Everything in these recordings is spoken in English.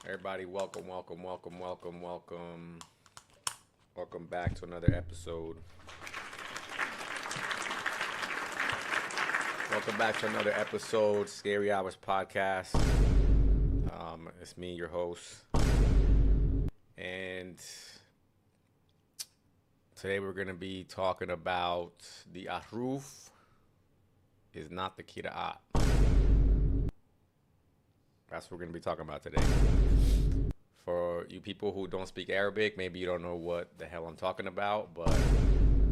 Everybody, welcome, welcome, welcome, welcome, welcome. Welcome back to another episode. Welcome back to another episode, Scary Hours Podcast. It's me, your host. And today we're going to be talking about the Ahruf is not the Kira'at. That's what we're going to be talking about today. For you people who don't speak Arabic, maybe you don't know what the hell I'm talking about, but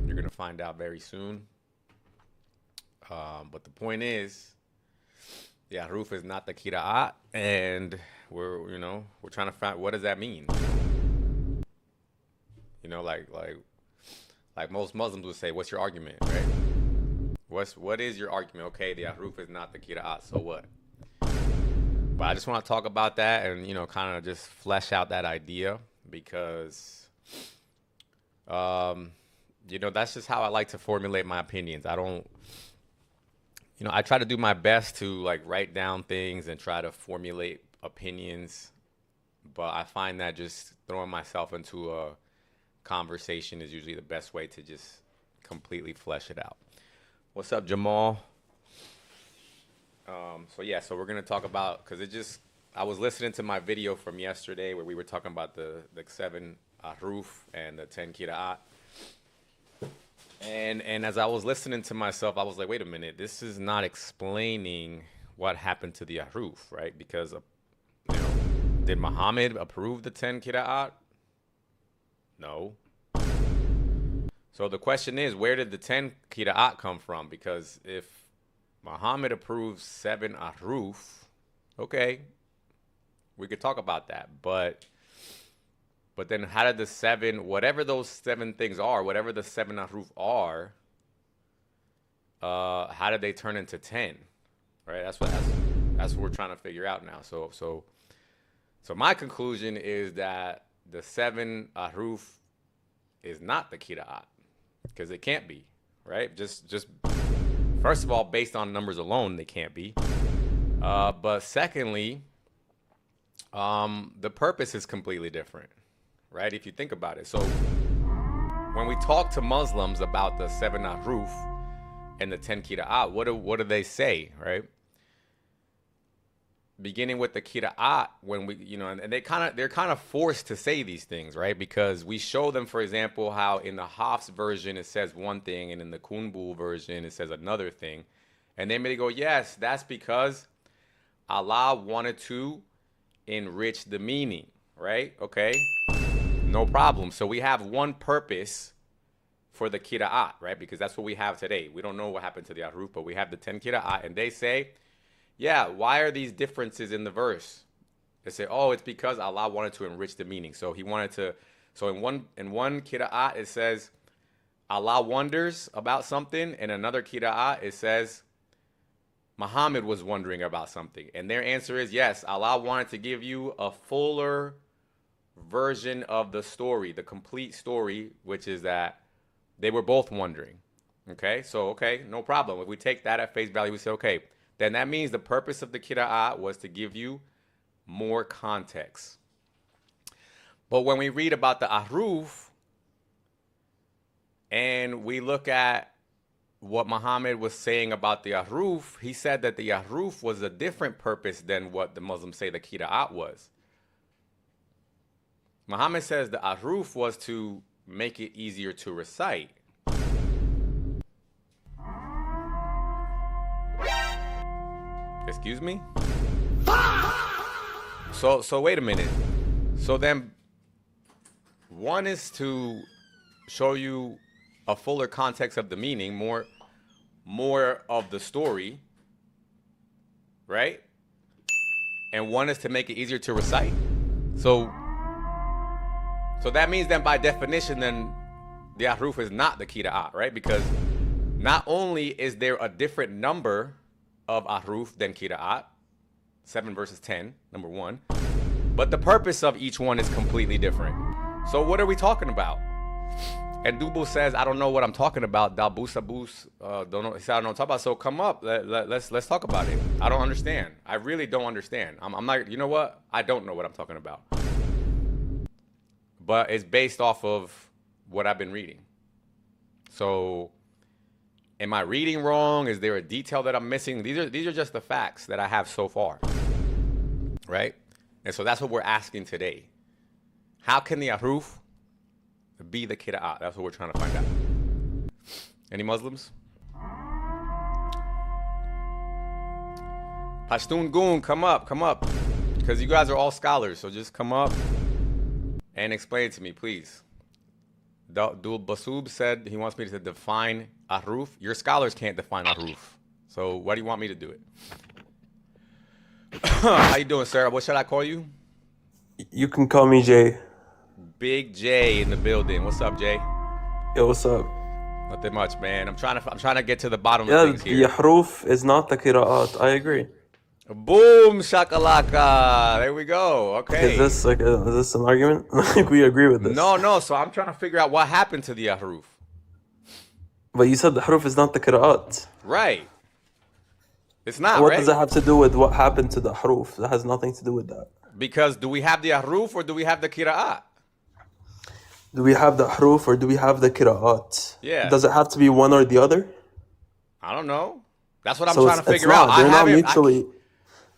you're going to find out very soon. But the point is, the Ahruf is not the Kira'at, and we're trying to find, what does that mean? Like most Muslims would say, what's your argument, right? What is your argument? Okay, the Ahruf is not the Kira'at, so what? But I just want to talk about that and, kind of just flesh out that idea because, that's just how I like to formulate my opinions. I don't, I try to do my best to write down things and try to formulate opinions. But I find that just throwing myself into a conversation is usually the best way to just completely flesh it out. What's up, Jamal? So we're going to talk about, because I was listening to my video from yesterday where we were talking about the 7 Ahruf and the 10 Kira'at. And as I was listening to myself, I was like, wait a minute, this is not explaining what happened to the Ahruf, right? Because, did Muhammad approve the 10 Kira'at? No. So the question is, where did the 10 Kira'at come from? Because if Muhammad approves 7 Ahruf, okay, we could talk about that. But then how did the 7, whatever those 7 things are, whatever the 7 Ahruf are, how did they turn into 10? Right? That's what we're trying to figure out now. So my conclusion is that the 7 Ahruf is not the Kira'at, because it can't be, right? Just first of all, based on numbers alone, they can't be. But secondly, the purpose is completely different, right? If you think about it. So when we talk to Muslims about the 7 Ahruf and the 10 Kira'at, what do they say, right? Beginning with the Kira'at, when we, and they're kind of forced to say these things, right? Because we show them, for example, how in the Hafs version it says one thing, and in the Kunbul version it says another thing, and they may go, yes, that's because Allah wanted to enrich the meaning, right? Okay, no problem. So we have one purpose for the Kira'at, right? Because that's what we have today. We don't know what happened to the Ahruf, but we have the 10 Kira'at, and they say, yeah, why are these differences in the verse? They say, oh, it's because Allah wanted to enrich the meaning. So he wanted to, so in one Qira'at, it says, Allah wonders about something. And another Qira'at, it says, Muhammad was wondering about something. And their answer is, yes, Allah wanted to give you a fuller version of the story, the complete story, which is that they were both wondering. Okay, so, okay, no problem. If we take that at face value, we say, okay, then that means the purpose of the Qira'at was to give you more context. But when we read about the Ahruf and we look at what Muhammad was saying about the Ahruf, he said that the Ahruf was a different purpose than what the Muslims say the Qira'at was. Muhammad says the Ahruf was to make it easier to recite. Excuse me? So wait a minute. So then one is to show you a fuller context of the meaning, more of the story, right? And one is to make it easier to recite. So that means then by definition then the Ahruf is not the Qira'at, right? Because not only is there a different number of Ahruf than Qira'at, 7 versus 10, number 1, but the purpose of each one is completely different. So what are we talking about? And Dubu says, I don't know what I'm talking about. Dalbusabus, don't know. He said, I don't know what I'm talking about. So come up. Let's talk about it. I don't understand. I really don't understand. I'm not, you know what? I don't know what I'm talking about. But it's based off of what I've been reading. So am I reading wrong? Is there a detail that I'm missing? These are just the facts that I have so far. Right? And so that's what we're asking today. How can the Ahruf be the Qira'at? That's what we're trying to find out. Any Muslims? Pashtun Goon, come up. Because you guys are all scholars, so just come up and explain to me, please. Dul Basub said he wants me to define Ahruf. Your scholars can't define Ahruf. So why do you want me to do it? How you doing, sir? What should I call you? You can call me Jay. Big J in the building. What's up, Jay? Yo, what's up? Nothing much, man. I'm trying to get to the bottom of things here. Yeah, the Ahruf is not the Qira'at. I agree. Boom, shakalaka. There we go. Okay. Is this an argument? Like we agree with this? No. So I'm trying to figure out what happened to the Ahruf. But you said the Ahruf is not the Qira'at. Right. It's not, What right? does that have to do with what happened to the Ahruf? That has nothing to do with that. Because do we have the Ahruf or do we have the Qira'at? Do we have the Ahruf or do we have the Qira'at? Yeah. Does it have to be one or the other? I don't know. That's what I'm So trying to it's figure not. out. They're I not haven't. mutually.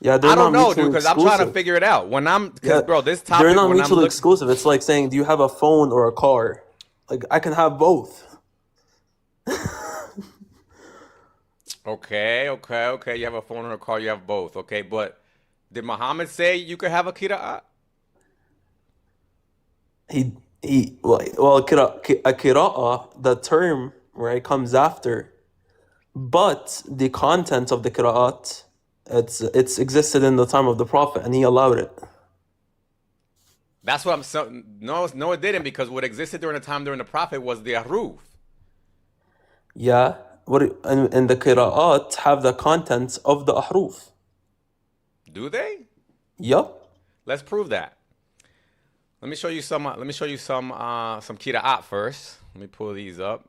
Yeah, they're I don't not know, mutually dude, because I'm trying to exclusive. figure it out. Yeah, Bro, this topic. they're not when mutually I'm exclusive. It's like saying, do you have a phone or a car? Like I can have both. Okay. You have a phone or a car. You have both. Okay, but did Muhammad say you could have a Qira'at? A qira'ah, the term, right, comes after, but the content of the qira'at, it's existed in the time of the Prophet, and he allowed it. That's what I'm saying. No, it didn't, because what existed during the Prophet was the Ahruf. Yeah, and the qira'at have the contents of the ahruf. Do they? Yup. Let's prove that. Let me show you some Qira'at first. Let me pull these up.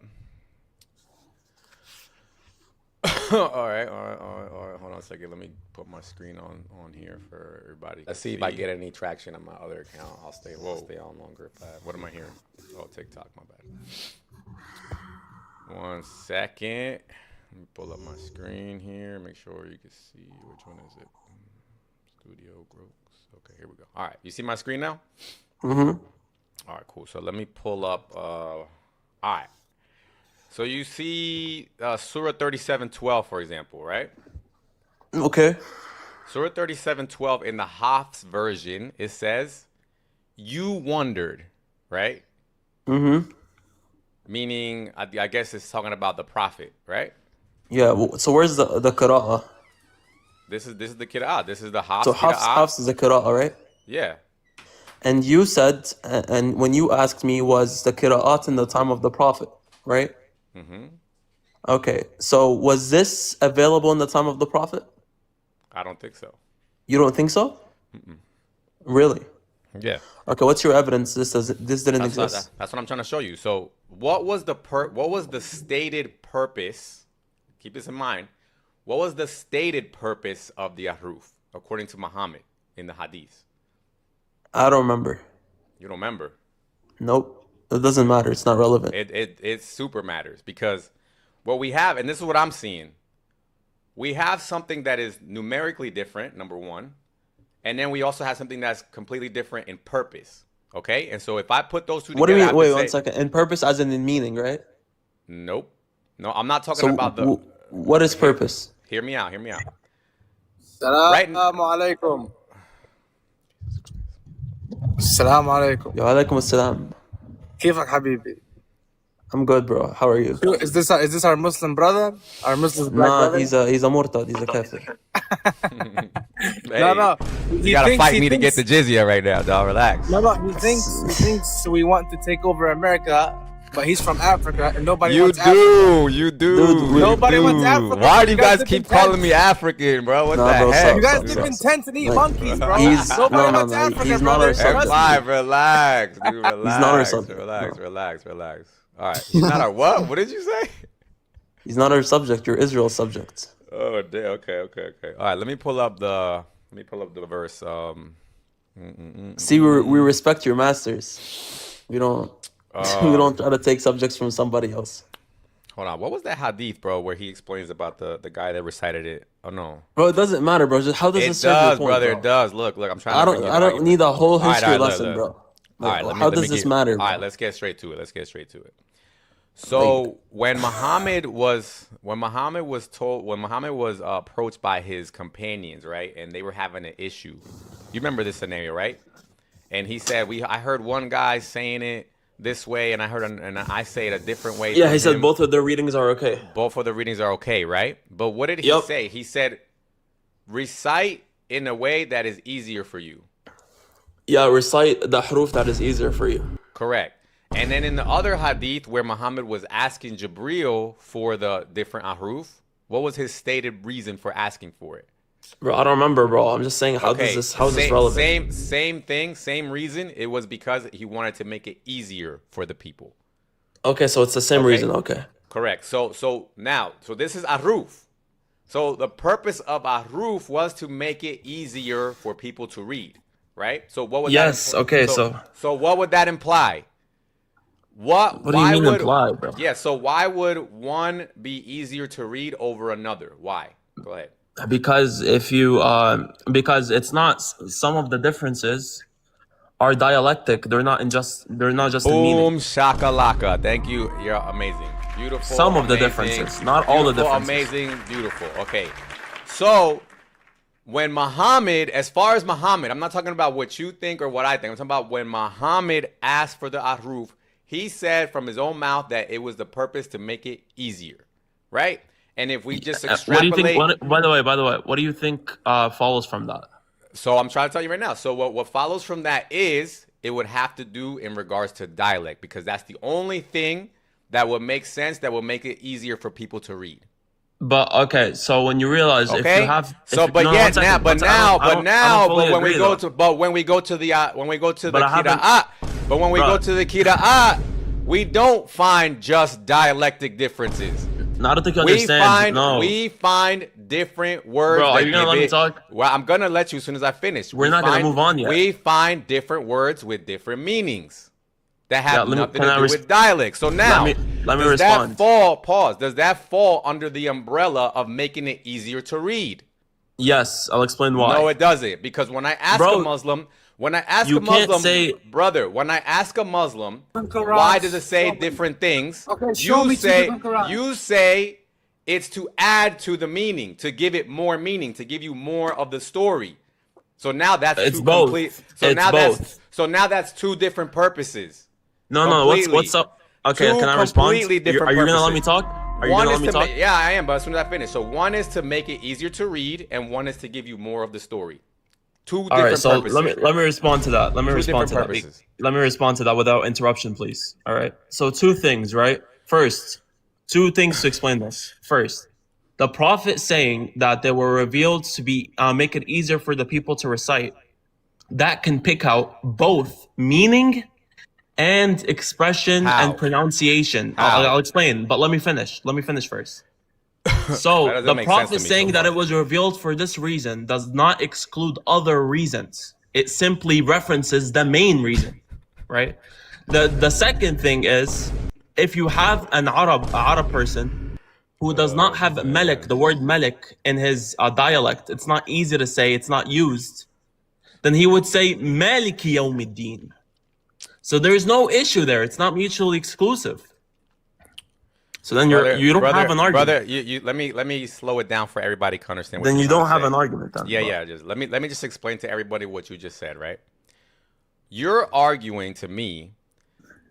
All right. Hold on a second. Let me put my screen on here for everybody. Let's see if I get any traction on my other account. I'll stay on longer. What am I hearing? Oh, TikTok. My bad. 1 second. Let me pull up my screen here. Make sure you can see which one is it. Studio groups. Okay, here we go. All right. You see my screen now? Mm-hmm. All right, cool. So let me pull up. All right. So you see Surah 37:12, for example, right? Okay. Surah 37:12 in the Hafs version, it says, "You wondered," right? Mm-hmm. Meaning, I guess it's talking about the Prophet, right? Yeah. So where's the qira'ah? This is the Qira'ah. This is the Hafs So Qira'ah. Hafs is the qira'ah, right? Yeah. And you said, and when you asked me, was the qira'at in the time of the Prophet, right? Mm-hmm. Okay. So was this available in the time of the Prophet? I don't think so. You don't think so? Mm-mm. Really? Yeah. Okay. What's your evidence? This didn't exist. That's what I'm trying to show you. So what was the stated purpose? Keep this in mind. What was the stated purpose of the Ahruf, according to Muhammad in the Hadith? I don't remember. You don't remember? Nope. It doesn't matter. It's not relevant. It super matters, because what we have, and this is what I'm seeing, we have something that is numerically different, number one, and then we also have something that's completely different in purpose. Okay? And so if I put those two What do together, you mean? Wait, say, 1 second. In purpose, as in meaning, right? Nope. No, I'm not talking about the. What is purpose? Hear me out. السلام عليكم. السلام عليكم. وعليكم السلام. كيفك حبيبي? I'm good, bro. How are you? Is this our Muslim brother? Our Muslim black Nah, brother? he's a murtad. He's a kafir. Hey, No. you gotta fight me to get the jizya right now, dog. Relax. No. He thinks we want to take over America, but he's from Africa and nobody wants Africa. You do. Dude, Nobody wants Africa. Why do you guys live keep in calling tents. me African, bro? What Nah, the bro, heck? You guys Sucks. live in tents and eat Like, monkeys, bro. he's- Nobody no, wants no, Africa, he's not brother. our subject. Trust me. Relax, dude. He's not our subject. Relax. All right. He's not our what? What did you say? He's not our subject. You're Israel's subject. Oh, damn. Okay, okay, okay. All right. Let me pull up the verse. See, we respect your masters. We don't we don't try to take subjects from somebody else. Hold on. What was that hadith, bro, where he explains about the guy that recited it? Oh no. Bro, it doesn't matter, bro. Just how does It this serve your does, point, brother. bro? It does. Look, I'm trying I to bring don't you I the don't need a whole All right, history all right, look, lesson, look. bro. All right, Like, how does this matter, All bro? right, let's get straight to it. Let's get straight to it. So when Muhammad was approached by his companions, right, and they were having an issue. You remember this scenario, right? And he said, I heard one guy saying it this way, and I say it a different way. Yeah, from he said him. both of their readings are okay. Both of the readings are okay, right? But what did he Yep. say? He said, recite in a way that is easier for you. Yeah, recite the huruf that is easier for you. Correct. And then in the other hadith where Muhammad was asking Jibril for the different ahruf, what was his stated reason for asking for it? Bro, I don't remember, bro. I'm just saying, how is this relevant? Same thing, same reason. It was because he wanted to make it easier for the people. Okay, so it's the same Okay. reason. Okay. Correct. So this is ahruf. So the purpose of ahruf was to make it easier for people to read, right? So what would Yes. that Okay. so what would that imply? What do you mean imply, bro? Yeah, so why would one be easier to read over another? Why? Go ahead. Because because it's not, some of the differences are dialectic. They're not just the meaning. Boom shakalaka. Thank you. You're amazing. Beautiful. Some of the amazing, differences, not all the beautiful, differences. Amazing, beautiful. Okay. So when Muhammad, as far as Muhammad, I'm not talking about what you think or what I think. I'm talking about when Muhammad asked for the ahruf, he said from his own mouth that it was the purpose to make it easier, right? And if we just extrapolate, What do you think? By the way, what do you think follows from that? so I'm trying to tell you right now. So what follows from that is it would have to do in regards to dialect, because that's the only thing that would make sense, that would make it easier for people to read. But okay, so when you realize if Okay. you have, So, if, but no, yeah, one second, now, one but second, I now, don't- I don't- I don't fully but when we agree, go though. to, but when we go to the But I haven't- kira'at, but when we Bruh. go to the kira'at, we don't find just dialectic differences. I don't think you understand. We find different words. Bro, are that you gonna give let me it- talk? Well, I'm gonna let you as soon as I finish. We're not gonna move on yet. We find different words with different meanings that have nothing to do res- with dialect. So now, let me does respond. that fall? Pause. Does that fall under the umbrella of making it easier to read? Yes, I'll explain why. No, it doesn't. Because when I ask Bro, a Muslim, when I ask you a Muslim, can't say- brother, when I ask a Muslim, Quran, why does it say show me. different things? Okay, show me two different Qurans. You say it's to add to the meaning, to give it more meaning, to give you more of the story. So now that's It's two both. complete. So It's now both. that's two different purposes. No, what's up? Okay, Two can I respond? completely different Are you gonna let me purposes. talk? Are you One gonna is let me to talk? yeah, I am, but as soon as I finish. So one is to make it easier to read, and one is to give you more of the story. Two All different right, so purposes. let me respond to that. Let me Two respond to different that. purposes. Let me respond to that without interruption, please. All right. So two things, right? First, two things to explain this. First, the prophet saying that they were revealed to be make it easier for the people to recite. That can pick out both meaning and expression How? and pronunciation. How? I'll explain, but let me finish. Let me finish first. That So doesn't the make sense to prophet me saying so that far. it was revealed for this reason does not exclude other reasons. It simply references the main reason, right? The second thing is, if you have an Arab person who does not have malik, the word malik in his dialect, it's not easy to say, it's not used, then he would say maliki yawmiddin. So there's no issue there. It's not mutually exclusive. So then you don't have an argument. Brother, you let me slow it down for everybody to understand. What Then you're you trying don't to have say. an argument then. Yeah, bro. yeah. Just let me just explain to everybody what you just said, right? You're arguing to me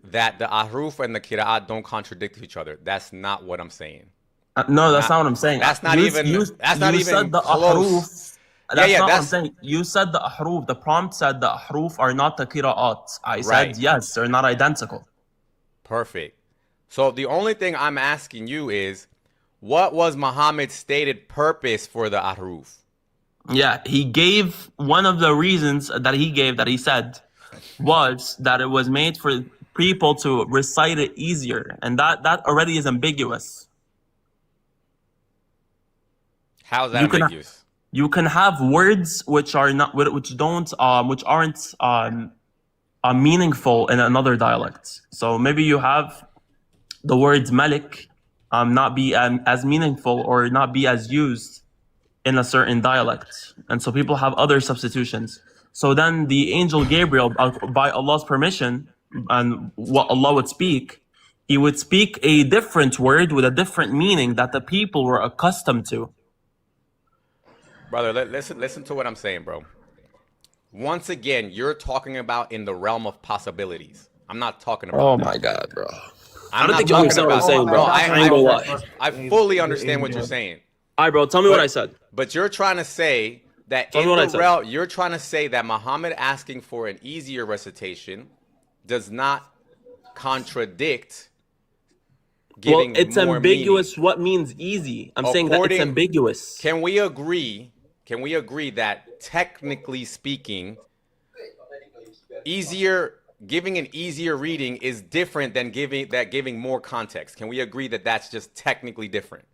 that the ahruf and the kira'at don't contradict each other. That's not what I'm saying. No, that's not what I'm saying. That's not even. That's not you even said the close. ahruf. That's yeah, not what I'm that's- saying. You said the ahruf. The prompt said the ahruf are not the qira'at. I Right. said yes, they're not identical. Perfect. So the only thing I'm asking you is, what was Muhammad's stated purpose for the ahruf? Yeah, he gave one of the reasons that he said was that it was made for people to recite it easier, and that already is ambiguous. How's that You can ambiguous? you can have words which are not which aren't meaningful in another dialect. So maybe you have the words malik not be as meaningful or not be as used in a certain dialect, and so people have other substitutions. So then the angel Gabriel, by Allah's permission and what Allah would speak, he would speak a different word with a different meaning that the people were accustomed to. Brother, listen to what I'm saying, bro. Once again, you're talking about in the realm of possibilities. I'm not talking about Oh that. my God, bro. I'm don't not think you talking understand what I'm about saying, bro. I ain't gonna lie. I fully understand what you're saying. All right, bro. Tell me what I said. But you're trying to say that Tell me what I said. you're trying to say that Muhammad asking for an easier recitation does not contradict giving Well, it's more ambiguous. meaning. What means easy? I'm saying that it's ambiguous. Can we agree that technically speaking, giving an easier reading is different than giving more context? Can we agree that that's just technically different?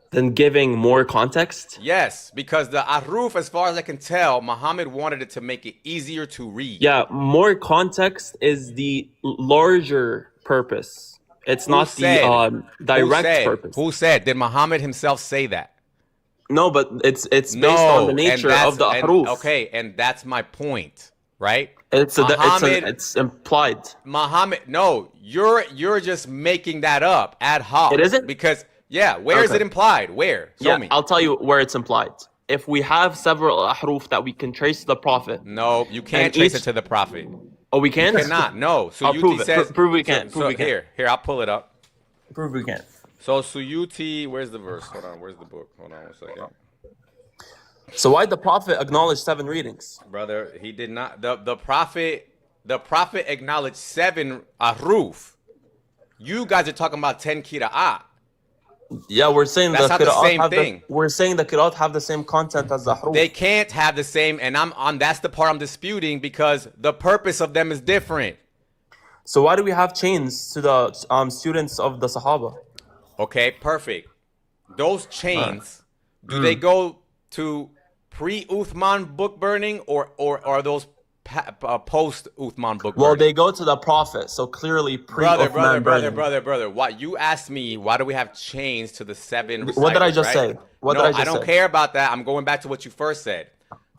Than giving more context? Yes, because the ahruf, as far as I can tell, Muhammad wanted it to make it easier to read. Yeah, more context is the larger purpose. It's not the direct purpose. Who said? Did Muhammad himself say that? No, but it's based on the nature of the ahruf. Okay, and that's my point, right? It's implied. Muhammad, no, you're just making that up ad hoc. It isn't? Because where is it implied? Where? Show me. I'll tell you where it's implied. If we have several ahruf that we can trace to the Prophet. No, you can't trace it to the Prophet. Oh, we can't? You cannot. No. Prove Suyuti says. Prove we can't. So here, I'll pull it up. Prove we can't. So Suyuti, where's the verse? Hold on, where's the book? Hold on 1 second. So why did the Prophet acknowledge 7 readings? Brother, he did not. The Prophet acknowledged 7 ahruf. You guys are talking about 10 kira'at. Yeah, we're saying that's not the same thing. We're saying the qira'at have the same content as the ahruf. They can't have the same, and that's the part I'm disputing because the purpose of them is different. So why do we have chains to the students of the Sahaba? Okay, perfect. Those chains, do they go to pre-Uthman book burning or are those post-Uthman book burning? Well, they go to the Prophet, so clearly pre-Uthman burning. Brother. What you asked me? Why do we have chains to the 7 reciters? What did I just say? I don't care about that. I'm going back to what you first said.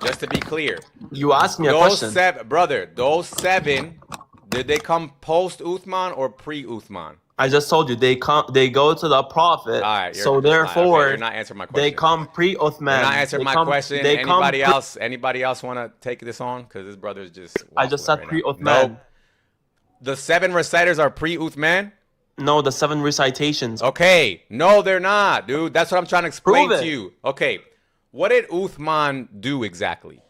Just to be clear. You asked me a question. Those 7, did they come post-Uthman or pre-Uthman? I just told you they go to the Prophet. All right, so therefore, you're not answering my question. They come pre-Uthman. You're not answering my question. Anybody else want to take this on? Because this brother's just. I just said pre-Uthman. No. The 7 reciters are pre-Uthman? No, the 7 recitations. Okay. No, they're not, dude. That's what I'm trying to explain to you. Okay. What did Uthman do exactly?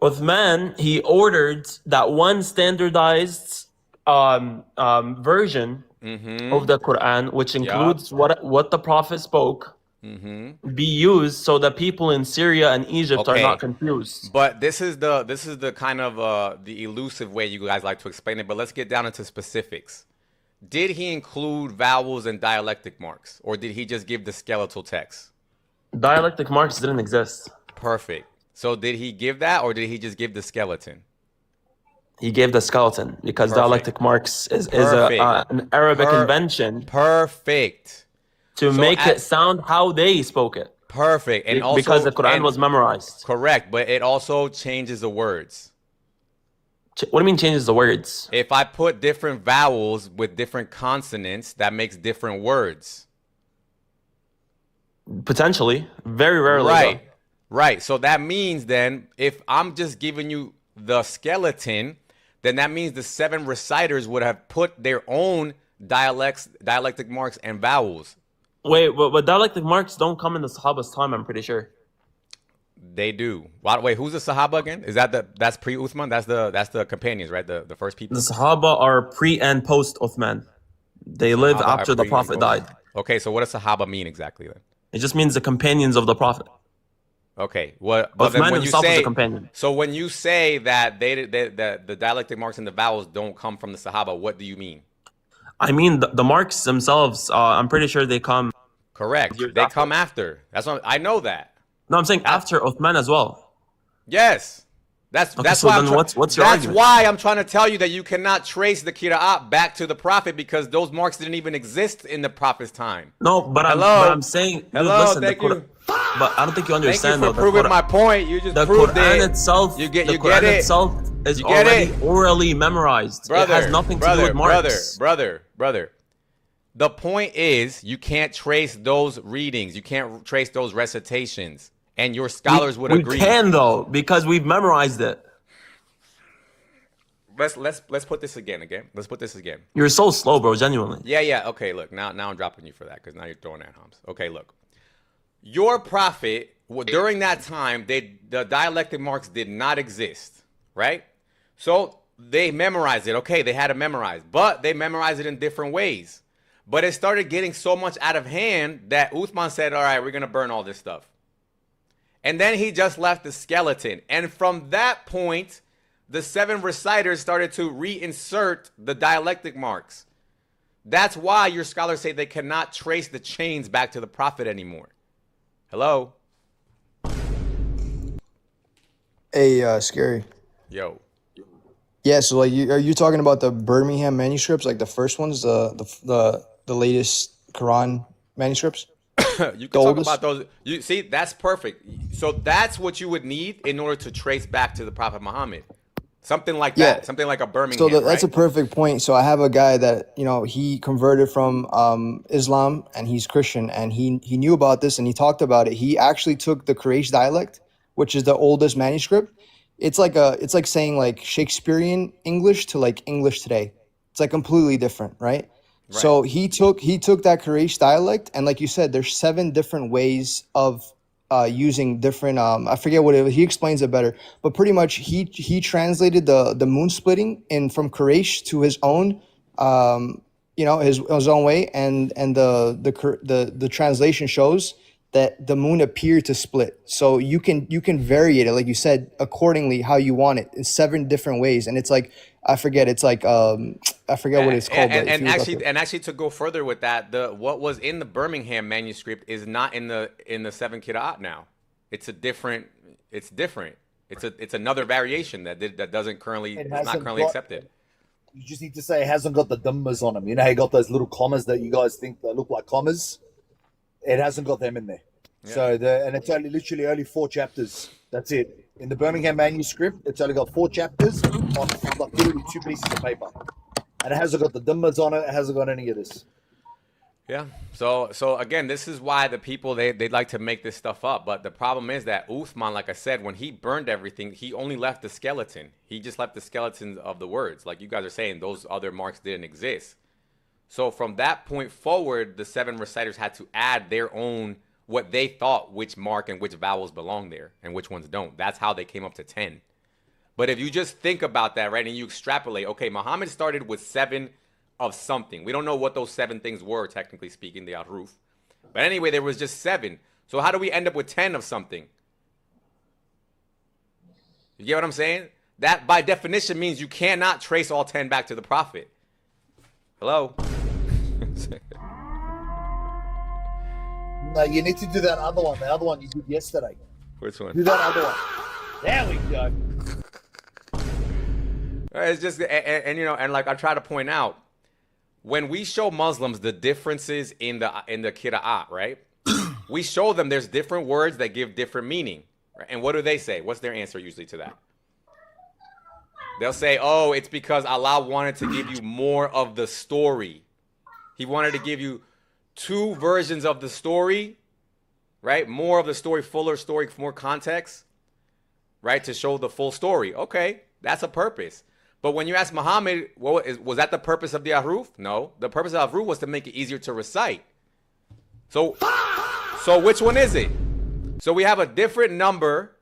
Uthman, he ordered that one standardized version of the Quran, which includes what the Prophet spoke, be used so that people in Syria and Egypt are not confused. But this is the kind of the elusive way you guys like to explain it. But let's get down into specifics. Did he include vowels and dialectic marks, or did he just give the skeletal text? Dialectic marks didn't exist. Perfect. So did he give that, or did he just give the skeleton? He gave the skeleton because dialectic marks is an Arabic invention. Perfect. To make it sound how they spoke it. Perfect. And also because the Quran was memorized. Correct, but it also changes the words. What do you mean changes the words? If I put different vowels with different consonants, that makes different words. Potentially. Very rarely. Right. Right. So that means then if I'm just giving you the skeleton, then that means the 7 reciters would have put their own dialectic marks and vowels. Wait, but dialectic marks don't come in the Sahaba's time, I'm pretty sure. They do. Wait, who's the Sahaba again? Is that's pre-Uthman? That's the companions, right? The first people. The Sahaba are pre and post Uthman. They live after the Prophet died. Okay, so what does Sahaba mean exactly then? It just means the companions of the Prophet. Okay. What? But then Uthman when you himself was a say, companion. so when you say that that the dialectic marks and the vowels don't come from the Sahaba, what do you mean? I mean, the marks themselves, I'm pretty sure they come Correct. years They after. come after. That's what I know that. No, I'm saying That after Uthman as well. yes. That's Okay, that's so why I'm then trying. what's your That's argument? why I'm trying to tell you that you cannot trace the Qira'at back to the Prophet because those marks didn't even exist in the Prophet's time. No, but I'm Hello. saying, dude, Hello. listen, the Thank Quran. you. But I don't think you Thank you understand for though. proving my point. You just The proved Quran it. itself, You get the you get Quran it. itself is You get already it? orally memorized. It has nothing to do with marks. Brother. The point is you can't trace those readings. You can't trace those recitations. And your scholars would We agree. can though because we've memorized it. Let's put this again. Let's put this again. You're so slow, bro. Genuinely. Yeah. Okay, look. Now I'm dropping you for that because now you're throwing that humps. Okay, look. Your prophet, during that time, the dialectic marks did not exist, right? So they memorized it. Okay, they had to memorize, but they memorized it in different ways. But it started getting so much out of hand that Uthman said, all right, we're going to burn all this stuff. And then he just left the skeleton. And from that point, the 7 reciters started to reinsert the dialectic marks. That's why your scholars say they cannot trace the chains back to the prophet anymore. Hello? Hey, Scary. Yo. Yeah, so like, are you talking about the Birmingham manuscripts, like the first ones, the latest Quran manuscripts, You the can talk oldest? about those. You see, that's perfect. So that's what you would need in order to trace back to the Prophet Muhammad. Something like Yeah. that. Something like a So Birmingham, that's a right? perfect point. So I have a guy that he converted from Islam and he's Christian and he knew about this and he talked about it. He actually took the Quraysh dialect, which is the oldest manuscript. It's like saying like Shakespearean English to like English today. It's like completely different, right? Right. So he took that Quraysh dialect and like you said, there's 7 different ways of using different I forget what he explains it better, but pretty much he translated the moon splitting in from Quraysh to his own his own way, and the translation shows that the moon appeared to split. So you can vary it, like you said, accordingly how you want it in 7 different ways. And it's like I forget what it's called, but if you look up And actually to go further with that, what was in the Birmingham manuscript is not in the 7 Qira'at now. It's different. It's another variation that doesn't currently It is not hasn't currently got. accepted. You just need to say it hasn't got the dumbas on them. You know, you got those little commas that you guys think that look like commas. It hasn't got them in there. Yeah. So and it's literally only 4 chapters. That's it. In the Birmingham manuscript, it's only got 4 chapters on like literally 2 pieces of paper, and it hasn't got the dumbas on it. It hasn't got any of this. Yeah. So again, this is why the people they like to make this stuff up. But the problem is that Uthman, like I said, when he burned everything, he only left the skeleton. He just left the skeletons of the words. Like you guys are saying, those other marks didn't exist. So from that point forward, the 7 reciters had to add their own what they thought which mark and which vowels belong there and which ones don't. That's how they came up to 10. But if you just think about that, right, and you extrapolate, okay, Muhammad started with 7 of something. We don't know what those 7 things were, technically speaking, the Ahruf. But anyway, there was just 7. So how do we end up with 10 of something? You get what I'm saying? That, by definition, means you cannot trace all 10 back to the Prophet. Hello? No, you need to do that other one. The other one you did yesterday. Which Do one? that other one. There we go. It's just, and like I try to point out, when we show Muslims the differences in the Qira'at, right? We show them there's different words that give different meaning. Right? And what do they say? What's their answer usually to that? They'll say, oh, it's because Allah wanted to give you more of the story. He wanted to give you 2 versions of the story, right? More of the story, fuller story, more context, right? To show the full story. Okay, that's a purpose. But when you ask Muhammad, was that the purpose of the Ahruf? No. The purpose of Ahruf was to make it easier to recite. So which one is it? So we have a different number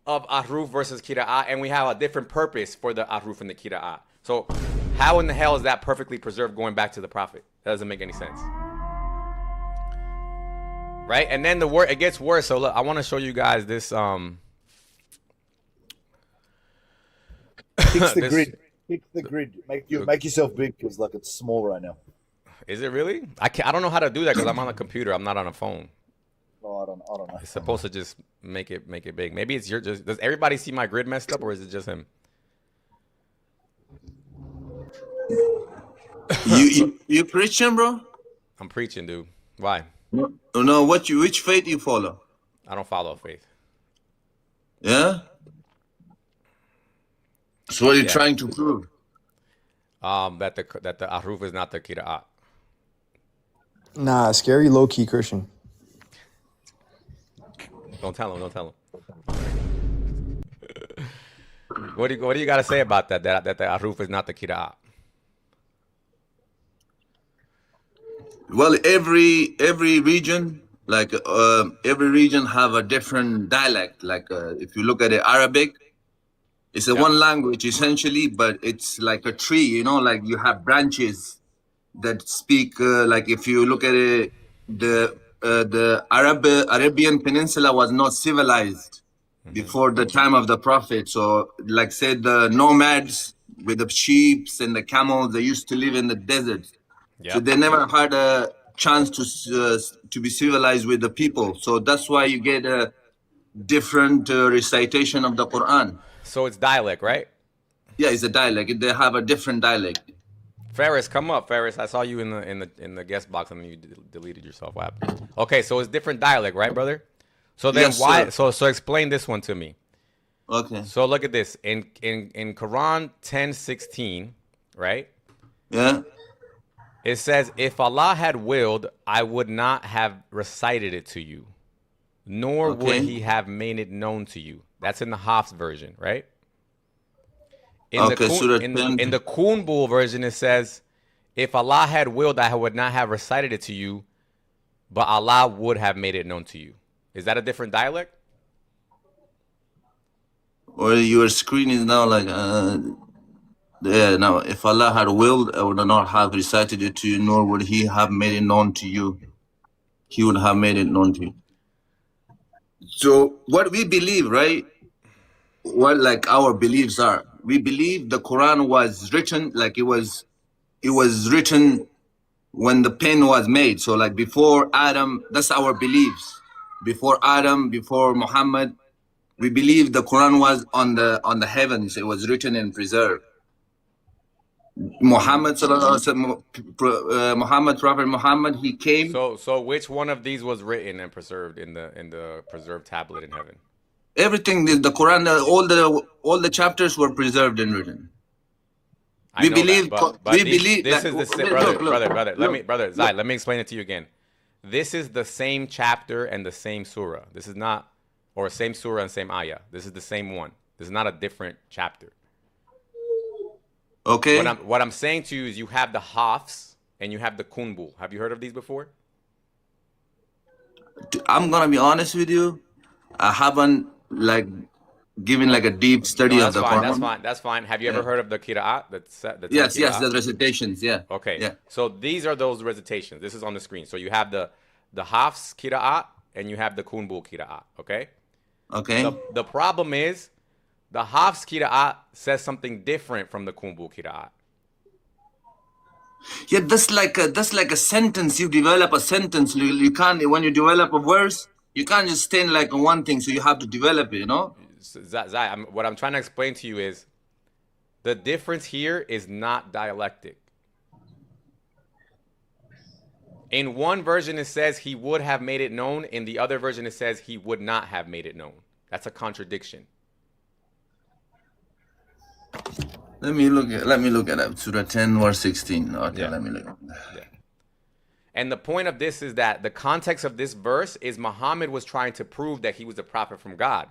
of Ahruf versus Qira'at, and we have a different purpose for the Ahruf and the Qira'at. So how in the hell is that perfectly preserved going back to the Prophet? That doesn't make any sense. right? And then it gets worse. So look, I want to show you guys this Fix the this grid. Fix the grid. Make yourself big because like it's small right now. is it really? I don't know how to do that because I'm on a computer. I'm not on a phone. Oh, I don't know. It's supposed to just make it big. Maybe it's does everybody see my grid messed up or is it just him? You Christian, bro? I'm preaching, dude. Why? No, which faith you follow? I don't follow faith. Yeah. So what are you Yeah. trying to prove? That the Ahruf is not the Qira'at. Nah, scary low key Christian. Don't tell him. Don't tell him. What do you got to say about that? That the Ahruf is not the Qira'at. Well, every region, like every region have a different dialect. Like if you look at the Arabic, it's a one language essentially, but it's like a tree. You know, like you have branches that speak. Like if you look at it, the Arabian Peninsula was not civilized before the time of the Prophet. So, like say the nomads with the sheep and the camels, they used to live in the desert. Yep. So they never had a chance to be civilized with the people. So that's why you get a different recitation of the Quran. So it's dialect, right? Yeah, it's a dialect. They have a different dialect. Ferris, come up, Ferris. I saw you in the guest box and then you deleted yourself. What happened? Okay, so it's different dialect, right, brother? So then Yes, why? sir. So explain this one to me. Okay. So look at this in Quran 10:16, right? Yeah. It says, "If Allah had willed, I would not have recited it to you, nor would Okay. He have made it known to you." That's in the Hafs version, right? In Okay, the Surah in 10. the Kunbul version, it says, "If Allah had willed, I would not have recited it to you, but Allah would have made it known to you." Is that a different dialect? Or your screen is now like yeah. Now, if Allah had willed, I would not have recited it to you, nor would He have made it known to you. He would have made it known to you. So what we believe, right? What like our beliefs are. We believe the Quran was written like it was written when the pen was made. So like before Adam, that's our beliefs. Before Adam, before Muhammad, we believe the Quran was on the heavens. It was written and preserved. Muhammad, Prophet Muhammad, he came. So which one of these was written and preserved in the preserved tablet in heaven? Everything, the Quran, all the chapters were preserved and written. I know believe, that, but we believe this that, is the look, brother. look, Zai, let me explain it to you again. This is the same chapter and the same surah. This is not, or same surah and same ayah. This is the same one. This is not a different chapter. Okay. What I'm saying to you is you have the Hafs and you have the Kunbul. Have you heard of these before? I'm gonna be honest with you. I haven't like given like a deep study No, of that's the fine. Quran. That's fine. That's fine. Have you ever heard of the Qira'at? The 10 Yes, Qira'at? the recitations. Yeah. Okay. Yeah. So these are those recitations. This is on the screen. So you have the Hafs Qira'at and you have the Kunbul Qira'at. Okay. Okay. The problem is the Hafs Qira'at says something different from the Kunbul Qira'at. Yeah, that's like a sentence. You develop a sentence. You can't, when you develop a verse, you can't just stay in like one thing. So you have to develop it. You know. Zai, what I'm trying to explain to you is the difference here is not dialectic. In one version, it says he would have made it known. In the other version, it says he would not have made it known. That's a contradiction. Let me look at that. Surah 10 verse 16. Okay, Yeah. let me look. Yeah. And the point of this is that the context of this verse is Muhammad was trying to prove that he was a prophet from God.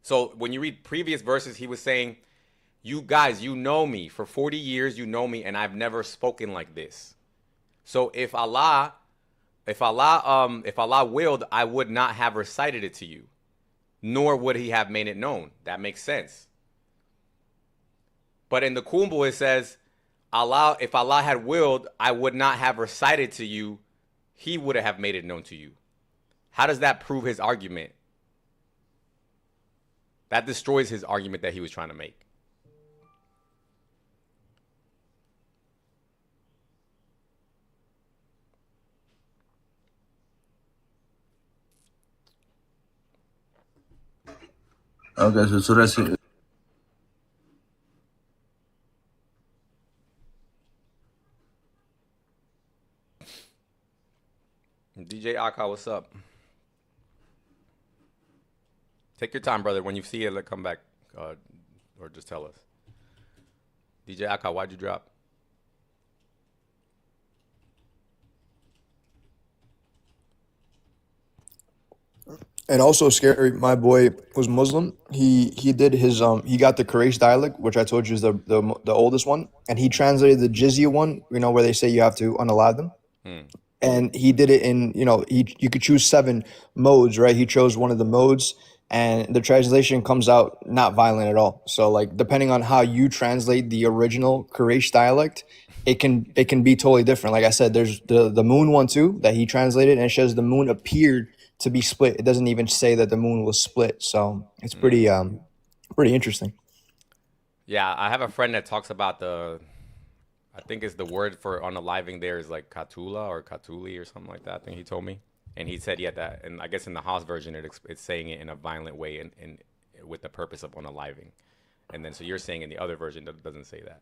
So when you read previous verses, he was saying, "You guys, you know me. For 40 years, you know me, and I've never spoken like this. So if Allah willed, I would not have recited it to you, nor would he have made it known." That makes sense. But in the Kumbul, it says, if Allah had willed, I would not have recited to you, he would have made it known to you. how does that prove his argument? That destroys his argument that he was trying to make. Okay, so Surah DJ Aka, what's up? Take your time, brother. When you see it, come back or just tell us. DJ Aka, why'd you drop? And also scary, my boy was Muslim. He did his he got the Quraysh dialect, which I told you is the oldest one, and he translated the jizya one, you know, where they say you have to unalive them. And he did it in, you know, you could choose 7 modes, right? He chose one of the modes, and the translation comes out not violent at all. So like depending on how you translate the original Quraysh dialect, it can be totally different. Like I said, there's the moon one too that he translated, and it says the moon appeared to be split. It doesn't even say that the moon was split. So it's pretty interesting. Yeah, I have a friend that talks about I think it's the word for unaliving there is like katula or katuli or something like that. I think he told me. And he said, yeah, that, and I guess in the Haas version, it's saying it in a violent way and with the purpose of unaliving. And then, so you're saying in the other version that doesn't say that.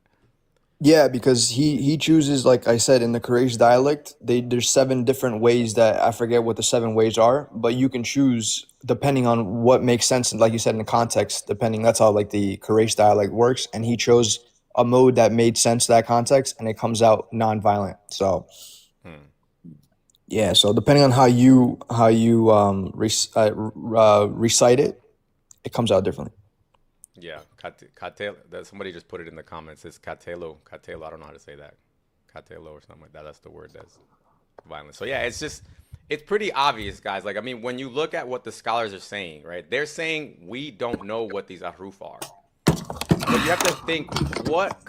Yeah, because he chooses, like I said, in the Quraysh dialect, there's 7 different ways that I forget what the 7 ways are, but you can choose depending on what makes sense, and like you said, in the context, depending. That's how like the Quraysh dialect works, and he chose a mode that made sense to that context, and it comes out non-violent. So, yeah. So depending on how you recite it, it comes out differently. Yeah, Katelo. Somebody just put it in the comments. It's Katelo. Katelo. I don't know how to say that. Katelo or something like that. That's the word that's violent. So yeah, it's pretty obvious, guys. Like, I mean, when you look at what the scholars are saying, right? They're saying we don't know what these ahruf are. But you have to think, what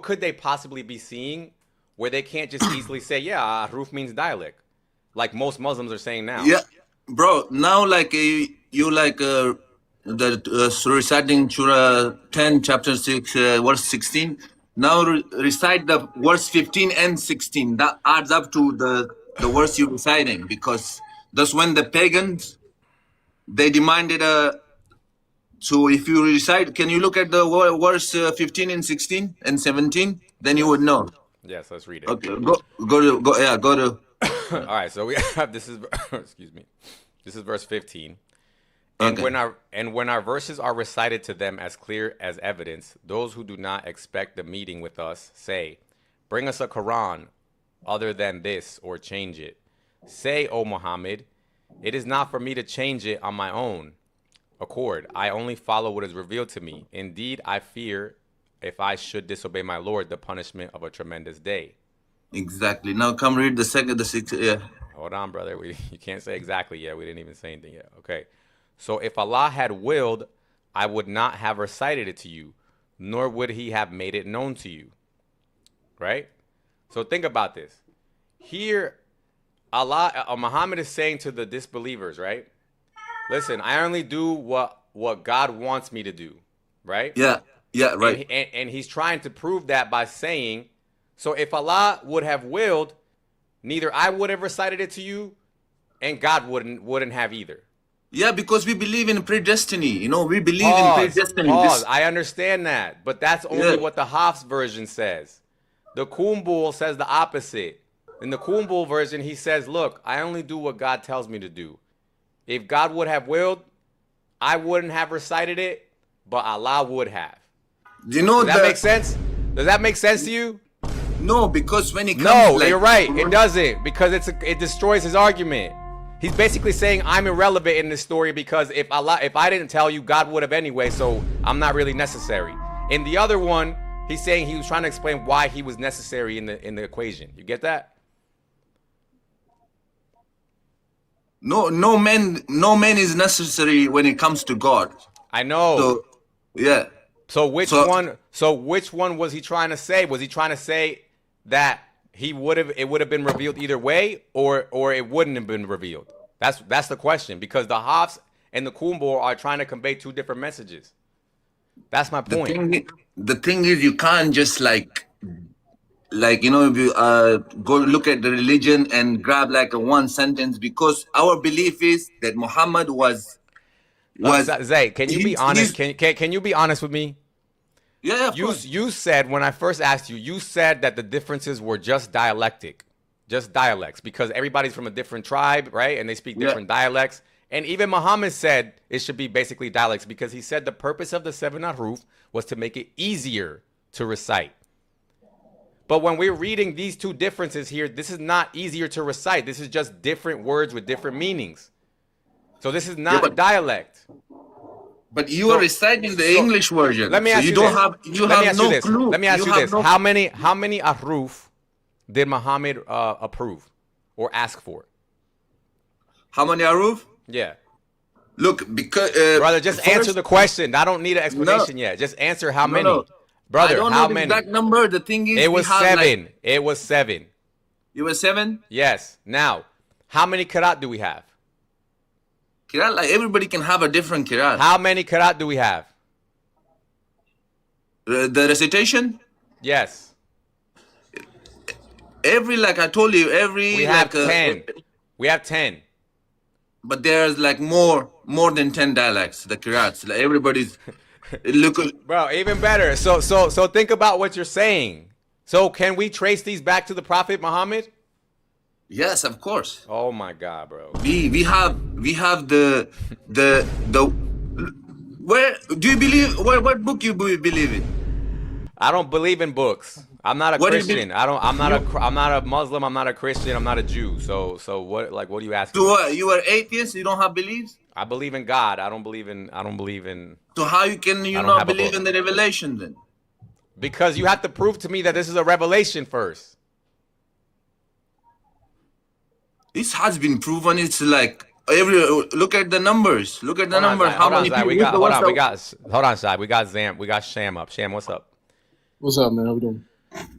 could they possibly be seeing where they can't just easily say, yeah, ahruf means dialect, like most Muslims are saying now. Yeah, bro. Now, like you like reciting Surah 10, chapter 6, verse 16. Now recite the verse 15 and 16. That adds up to the verse you're reciting, because that's when the pagans, they demanded so if you recite, can you look at the verse 15 and 16 and 17? Then you would know. Yes, let's read it. Okay, go to. All right, so we have excuse me. This is verse 15. And Okay. when our verses are recited to them as clear as evidence, those who do not expect the meeting with us say, "Bring us a Quran other than this, or change it." Say, O Muhammad, it is not for me to change it on my own accord. I only follow what is revealed to me. Indeed, I fear, if I should disobey my Lord, the punishment of a tremendous day. Exactly. Now come read the 6th. Yeah. Hold on, brother. You can't say exactly yet. We didn't even say anything yet. Okay. So if Allah had willed, I would not have recited it to you, nor would he have made it known to you. Right? So think about this. Here, Muhammad is saying to the disbelievers, right? Listen, I only do what God wants me to do, right? Yeah, right. And he's trying to prove that by saying, so if Allah would have willed, neither I would have recited it to you, and God wouldn't have either. Yeah, because we believe in predestiny. You know, we believe in predestiny. I understand that, but that's only what the Hafs version says. The Kumbul says the opposite. In the Kumbul version, he says, look, I only do what God tells me to do. If God would have willed, I wouldn't have recited it, but Allah would have. You know, Does that make sense? Does that make sense to you? No, because when it comes, no, you're right. It doesn't, because it destroys his argument. He's basically saying I'm irrelevant in this story because if I didn't tell you, God would have anyway, so I'm not really necessary. In the other one, he's saying he was trying to explain why he was necessary in the equation. You get that? No man is necessary when it comes to God. I know. So, yeah. So which one was he trying to say? Was he trying to say that it would have been revealed either way, or it wouldn't have been revealed. That's the question, because the Hafs and the Kumbor are trying to convey two different messages. That's my point. The thing is, you can't just like you know, if you go look at the religion and grab like a one sentence, because our belief is that Muhammad was Zay, can you be honest? Can you be honest with me? Yeah, of course. You said, when I first asked you, you said that the differences were just dialectic, just dialects, because everybody's from a different tribe, right? And they speak different dialects. And even Muhammad said it should be basically dialects, because he said the purpose of the 7 ahruf was to make it easier to recite. But when we're reading these two differences here, this is not easier to recite. This is just different words with different meanings. So this is not dialect. But you are reciting the English version. Let me ask you don't this. have no clue. Let me ask you this. How many ahruf did Muhammad approve or ask for? How many ahruf? Yeah. Look, because brother, just answer the question. I don't need an explanation yet. Just answer how many. No. Brother, I don't how know the many? exact number. The thing is, it was 7. It was 7. It was 7? Yes. Now, how many karat do we have? Kirat, like everybody can have a different kirat. How many karat do we have? The recitation? Yes. Like I told you, we have 10. We have 10. But there's like more than 10 dialects, the kirats. Like everybody's Bro, even better. So think about what you're saying. So can we trace these back to the Prophet Muhammad? Yes, of course. Oh my God, bro. We have the where do you believe? What book you believe in? I don't believe in books. I'm not a Christian. I'm not a Muslim. I'm not a Christian. I'm not a Jew. So what? Like, what are you asking? So what? You are atheist? You don't have beliefs? I believe in God. I don't believe in. So how can you not believe in the revelation then? Because you have to prove to me that this is a revelation first. This has been proven. It's like look at the numbers. Look at the numbers. How many people? Hold on, Sai. We got Zam. We got Sham up. Sham, what's up? What's up, man? How we doing?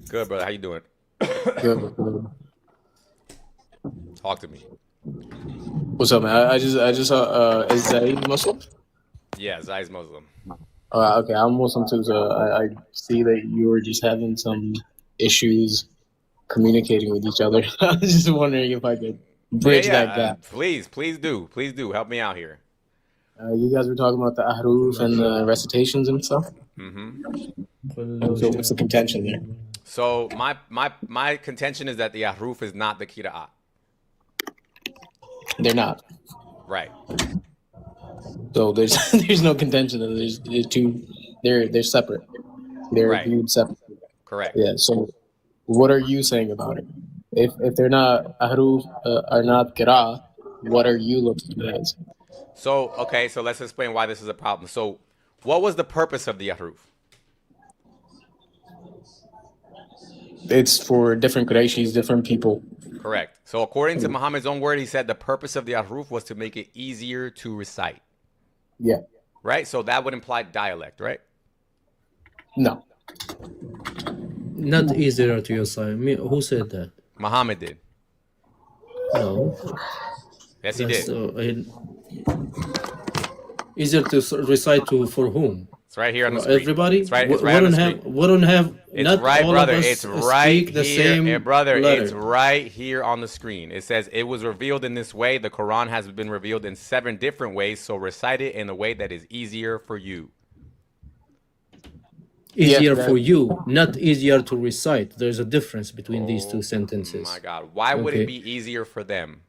Good, brother. How you doing? Good. Talk to me. What's up, man? I just saw. Is Zaid Muslim? Yeah, Zai's Muslim. Okay, I'm Muslim too. So I see that you were just having some issues communicating with each other. I was just wondering if I could bridge that gap. Please do. Help me out here. You guys were talking about the ahruf and the recitations and stuff. So what's the contention there? So my contention is that the ahruf is not the qira'at. They're not. Right. So there's no contention that there's two. They're separate. They're viewed separately. Correct. Yeah. So what are you saying about it? If they're not ahruf, are not qira, what are you looking at? So so let's explain why this is a problem. So what was the purpose of the ahruf? It's for different Qurayshis, different people. Correct. So according to Muhammad's own word, he said the purpose of the ahruf was to make it easier to recite. Yeah. Right? So that would imply dialect, right? No. Not easier to recite. Who said that? Muhammad did. No. Yes, he did. Easier to recite for whom? It's right here on the screen. Everybody? It's right on the screen. Wouldn't have it's not right, all brother. of us It's right speak the here, same brother. letter. It's right here on the screen. It says it was revealed in this way. The Quran has been revealed in 7 different ways. So recite it in a way that is easier for you. Easier for you, not easier to recite. There's a difference between these two sentences. My God, why would it be easier for them?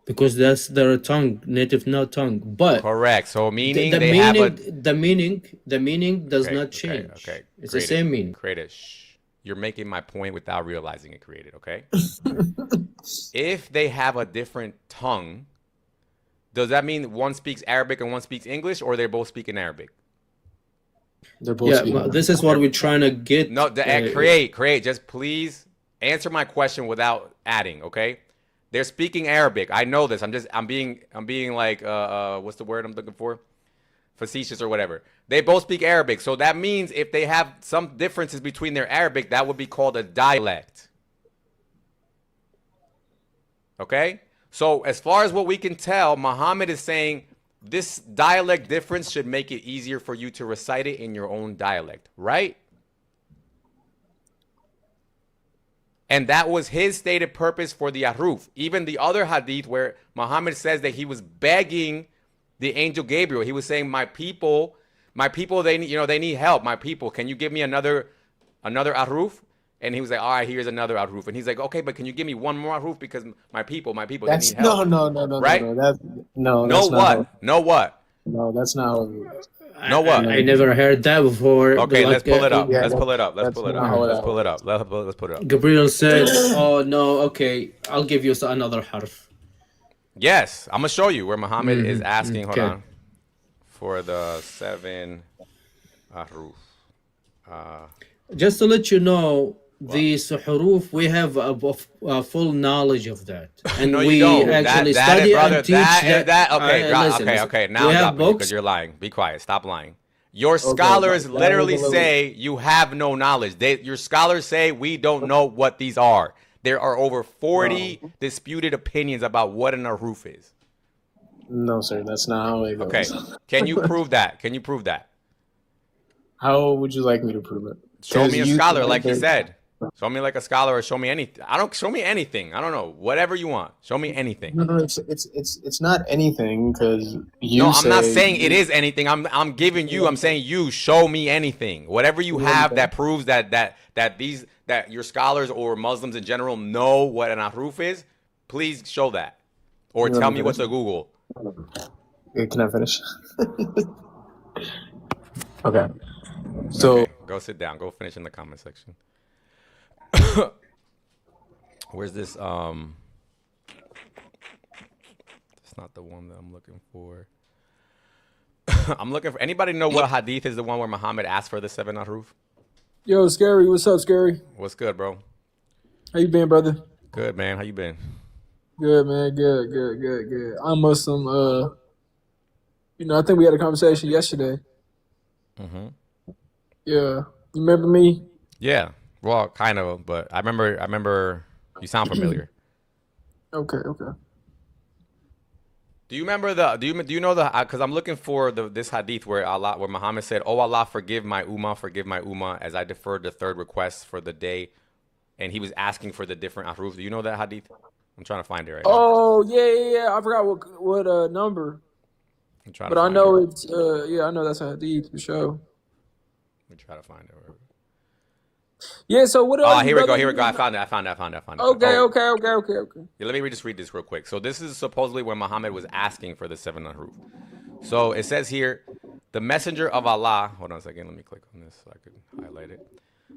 Because that's their tongue, native tongue. But correct. So meaning the meaning does not change. Okay. It's the same meaning. Created. You're making my point without realizing it. Created. Okay. If they have a different tongue, does that mean one speaks Arabic and one speaks English, or they're both speaking Arabic? They're both this is what we're trying to get. No, create. Just please answer my question without adding. Okay. They're speaking Arabic. I know this. I'm being like, what's the word I'm looking for? facetious or whatever. They both speak Arabic. So that means if they have some differences between their Arabic, that would be called a dialect. Okay? So as far as what we can tell, Muhammad is saying this dialect difference should make it easier for you to recite it in your own dialect, right? And that was his stated purpose for the Ahruf. Even the other hadith where Muhammad says that he was begging the angel Gabriel. He was saying, my people, they need help. My people, can you give me another Ahruf? And he was like, all right, here's another Ahruf. And he's like, okay, but can you give me one more Ahruf? Because my people, they That's need help. no, right? no. That's No not what? how, No what? no, that's not how it works. No what? I never heard that before. Okay, but let's pull it up. yeah, Let's pull it up. Let's that's pull it not up. how it Let's pull it up. Let's put it up. Gabriel said, "Oh no, okay, I'll give you another harf." Yes, I'm gonna show you where Muhammad is asking. okay. Hold on, for the 7 Ahruf. Just to let you know, these huruf, we have a full knowledge of that, and No, we you don't. actually that, study brother, and teach that. Okay, listen, listen. okay. Now we I'm have dropping you because books. you're lying. Be quiet. Stop lying. Your scholars literally say you have no knowledge. Your scholars say we don't know what these are. There are over 40 disputed opinions about what an Ahruf is. No, sir, that's not how it goes. Okay. Can you prove that? Can you prove that? How would you like me to prove it? Show me a 'Cause you scholar, think like he there's- said. Show me like a scholar, or show me anything. Show me anything. I don't know. Whatever you want. Show me anything. No, it's not anything because you. No, I'm not say- saying it is anything. I'm giving you. I'm saying you show me anything. Whatever you have that proves that your scholars or Muslims in general know what an Ahruf is. Please show that, or tell me what's a Google. Can I finish? Okay. So Okay, go sit down. Go finish in the comment section. Where's this? It's not the one that I'm looking for. I'm looking for. Anybody know what hadith is the one where Muhammad asked for the 7 Ahruf? Yo, Scary, what's up, Scary? What's good, bro? How you been, brother? Good, man. How you been? Good, man. Good. I'm Muslim. I think we had a conversation yesterday. Mm-hmm. Yeah, you remember me? Yeah. Well, kind of, but I remember. You sound familiar. Okay. Do you remember do you know the? Because I'm looking for this hadith where Muhammad said, "Oh Allah, forgive my ummah, as I deferred the third request for the day," and he was asking for the different ahruf. Do you know that hadith? I'm trying to find it right now. Oh yeah. I forgot what number, I'm trying but to I find know it. it's I know that's a hadith for sure. Let me try to find it. Yeah. So what? Oh, here we go. I found it. Okay. Oh, yeah, let me just read this real quick. So this is supposedly when Muhammad was asking for the 7 Ahruf. So it says here, the messenger of Allah. Hold on a second. Let me click on this so I could highlight it.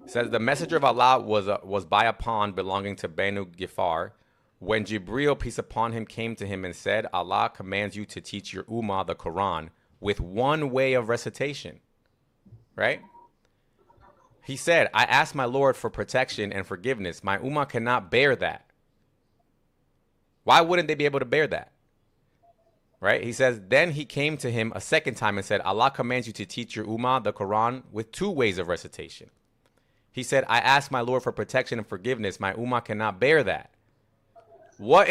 It says the messenger of Allah was by a pond belonging to Banu Gifar. When Jibril, peace upon him, came to him and said, Allah commands you to teach your ummah the Quran with one way of recitation. Right? He said, I asked my Lord for protection and forgiveness. My ummah cannot bear that. Why wouldn't they be able to bear that? Right? He says, then he came to him a second time and said, Allah commands you to teach your ummah the Quran with 2 ways of recitation. He said, I asked my Lord for protection and forgiveness. My ummah cannot bear that. What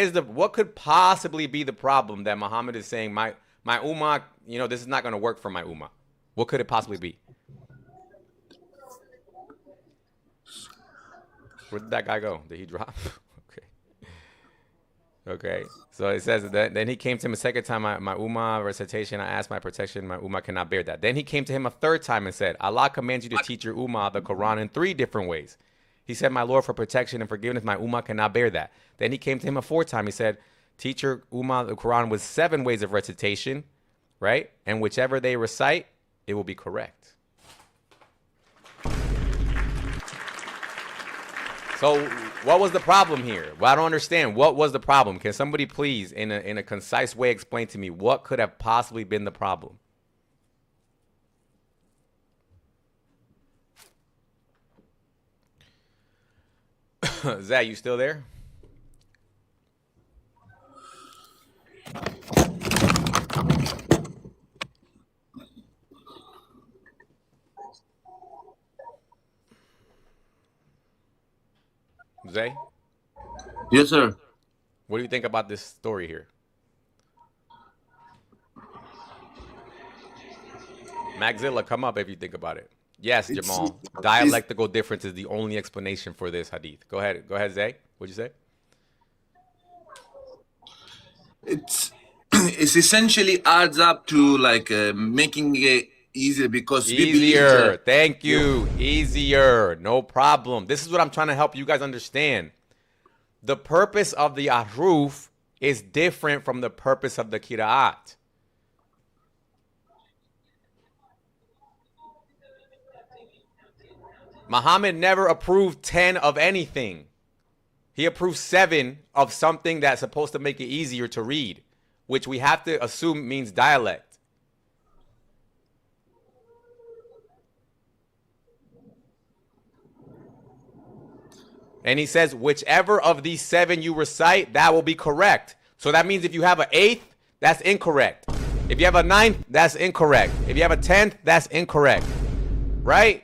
could possibly be the problem that Muhammad is saying, my ummah, this is not going to work for my ummah? What could it possibly be? Where did that guy go? Did he drop? Okay. So it says that then he came to him a second time, my ummah recitation, I asked my protection, my ummah cannot bear that. Then he came to him a third time and said, Allah commands you to teach your ummah the Quran in 3 different ways. He said, my Lord, for protection and forgiveness, my ummah cannot bear that. Then he came to him a 4th time. He said, teach your ummah the Quran with 7 ways of recitation, right? And whichever they recite, it will be correct. So what was the problem here? Well, I don't understand. What was the problem? Can somebody please, in a concise way, explain to me what could have possibly been the problem? Zach, you still there? Zay, Yes, sir. what do you think about this story here? Magzilla, come up if you think about it. Yes, It's Jamal. Dialectical difference is the only explanation for this hadith. Go ahead, Zay. What'd you say? It's it's essentially adds up to like making it easier because we believe Easier. that. Thank Yeah. you. Easier. No problem. This is what I'm trying to help you guys understand. The purpose of the ahruf is different from the purpose of the kira'at. Muhammad never approved 10 of anything. He approved 7 of something that's supposed to make it easier to read, which we have to assume means dialect. And he says, whichever of these 7 you recite, that will be correct. So that means if you have an 8th, that's incorrect. If you have a 9th, that's incorrect. If you have a 10th, that's incorrect. Right?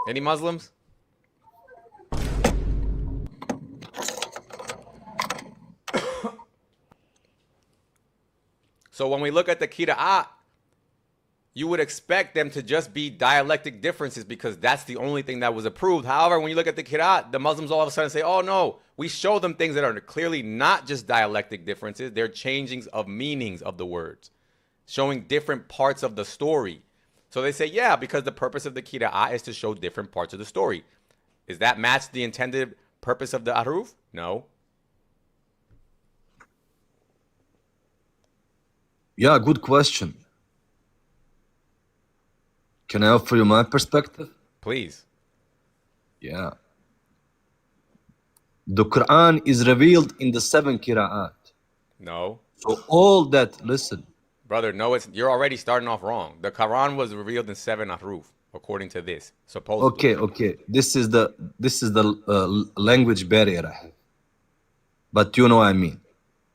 Any Muslims? So when we look at the Qira'at, you would expect them to just be dialectic differences because that's the only thing that was approved. However, when you look at the Qira'at, the Muslims all of a sudden say, oh no, we show them things that are clearly not just dialectic differences. They're changings of meanings of the words, showing different parts of the story. So they say, yeah, because the purpose of the Qira'at is to show different parts of the story. Is that match the intended purpose of the Ahruf? No. Yeah, good question. Can I offer you my perspective? Please. Yeah. The Quran is revealed in the 7 Qira'at. No. So all that, listen. Brother, no, you're already starting off wrong. The Quran was revealed in 7 Ahruf, according to this, supposedly. Okay. This is the language barrier I have. But you know what I mean.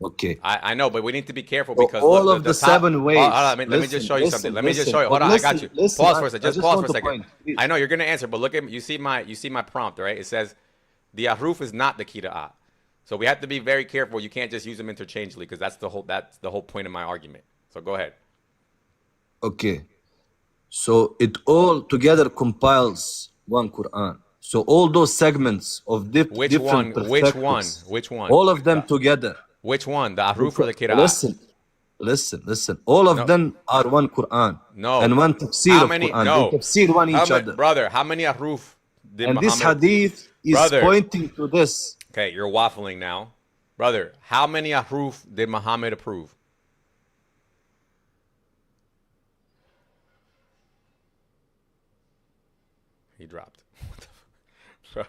Okay. I know, but we need to be careful So because all look, of the the top, 7 ways. hold on, let me just show you something. Let me just show you. Hold on, I got you. Pause for a second. Just pause for a second. I know you're gonna answer, but look at you see my prompt, right? It says the Ahruf is not the Qira'at. So we have to be very careful. You can't just use them interchangeably because that's the whole point of my argument. So go ahead. Okay. So it all together compiles one Quran. So all those segments of different perspectives. Which one? All of them together. Which one? The Ahruf or the Qira'at? Listen. All of them are one Quran. No. And one tafsir of Quran. No. They tafsir one each other. Brother, how many Ahruf did and Muhammad... this hadith is pointing to this. Okay, you're waffling now. Brother, how many Ahruf did Muhammad approve? He dropped. What the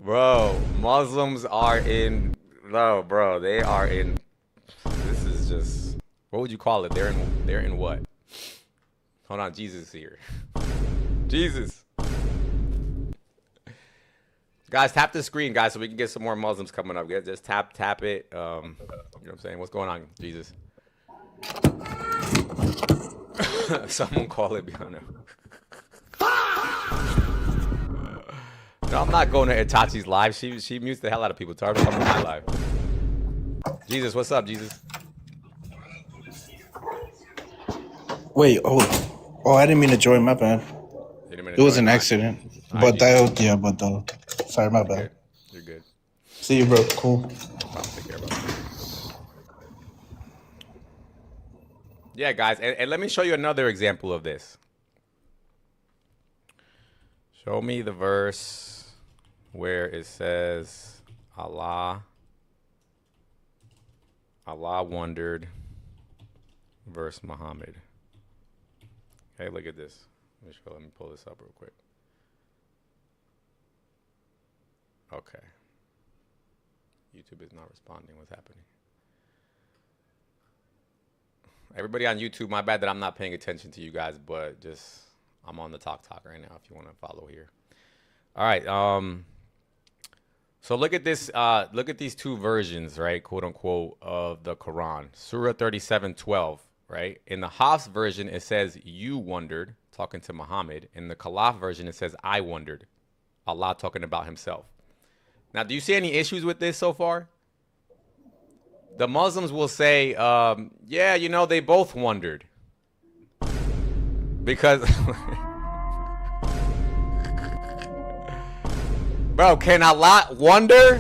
Bro, Muslims are in... No, bro, they are in... This is just... What would you call it? They're in what? Hold on, Jesus is here. Jesus. Guys, tap the screen, guys, so we can get some more Muslims coming up. Just tap it. You know what I'm saying? What's going on, Jesus? Someone call it behind him. No, I'm not going to Itachi's live. She mutes the hell out of people. Tell her to come to my live. Jesus, what's up, Jesus? Wait, oh, I didn't mean to join. My bad. It was an accident. But sorry, my bad. You're good. See you, bro. Cool. Take care, bro. Yeah, guys, and let me show you another example of this. Show me the verse where it says Allah wondered verse Muhammad. Okay, look at this. Let me pull this up real quick. Okay. YouTube is not responding. What's happening? Everybody on YouTube, my bad that I'm not paying attention to you guys, but just I'm on the talk right now if you want to follow here. All right. So look at this. Look at these two versions, right? "Quote unquote" of the Quran. Surah 37:12, right? In the Hafs version, it says "you wondered," talking to Muhammad. In the Khalaf version, it says "I wondered," Allah talking about himself. Now, do you see any issues with this so far? The Muslims will say, yeah, you know, they both wondered. Because, bro, can Allah wonder?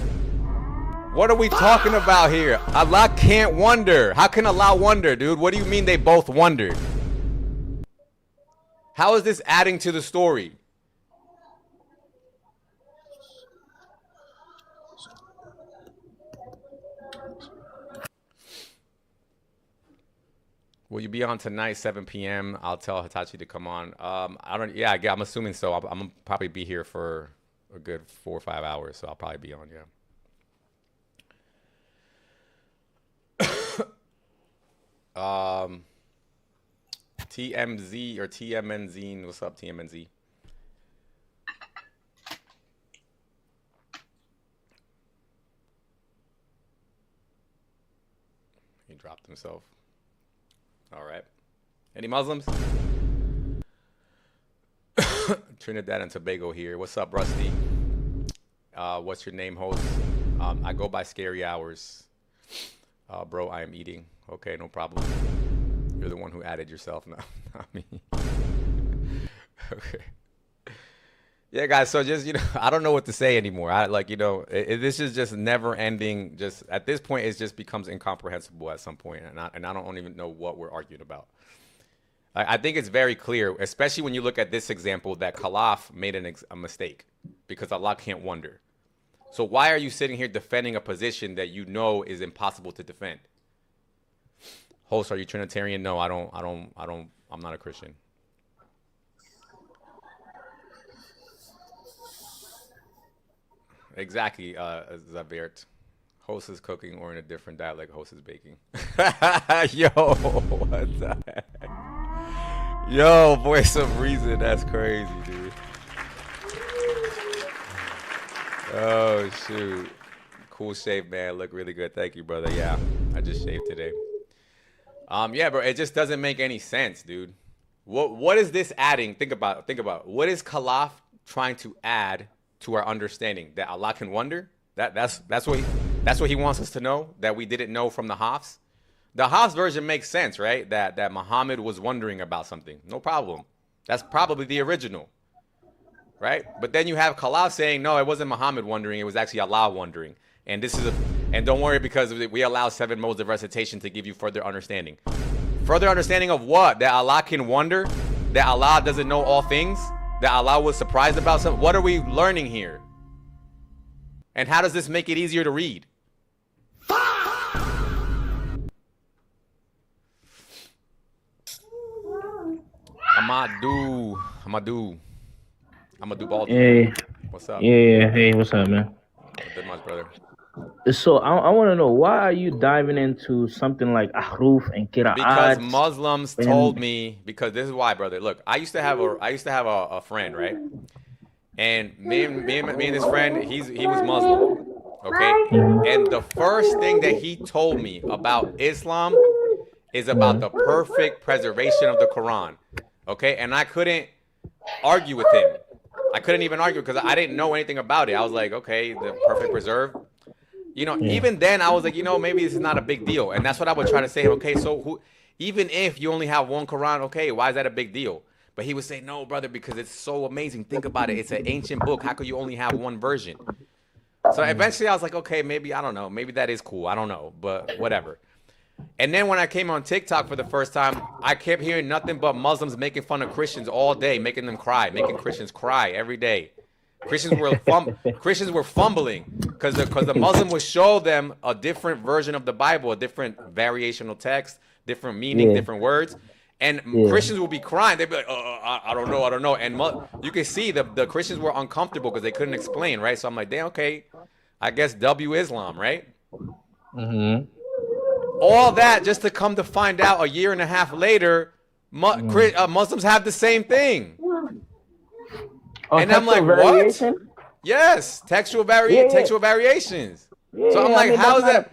What are we talking about here? Allah can't wonder. How can Allah wonder, dude? What do you mean they both wondered? How is this adding to the story? Will you be on tonight, 7 p.m.? I'll tell Hitachi to come on. I don't. Yeah, I'm assuming so. I'm gonna probably be here for a good 4 or 5 hours, so I'll probably be on. Yeah. TMZ or TMNZ. What's up, TMNZ? He dropped himself. All right. Any Muslims? Trinidad and Tobago here. What's up, Rusty? What's your name, host? I go by Scary Hours. Bro, I am eating. Okay, no problem. You're the one who added yourself, not me. Okay. Yeah, guys. So just, I don't know what to say anymore. This is just never ending. Just at this point, it just becomes incomprehensible at some point, and I don't even know what we're arguing about. I think it's very clear, especially when you look at this example, that Khalaf made a mistake because Allah can't wonder. So why are you sitting here defending a position that you know is impossible to defend? Host, are you Trinitarian? No, I'm not a Christian. Exactly, Zavert. Host is cooking or in a different dialect, host is baking. Yo, what the heck? Yo, voice of reason, that's crazy, dude. Oh, shoot. Cool shave, man. Look really good. Thank you, brother. Yeah, I just shaved today. Yeah, bro, it just doesn't make any sense, dude. What is this adding? Think about what is Khalaf trying to add to our understanding? That Allah can wonder? That's what he wants us to know, that we didn't know from the Hafs. The Hafs version makes sense, right? That Muhammad was wondering about something. No problem. That's probably the original, right? But then you have Khalaf saying, no, it wasn't Muhammad wondering, it was actually Allah wondering. And don't worry, because we allow 7 modes of recitation to give you further understanding. Further understanding of what? That Allah can wonder? That Allah doesn't know all things? That Allah was surprised about something? What are we learning here? And how does this make it easier to read? Amadou Baltimore. Hey. What's up? Yeah. Hey, what's up, man? Good much, brother. So I want to know, why are you diving into something like ahruf and qira'at? Because Muslims told me. Because this is why, brother. Look, I used to have a friend, right? And me and this friend, he was Muslim, okay? And the first thing that he told me about Islam is about the perfect preservation of the Quran, okay? And I couldn't argue with him. I couldn't even argue because I didn't know anything about it. I was like, okay, the perfect preserve. Even then I was like, maybe this is not a big deal. And that's what I would try to say. Okay, so even if you only have one Quran, okay, why is that a big deal? But he would say, no, brother, because it's so amazing. Think about it. It's an ancient book. How could you only have one version? So eventually I was like, okay, maybe, I don't know. Maybe that is cool. I don't know, but whatever. And then when I came on TikTok for the first time, I kept hearing nothing but Muslims making fun of Christians all day, making them cry, making Christians cry every day. Christians were fumbling because the Muslim would show them a different version of the Bible, a different variational text, different meaning, different words. And Christians will be crying. They'd be like, I don't know. And you can see the Christians were uncomfortable because they couldn't explain, right? So I'm like, damn, okay, I guess W Islam, right? Mm-hmm. All that just to come to find out a year and a half later, Muslims have the same thing. And I'm like, variation? What? Yes, textual variations. Yeah, so I'm like, how is that?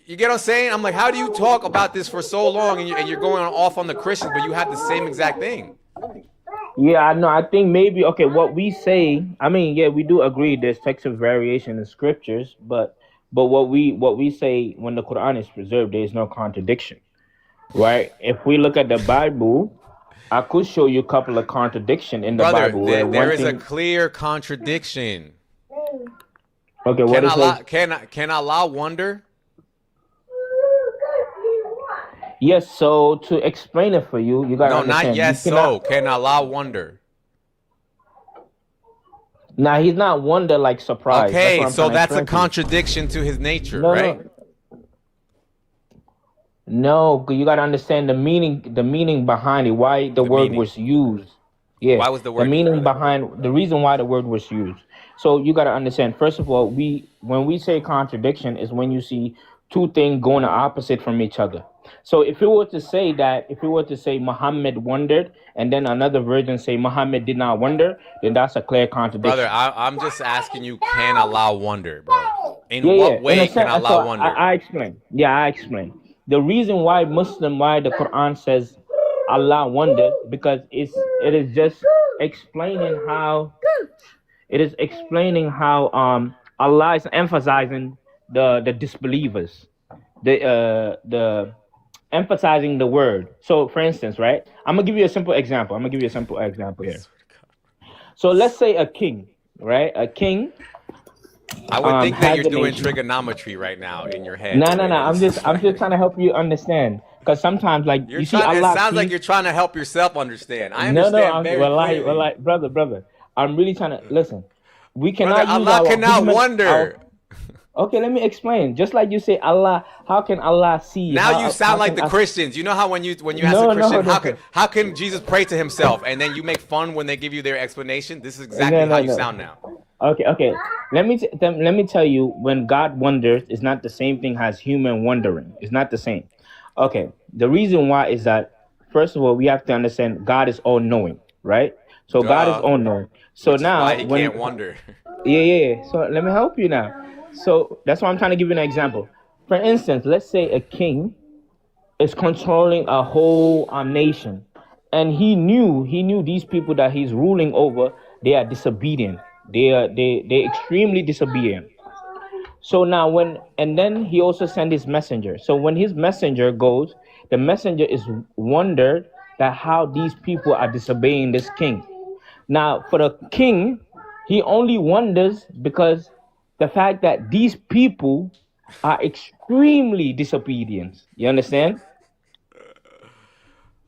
You get what I'm saying? I'm like, how do you talk about this for so long and you're going off on the Christians, but you have the same exact thing? Yeah, I know. I think maybe what we say. I mean, yeah, we do agree. There's textual variation in scriptures, but what we say when the Quran is preserved, there is no contradiction, right? If we look at the Bible, I could show you a couple of contradictions in the Bible. Where there is a clear contradiction. Okay, what is it? Can Allah wonder? Yes, so to explain it for you, you gotta understand. Not yes, so. Can Allah wonder? Nah, he's not wonder like surprise. Okay, so that's a contradiction to his nature, right? No, you gotta understand the meaning behind it, why the word was used. Yeah. Why was the word the meaning behind the reason why the word was used? So you gotta understand, first of all, when we say contradiction is when you see two things going opposite from each other. So if we were to say Muhammad wondered, and then another version say Muhammad did not wonder, then that's a clear contradiction. Brother, I'm just asking you, can Allah wonder, bro? In what way can Allah wonder? I explain. Yeah, I explain. The reason why the Quran says Allah wondered, because it is just explaining how Allah is emphasizing the disbelievers, the emphasizing the word. So for instance, right, I'm gonna give you a simple example here. So let's say a king, right? A king. I would think that you're doing trigonometry right now in your head. No. I'm just trying to help you understand, because sometimes like you see Allah. It sounds like you're trying to help yourself understand. I understand very clearly. Brother, I'm really trying to listen. We cannot use Allah cannot wonder. Okay, let me explain. Just like you say, Allah, how can Allah see? Now you sound like the Christians. You know how when you ask a Christian, how can Jesus pray to himself, and then you make fun when they give you their explanation? This is exactly how you sound now. Okay. Let me tell you, when God wonders, it's not the same thing as human wondering. It's not the same. Okay. The reason why is that, first of all, we have to understand God is all knowing, right? So God is all knowing. So now why he can't wonder. Yeah. So let me help you now. So that's why I'm trying to give you an example. For instance, let's say a king is controlling a whole nation, and he knew these people that he's ruling over, they are disobedient. They're extremely disobedient. So now and then he also sent his messenger. So when his messenger goes, the messenger is wondered that how these people are disobeying this king. Now for the king, he only wonders because the fact that these people are extremely disobedient. You understand?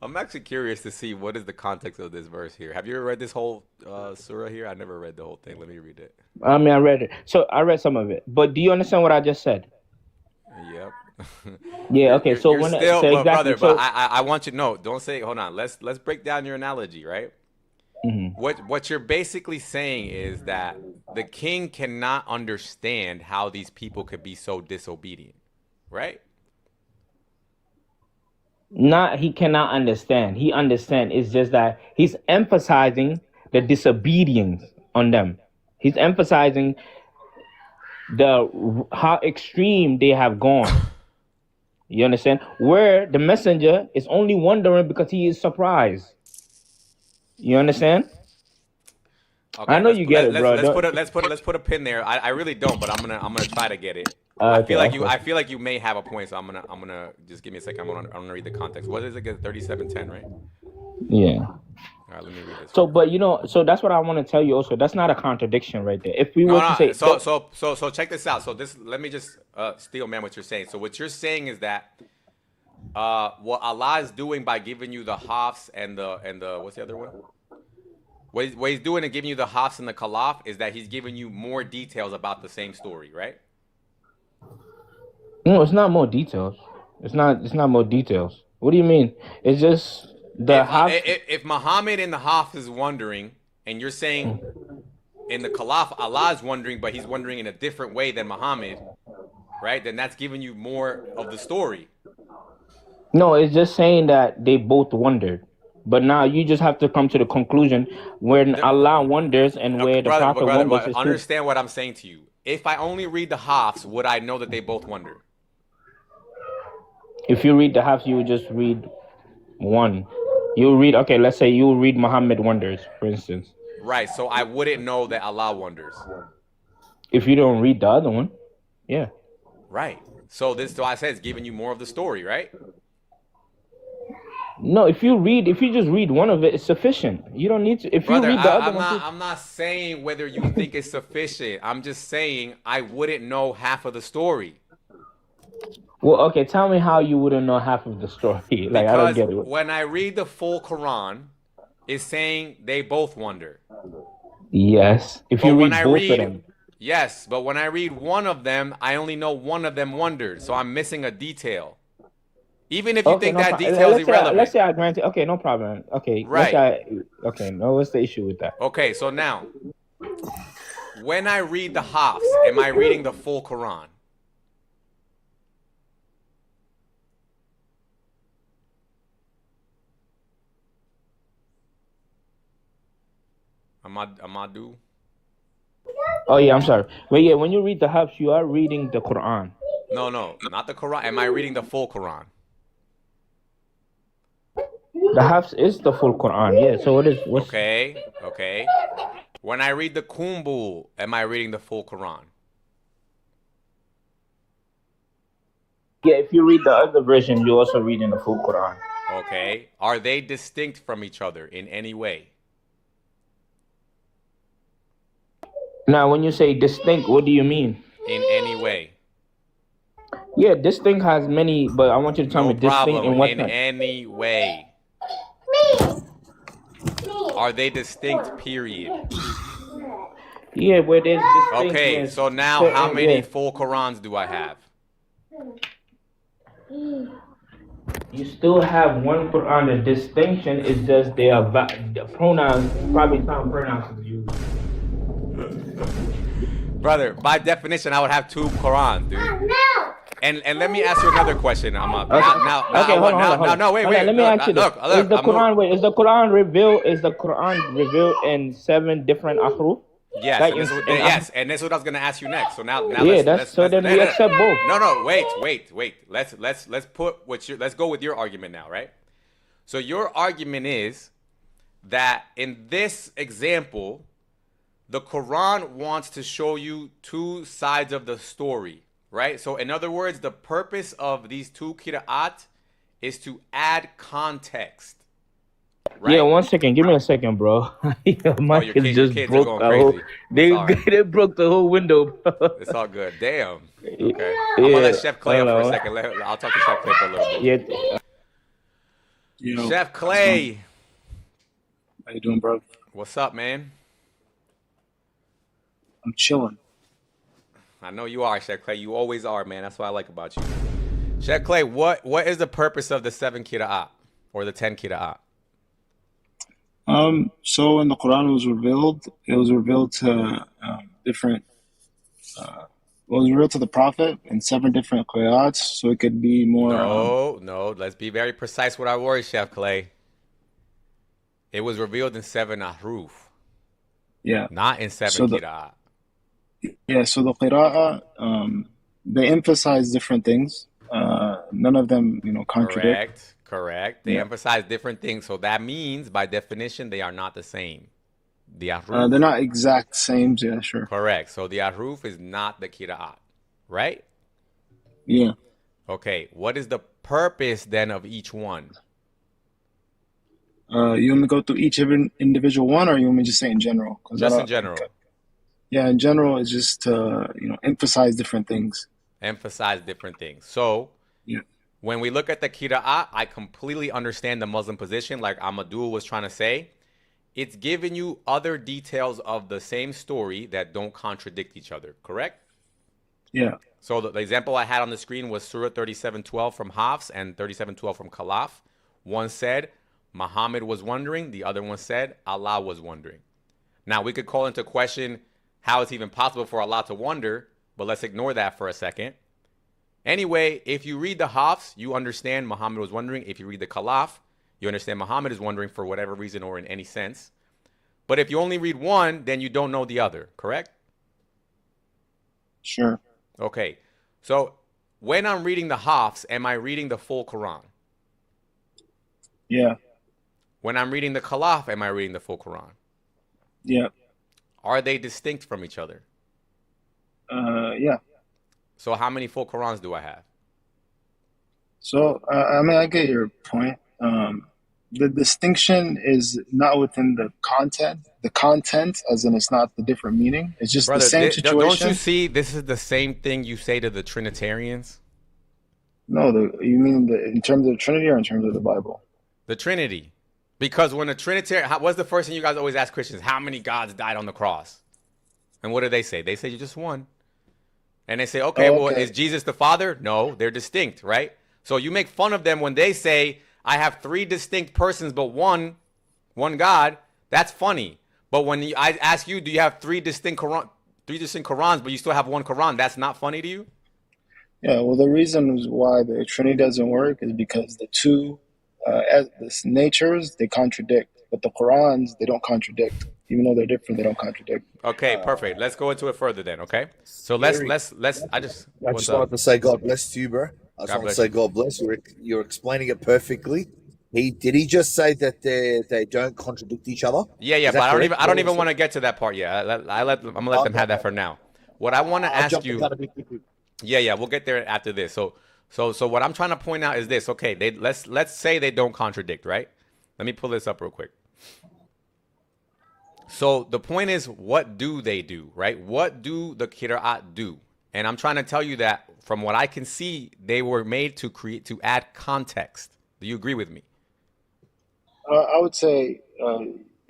I'm actually curious to see what is the context of this verse here. Have you ever read this whole surah here? I never read the whole thing. Let me read it. I mean, I read it. So I read some of it. But do you understand what I just said? Yep. Yeah. Okay. But I want you to know. Don't say. Hold on. Let's break down your analogy, right? Mm-hmm. What you're basically saying is that the king cannot understand how these people could be so disobedient, right? Not he cannot understand. He understands. It's just that he's emphasizing the disobedience on them. He's emphasizing how extreme they have gone. You understand? Where the messenger is only wondering because he is surprised. You understand? Okay, I know you get it, bro. Let's put a pin there. I really don't, but I'm gonna try to get it. I feel like you may have a point, so I'm gonna just give me a second. I'm gonna read the context. What is it again? 37:10, right? Yeah. All right, let me read this. So, but so that's what I want to tell you. Also, that's not a contradiction right there. If we were to say so check this out. So let me just steal, man, what you're saying. So what you're saying is that what Allah is doing by giving you the Hafs and the what's the other one? What he's doing and giving you the Hafs and the Khalaf is that he's giving you more details about the same story, right? No, it's not more details. It's not more details. What do you mean? It's just if Muhammad in the Hafs is wondering, and you're saying in the Khalaf Allah is wondering, but he's wondering in a different way than Muhammad. right? Then that's giving you more of the story. No, it's just saying that they both wondered. But now you just have to come to the conclusion when Allah wonders and where the Brother, Prophet wonders brother, is too. understand what I'm saying to you. If I only read the Hafs, would I know that they both wonder? If you read the half, you would just read one. You read, okay, let's say you read Muhammad wonders, for instance. Right, so I wouldn't know that Allah wonders. If you don't read the other one, yeah. Right. So I said it's giving you more of the story, right? No, if you just read one of it, it's sufficient. You don't need to. If Brother, you read the other one, I'm not saying whether you think it's sufficient. I'm just saying I wouldn't know half of the story. Well, okay, tell me how you wouldn't know half of the story. Like, because I don't get it. When I read the full Quran, it's saying they both wonder. Yes, if you read both of them. Yes, but when I read one of them, I only know one of them wondered, so I'm missing a detail. Even if you think that detail is irrelevant. Let's say I grant it. Okay, no problem. Okay, right. What's the issue with that? Okay, so now, when I read the Hafs, am I reading the full Quran? Amadu? Oh yeah, I'm sorry. But yeah, when you read the Hafs, you are reading the Quran. No, not the Quran. Am I reading the full Quran? The Hafs is the full Quran, yeah. So Okay. When I read the Kumbul, am I reading the full Quran? Yeah, if you read the other version, you're also reading the full Quran. Okay. Are they distinct from each other in any way? Now, when you say distinct, what do you mean? In any way. Yeah, distinct has many, but I want you to tell me distinct in what in any way. Are they distinct, period? Yeah, where there's distinct. Okay, so now how many full Qurans do I have? You still have one Quran. The distinction is just the pronouns, probably some pronouns used. Brother, by definition, I would have two Qurans, dude. And let me ask you another question. Hold on. Wait. Let me ask you this. Is the Quran revealed in 7 different ahruf? Yes, and that's what I was gonna ask you next. So now we accept both. No, wait. Let's go with your argument now, right? So your argument is that in this example, the Quran wants to show you two sides of the story, right? So in other words, the purpose of these two qira'at is to add context. Right? Yeah, 1 second. Give me a second, bro. My kids just broke the whole. They broke the whole window. It's all good. Damn. Okay. I'm gonna let Chef Clay up for a second. I'll talk to Chef Clay for a little bit. Yeah. Chef Clay. How you doing, bro? What's up, man? I'm chilling. I know you are, Chef Clay. You always are, man. That's what I like about you. Chef Clay, what is the purpose of the 7 qira'at or the 10 qira'at? So in the Quran it was revealed to different, it was revealed to the Prophet in 7 different qira'ats, so it could be more. No, let's be very precise with our words, Chef Clay. It was revealed in 7 ahruf. Yeah. Not in 7 qira'at. Yeah, so the qira'ah, they emphasize different things. None of them, contradict. Correct. They emphasize different things. So that means, by definition, they are not the same. The ahruf. They're not exact same. Yeah, sure. Correct. So the ahruf is not the qira'at, right? Yeah. Okay. What is the purpose then of each one? You want me to go through each individual one, or you want me to just say in general? Just in general. Yeah, in general, it's just to emphasize different things. Emphasize different things. So. Yeah. When we look at the qira'at, I completely understand the Muslim position, like Amadou was trying to say. It's giving you other details of the same story that don't contradict each other, correct? Yeah. So the example I had on the screen was Surah 37:12 from Hafs and 37:12 from Khalaf. One said Muhammad was wondering, the other one said Allah was wondering. Now we could call into question how it's even possible for Allah to wonder, but let's ignore that for a second. Anyway, if you read the Hafs, you understand Muhammad was wondering. If you read the Khalaf, you understand Muhammad is wondering for whatever reason or in any sense. But if you only read one, then you don't know the other, correct? Sure. Okay. So when I'm reading the Hafs, am I reading the full Quran? Yeah. When I'm reading the Khalaf, am I reading the full Quran? Yeah. Are they distinct from each other? Yeah. So how many full Qurans do I have? So, I mean, I get your point. The distinction is not within the content. The content, as in it's not the different meaning. It's just Brother, the same don't you situation. see this is the same thing you say to the Trinitarians? No, you mean in terms of the Trinity or in terms of the Bible? The Trinity. Because when a Trinitarian, what's the first thing you guys always ask Christians? How many gods died on the cross? And what do they say? They say just one. And they say, okay, well, is Jesus the Father? No, they're distinct, right? So you make fun of them when they say, I have three distinct persons, but one God. That's funny. But when I ask you, do you have three distinct Qurans, but you still have one Quran? That's not funny to you? Yeah, well, the reason why the Trinity doesn't work is because the two natures, they contradict. But the Qurans, they don't contradict. Even though they're different, they don't contradict. Okay, perfect. Let's go into it further then, okay? So let's I just wanted to say God bless you, bro. I just want to say God bless you. You're explaining it perfectly. Did he just say that they don't contradict each other? Yeah, but I don't even want to get to that part yet. I'm gonna let them have that for now. What I want to ask you. Yeah, we'll get there after this. So what I'm trying to point out is this. Okay, let's say they don't contradict, right? Let me pull this up real quick. So the point is, what do they do, right? What do the Qira'at do? And I'm trying to tell you that from what I can see, they were made to add context. Do you agree with me? I would say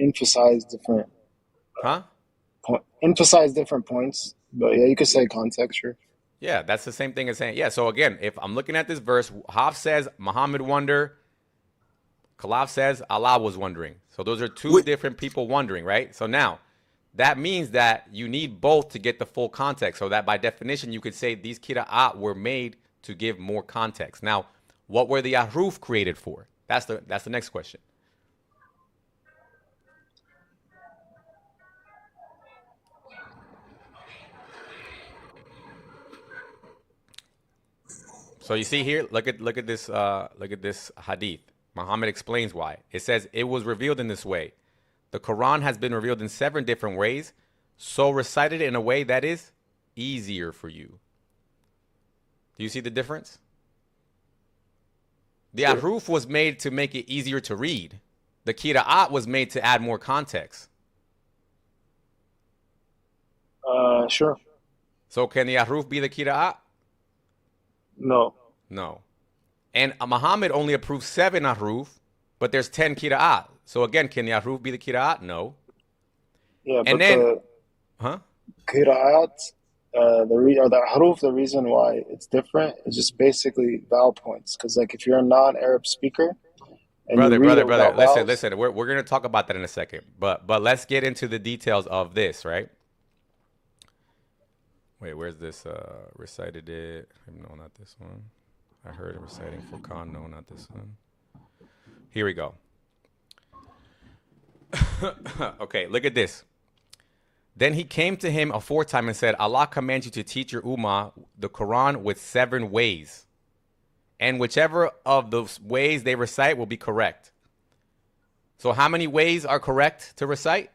emphasize different. Emphasize different points, but yeah, you could say context, sure. Yeah, that's the same thing as saying, yeah. So again, if I'm looking at this verse, Hafs says Muhammad wondered, Khalaf says Allah was wondering. So those are two different people wondering, right? So now that means that you need both to get the full context. So that by definition, you could say these Qira'at were made to give more context. Now, what were the Ahruf created for? That's the next question. So you see here, look at this hadith. Muhammad explains why. It says it was revealed in this way. The Quran has been revealed in 7 different ways, so recite it in a way that is easier for you. Do you see the difference? The Ahruf was made to make it easier to read. The Qira'at was made to add more context. Sure. So can the Ahruf be the Qira'at? No. And Muhammad only approved 7 Ahruf, but there's 10 Qira'at. So again, can the Ahruf be the Qira'at? No. Yeah, and but then, Qira'at, the Ahruf, the reason why it's different is just basically vowel points. Because like if you're a non-Arab speaker, and brother, listen. We're going to talk about that in a second. But let's get into the details of this, right? Wait, where's this? Recited it. No, not this one. I heard him reciting Furqan. No, not this one. Here we go. Okay, look at this. Then he came to him aforetime and said, Allah commands you to teach your ummah the Quran with 7 ways. And whichever of those ways they recite will be correct. So how many ways are correct to recite?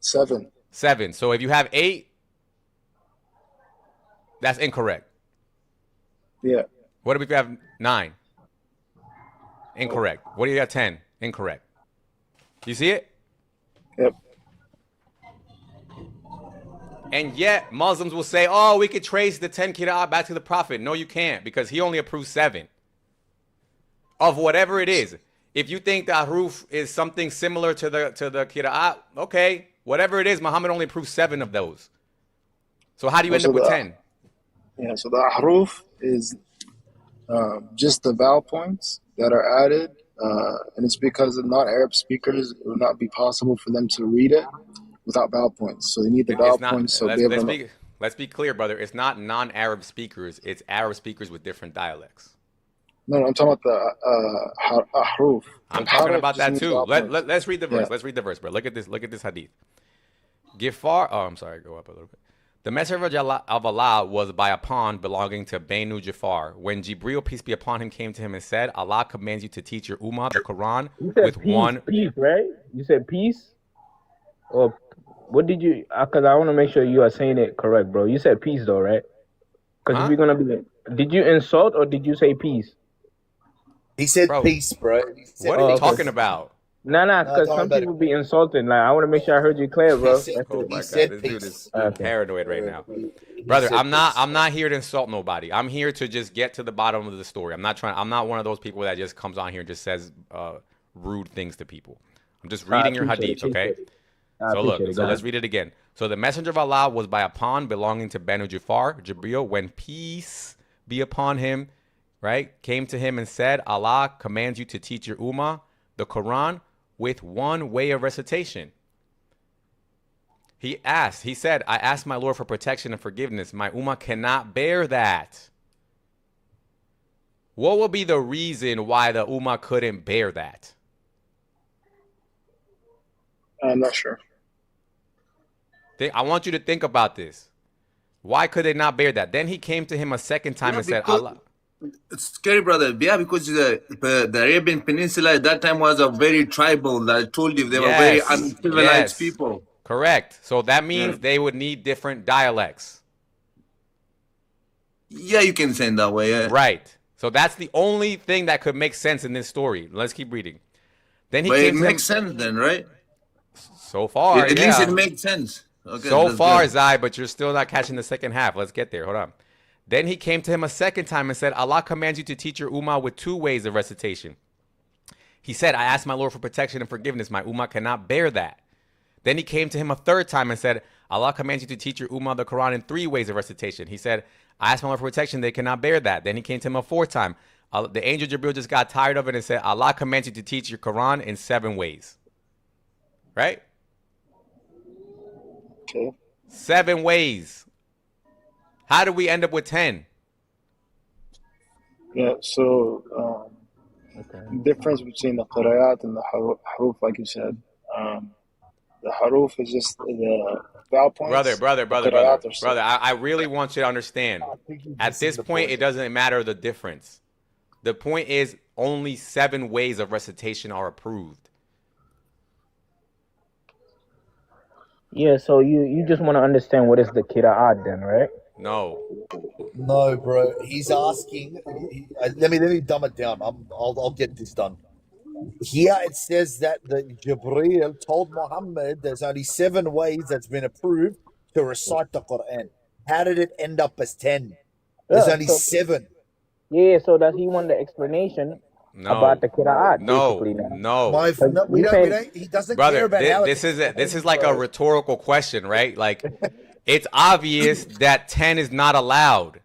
7. 7. So if you have 8, that's incorrect. Yeah. What if you have 9? Incorrect. What do you got 10? Incorrect. You see it? Yep. And yet Muslims will say, oh, we could trace the 10 Qira'at back to the Prophet. No, you can't, because he only approved 7 of whatever it is. If you think the Ahruf is something similar to the Qira'at, okay, whatever it is, Muhammad only approved 7 of those. So how do you end up with 10? Yeah, so the Ahruf is just the vowel points that are added, and it's because of non-Arab speakers, it would not be possible for them to read it without vowel points. So they need the vowel points. So let's be clear, brother. It's not non-Arab speakers. It's Arab speakers with different dialects. No, I'm talking about the haruf. I'm Like, talking haruf about just that means too. vowel points. Let's read the verse. Yeah. Let's read the verse, bro. Look at this. Look at this hadith. Gifar. Oh, I'm sorry. Go up a little bit. The messenger of Allah was by a pond belonging to Banu Jafar. When Jibril, peace be upon him, came to him and said, Allah commands you to teach your ummah the Quran You said with peace, peace, right? You said peace? Or what did you, because I want to make sure you are saying it correct, bro. You said peace though, right? Because if you're going to be, did you insult or did you say peace? He said peace, bro. He said What are you peace. talking about? Nah, because some people be insulting. Like, I want to make sure I heard you clear, bro. Oh my God, this dude is paranoid right now, brother. I'm not here to insult nobody. I'm here to just get to the bottom of the story. I'm not one of those people that just comes on here and just says rude things to people. I'm just reading your hadith, okay? So look, so let's read it again. So the messenger of Allah was by a pond belonging to Banu Jafar, Jibril, when peace be upon him, right, came to him and said, Allah commands you to teach your ummah the Quran with one way of recitation. He said, I asked my Lord for protection and forgiveness. My ummah cannot bear that. What would be the reason why the ummah couldn't bear that? I'm not sure. I want you to think about this. Why could they not bear that? Then he came to him a second time and said, Allah. It's scary, brother. Yeah, because the Arabian Peninsula at that time was a very tribal. That I told you they were very uncivilized people. Correct. So that means they would need different dialects. Yeah, you can say it that way. Yeah. Right. So that's the only thing that could make sense in this story. Let's keep reading. Then It makes sense then, right? So far, at least it makes sense. Okay, so far, Zai, but you're still not catching the second half. Let's get there. Hold on. Then he came to him a second time and said, Allah commands you to teach your ummah with two ways of recitation. He said, I asked my Lord for protection and forgiveness. My ummah cannot bear that. Then he came to him a third time and said, Allah commands you to teach your ummah the Quran in three ways of recitation. He said, I asked my Lord for protection. They cannot bear that. Then he came to him a fourth time. The angel Jibril just got tired of it and said, Allah commands you to teach your Quran in 7 ways. Right? Okay. 7 ways. How do we end up with 10? Yeah, so the difference between the qira'at and the haruf, like you said, the haruf is just the vowel points. Brother, I really want you to understand. At this point, it doesn't matter the difference. The point is only 7 ways of recitation are approved. Yeah, so you just want to understand what is the qira'at then, right? No, bro. He's asking. Let me dumb it down. I'll get this done. Here it says that the Jibreel told Muhammad there's only 7 ways that's been approved to recite the Quran. How did it end up as 10? There's only 7. Yeah, so does he want the explanation about the qira'at? He doesn't care about how this is like a rhetorical question, right? Like, it's obvious that 10 is not allowed.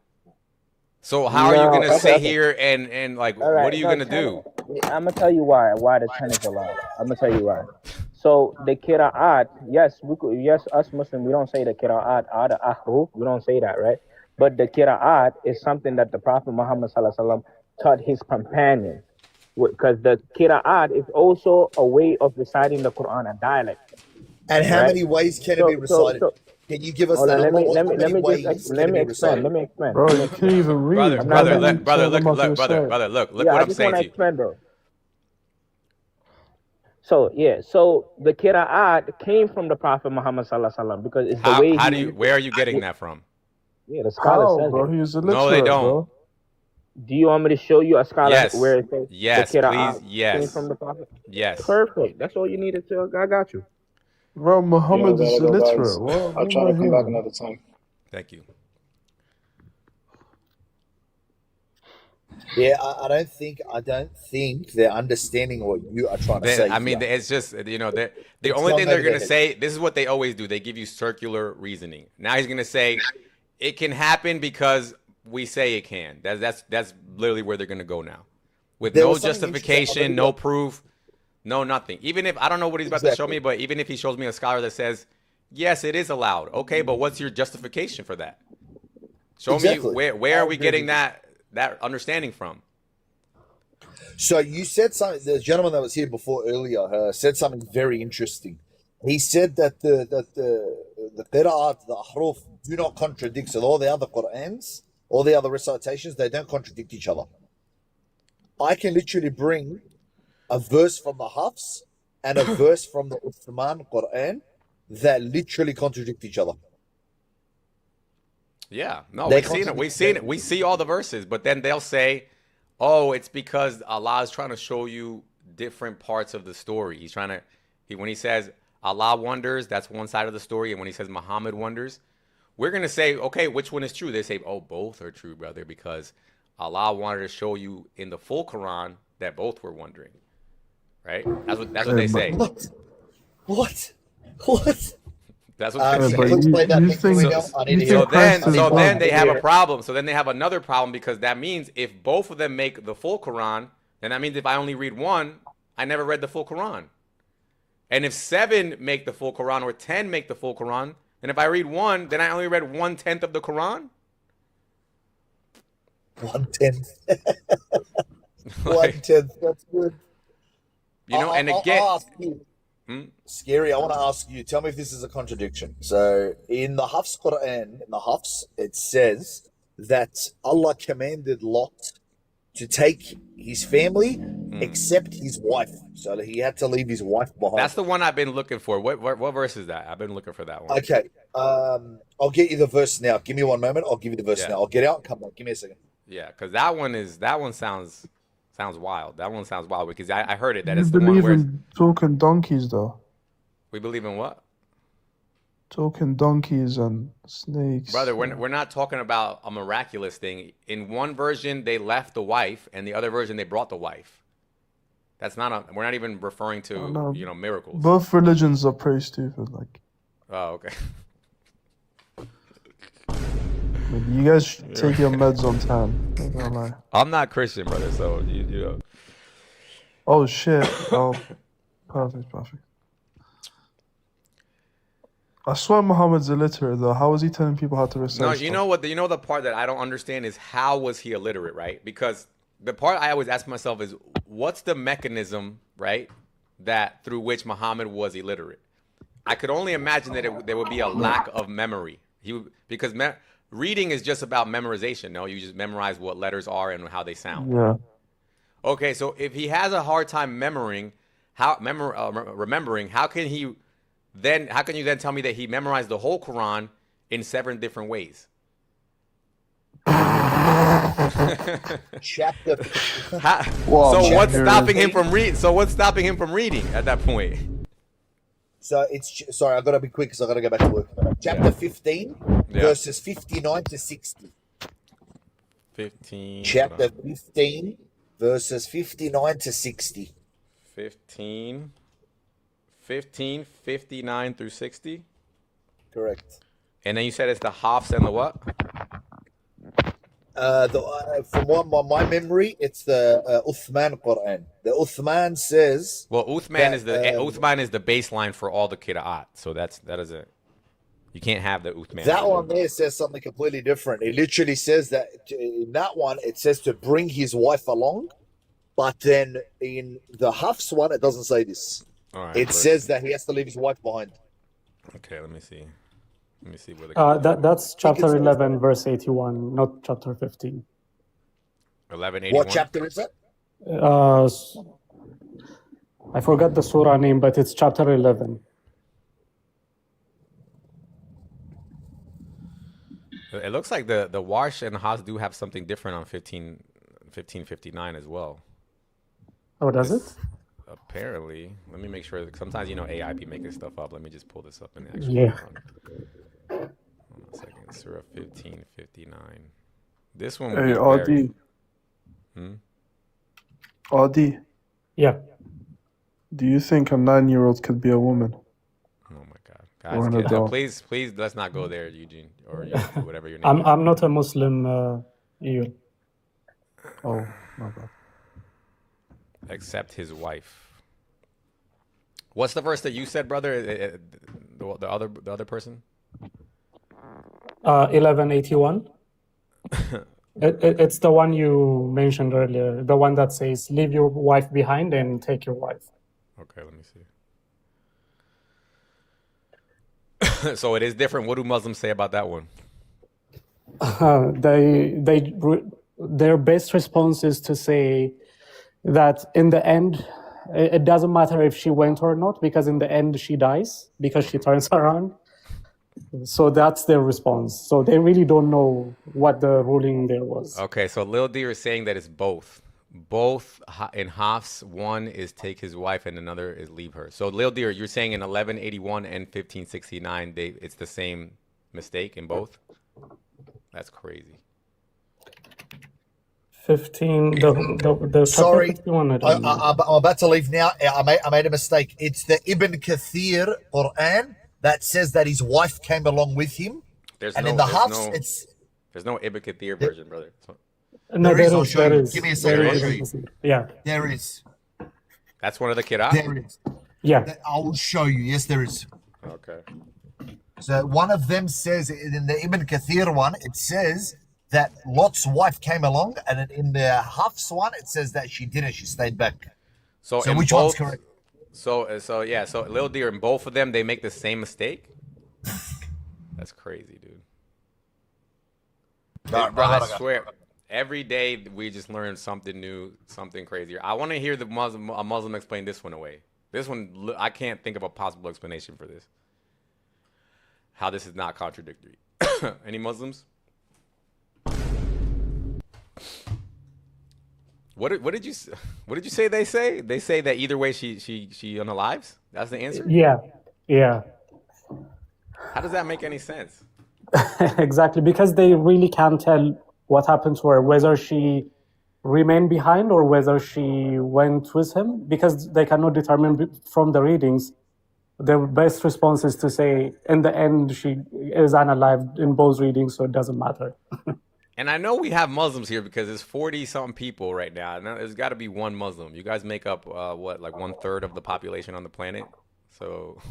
So how are you going to sit here and like, what are you going to do? I'm going to tell you why the 10 is allowed. I'm going to tell you why. So the qira'at, yes, us Muslims, we don't say the qira'at are the ahruf. We don't say that, right? But the qira'at is something that the Prophet Muhammad ﷺ taught his companions. Because the qira'at is also a way of reciting the Quran, a dialect. And how many ways can it be recited? Can you give us the number? Let me explain. Bro, you can't even read. Brother, look what I'm saying to you. Bro. So the qira'at came from the Prophet Muhammad ﷺ because it's the way where are you getting that from? Yeah, the scholar says bro, it. He's illiterate, no, they don't. Bro. Do you want me to show you a scholar where it says the qira'at please, came from the Prophet? Yes. Perfect. That's all you needed to. I got you. Bro, Muhammad is illiterate. I'll try to come back another time. Thank you. Yeah, I don't think they're understanding what you are trying to say. I mean, it's just, the only thing they're going to say, this is what they always do. They give you circular reasoning. Now he's going to say, it can happen because we say it can. That's literally where they're going to go now. With no justification, no proof, no nothing. Even if, I don't know what he's about to show me, but even if he shows me a scholar that says yes, it is allowed. Okay, but what's your justification for that? Show Exactly. me where are we getting that understanding from? So you said something. The gentleman that was here before earlier said something very interesting. He said that the qira'at, the ahruf, do not contradict. So all the other Qur'ans, all the other recitations, they don't contradict each other. I can literally bring a verse from the Hafs and a verse from the Uthman Qur'an that literally contradict each other. Yeah, no, we've seen it. We've seen it. We see all the verses, but then they'll say, "Oh, it's because Allah is trying to show you different parts of the story. He's trying to, when he says Allah wonders, that's one side of the story, and when he says Muhammad wonders, we're gonna say, okay, which one is true? They say, oh, both are true, brother, because Allah wanted to show you in the full Quran that both were wondering, right? That's what they say. What? That's what they say. So then they have a problem. So then they have another problem because that means if both of them make the full Quran, then that means if I only read one, I never read the full Quran. And if 7 make the full Quran or 10 make the full Quran, then if I read one, then I only read 1/10 of the Quran. 1/10. 1/10. That's good. You know, and again, I'll ask you, Scary, I want to ask you, tell me if this is a contradiction. So in the Hafs Quran, in the Hafs, it says that Allah commanded Lot to take his family except his wife. So he had to leave his wife behind. That's the one I've been looking for. What verse is that? I've been looking for that one. Okay. I'll get you the verse now. Give me one moment. I'll give you the verse now. I'll get out and come back. Give me a second. Yeah, because that one sounds wild. That one sounds wild because I heard it that You it's the one believe where in talking donkeys, though? we believe in what? Talking donkeys and snakes. Brother, we're not talking about a miraculous thing. In one version, they left the wife, and the other version, they brought the wife. That's not we're not even referring to, miracles. Both religions are pretty stupid. Like, oh, okay. You guys should take your meds on time. Not gonna lie. I'm not Christian, brother, so you know. Oh, shit. Oh, perfect. I swear Muhammad's illiterate, though. How is he telling people how to recite No, stuff? you know what? You know the part that I don't understand is how was he illiterate, right? Because the part I always ask myself is, what's the mechanism, right, that through which Muhammad was illiterate? I could only imagine that there would be a lack of memory. Because reading is just about memorization. No, you just memorize what letters are and how they sound. Yeah. Okay, so if he has a hard time remembering, how can you then tell me that he memorized the whole Quran in 7 different ways? Chapter. So what's stopping him from reading? So what's stopping him from reading at that point? So it's sorry, I gotta be quick because I gotta go back to work. Chapter 15, verses 59 to 60. 15. Chapter 15, verses 59 to 60. 15, 59 through 60. Correct. And then you said it's the Hafs and the what? From my memory, it's the Uthman Quran. The Uthman says. Well, Uthman is the baseline for all the Qira'at. So that is it. You can't have the Uthman. That one there says something completely different. It literally says that in that one, it says to bring his wife along, but then in the Hafs one, it doesn't say this. All right, it says that he has to leave his wife behind. Okay, let me see. Let me see where the that's chapter 11, verse 81, not chapter 15. 11:81. What chapter is that? I forgot the surah name, but it's chapter 11. It looks like the Warsh and Hafs do have something different on 1559 as well. Oh, does it? Apparently. Let me make sure. Sometimes, AI be making stuff up. Let me just pull this up and actually. Yeah. Hold on a second. Surah 1559. This one. Hey, Audi. Audi. Yeah. Do you think a 9-year-old could be a woman? Oh my God, guys! Please, let's not go there, Eugene, or whatever your name. I'm not a Muslim. You. Oh my God. Except his wife. What's the verse that you said, brother? the other person? 1181. It's the one you mentioned earlier, the one that says, leave your wife behind and take your wife. Okay, let me see. So it is different. What do Muslims say about that one? Their best response is to say that in the end, it doesn't matter if she went or not, because in the end she dies because she turns around. So that's their response. So they really don't know what the ruling there was. Okay, so Lil D is saying that it's both. Both in Hafs, one is take his wife and another is leave her. So Lil D, you're saying in 1181 and 1569, it's the same mistake in both? That's crazy. 15. Sorry, 51, I'm about to leave now. I made a mistake. It's the Ibn Kathir Quran that says that his wife came along with him. There's in the Hafs, there's no Ibn Kathir version, brother. No, there is. I'll is, show you. is. Give me a second. I'll show you. Yeah. There is. That's one of the Qira'at? There is. Yeah. I will show you. Yes, there is. Okay. So one of them says, in the Ibn Kathir one, it says that Lot's wife came along, and in the Hafs one, it says that she didn't. She stayed back. So which one's correct? So Lil D, in both of them, they make the same mistake? That's crazy, dude. Bro, I swear, every day we just learn something new, something crazier. I want to hear a Muslim explain this one away. This one, I can't think of a possible explanation for this. How this is not contradictory. Any Muslims? What did you say they say? They say that either way she unalives? That's the answer? Yeah. How does that make any sense? Exactly, because they really can't tell what happened to her, whether she remained behind or whether she went with him, because they cannot determine from the readings. Their best response is to say, in the end, she is unalived in both readings, so it doesn't matter. And I know we have Muslims here because there's 40-something people right now. Now there's got to be one Muslim. You guys make up, what, like 1/3 of the population on the planet? So,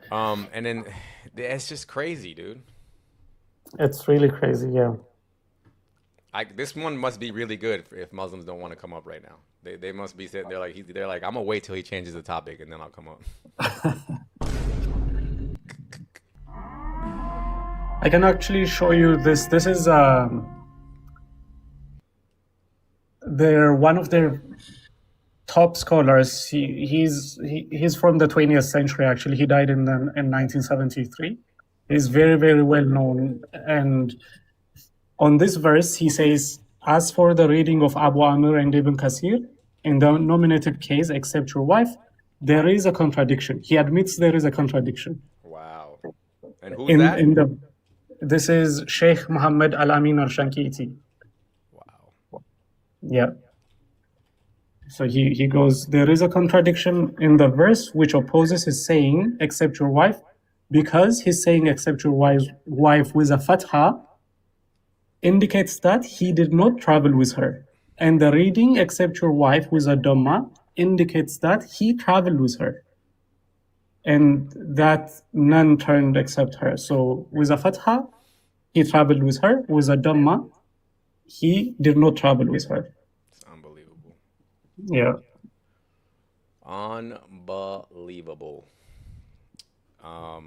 and then it's just crazy, dude. It's really crazy, yeah. This one must be really good if Muslims don't want to come up right now. They must be sitting there they're like, I'm gonna wait till he changes the topic and then I'll come up. I can actually show you this. This is one of their top scholars. He's from the 20th century. Actually, he died in 1973. He's very, very well known. And on this verse, he says, "As for the reading of Abu Amr and Ibn Kasir, in the nominated case, except your wife, there is a contradiction." He admits there is a contradiction. Wow. And who's that? This is Sheikh Muhammad Al-Amin Al-Shankiti. Wow. Yeah. So he goes, there is a contradiction in the verse which opposes his saying, except your wife, because his saying, except your wife with a fatha, indicates that he did not travel with her. And the reading, except your wife with a dhamma, indicates that he traveled with her. And that none turned except her. So with a fatha, he traveled with her. With a dhamma, he did not travel with her. It's unbelievable. Yeah. Unbelievable. I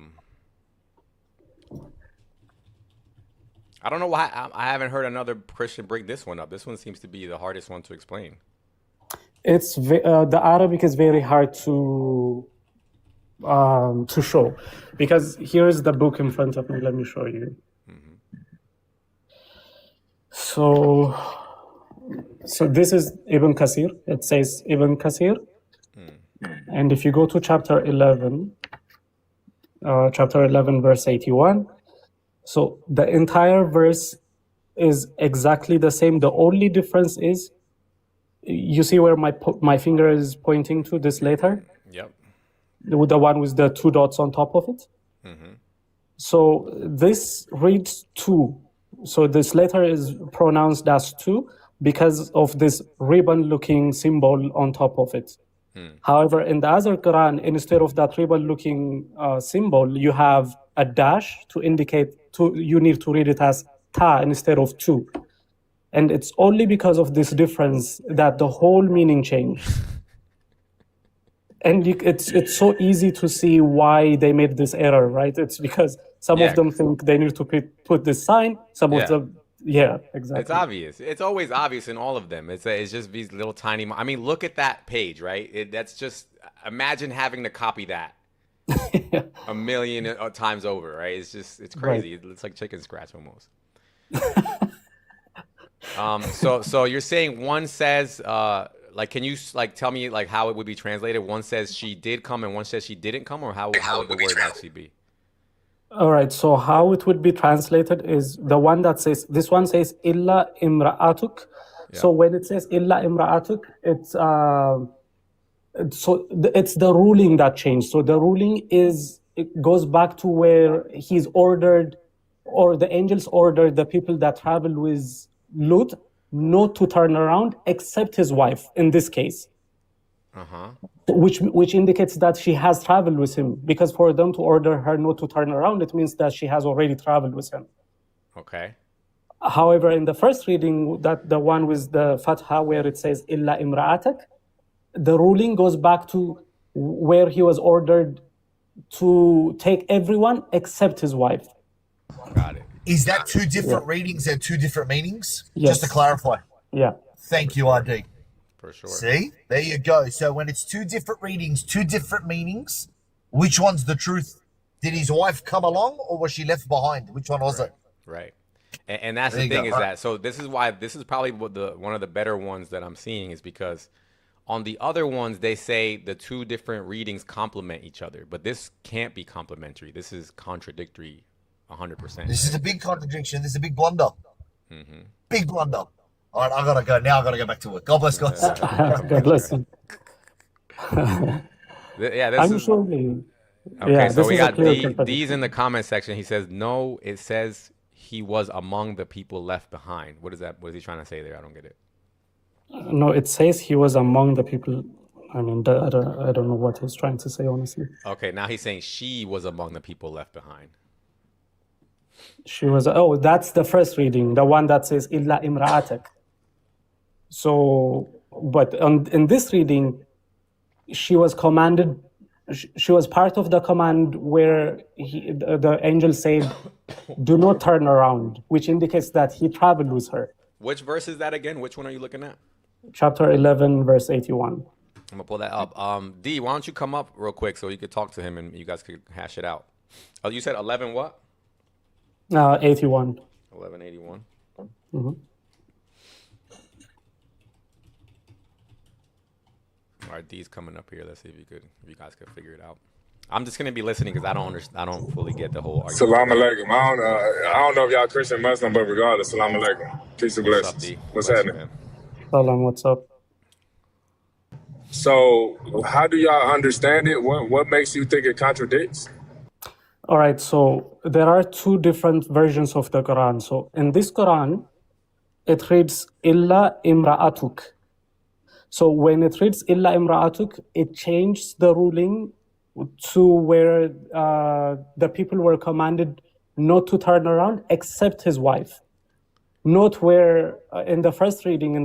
don't know why I haven't heard another Christian bring this one up. This one seems to be the hardest one to explain. It's the Arabic is very hard to show, because here's the book in front of me. Let me show you. So this is Ibn Kasir. It says Ibn Kasir. And if you go to chapter 11, verse 81, so the entire verse is exactly the same. The only difference is, you see where my finger is pointing to, this letter? Yep. The one with the 2 dots on top of it. Mm-hmm. So this reads 2. So this letter is pronounced as 2 because of this ribbon-looking symbol on top of it. However, in the other Quran, instead of that rebel-looking symbol, you have a dash to indicate you need to read it as ta instead of tu. And it's only because of this difference that the whole meaning changed. And it's so easy to see why they made this error, right? It's because some of them think they need to put this sign. Some of them, exactly. It's obvious. It's always obvious in all of them. It's just these little tiny. I mean, look at that page, right? That's just imagine having to copy that a million times over, right? It's crazy. Right. It's like chicken scratch almost. So you're saying one says like, can you like tell me like how it would be translated? One says she did come and one says she didn't come, or how would the word actually be? All right, so how it would be translated is the one that says, this one says illa imra'atuk. Yeah. So when it says illa imra'atuk, it's the ruling that changed. So the ruling it goes back to where he's ordered, or the angels ordered the people that travel with Lut not to turn around except his wife in this case. Which indicates that she has traveled with him, because for them to order her not to turn around, it means that she has already traveled with him. Okay. However, in the first reading, that the one with the fatha where it says illa imra'atak, the ruling goes back to where he was ordered to take everyone except his wife. Got it. Is that two different readings and two different meanings? Yes. Just to clarify. Yeah. Thank you, RD. For sure. See? There you go. So when it's two different readings, two different meanings, which one's the truth? Did his wife come along or was she left behind? Which one was it? Right. And that's the thing is that, so this is probably one of the better ones that I'm seeing, is because on the other ones, they say the two different readings complement each other, but this can't be complementary. This is contradictory 100%. This is a big contradiction. This is a big blunder. Big blunder. All right, I gotta go. Now I gotta go back to work. God bless, guys. God bless him. I'm sure. Okay, so we got D's in the comment section. He says, no, it says he was among the people left behind. What is that? What is he trying to say there? I don't get it. No, it says he was among the people. I mean, I don't know what he's trying to say, honestly. Okay, now he's saying she was among the people left behind. She was, that's the first reading, the one that says illa imra'atak. So, but in this reading, she was commanded, she was part of the command where the angel said, do not turn around, which indicates that he traveled with her. Which verse is that again? Which one are you looking at? Chapter 11, verse 81. I'm going to pull that up. D, why don't you come up real quick so you could talk to him and you guys could hash it out. Oh, you said 11 what? 81. 1181. Mm-hmm. All right, D's coming up here. Let's see if you guys could figure it out. I'm just gonna be listening because I don't fully get the whole argument. Salam alaikum. I don't know if y'all Christian Muslim, but regardless, salam alaikum. Peace and blessings. What's happening? Salam, what's up? So, how do y'all understand it? What makes you think it contradicts? All right, so there are two different versions of the Quran. So in this Quran, it reads illa imra'atuk. So when it reads illa imra'atuk, it changed the ruling to where the people were commanded not to turn around except his wife. Not where in the first reading,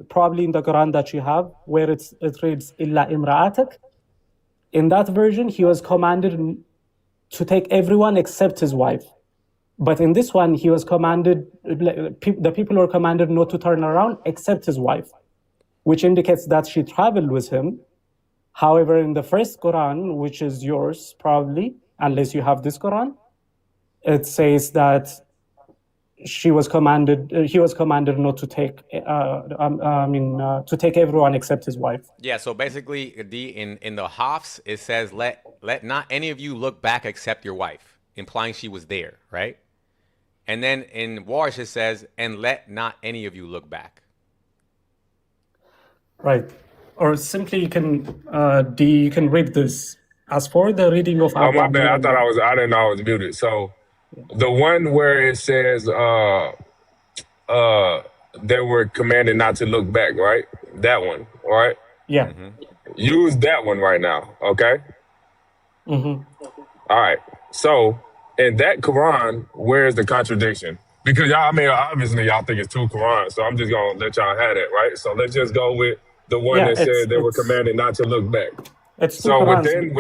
probably in the Quran that you have, where it reads illa imra'atak. In that version, he was commanded to take everyone except his wife. But in this one, he was commanded, the people were commanded not to turn around except his wife, which indicates that she traveled with him. However, in the first Quran, which is yours probably, unless you have this Quran, it says that he was commanded not to take, to take everyone except his wife. Yeah, so basically, in the Hafs, it says, let not any of you look back except your wife, implying she was there, right? And then in Warsh, it says, and let not any of you look back. Right. Or simply you can read this. As for the reading of Oh, my bad. I didn't know I was muted. So the one where it says they were commanded not to look back, right? That one, right? Yeah. Use that one right now, okay? Mm-hmm. All right. So in that Quran, where's the contradiction? Because y'all, I mean, obviously y'all think it's two Qurans, so I'm just gonna let y'all have it, right? So let's just go with the one Yeah, that said they were it's commanded not to look back. it's two So Qurans.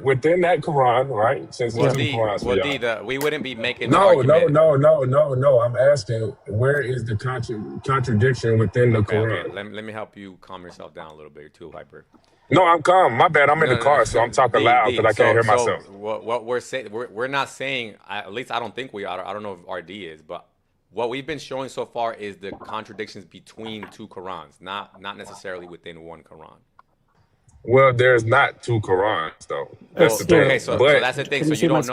within that Quran, right? Since Well, it's two D, Qurans for well, y'all. D, we wouldn't be making the No, no, argument. no, no, no, no. I'm asking, where is the contradiction within the Okay, Quran? let me help you calm yourself down a little bit. You're too hyper. No, I'm calm. My bad. I'm in No, the car, so I'm talking loud because I can't hear myself. So what we're saying, we're not saying. At least I don't think we are. I don't know if RD is, but what we've been showing so far is the contradictions between two Qurans, not necessarily within one Quran. Well, there's not two Qurans though. That's the thing. Okay, so that's the thing. So you don't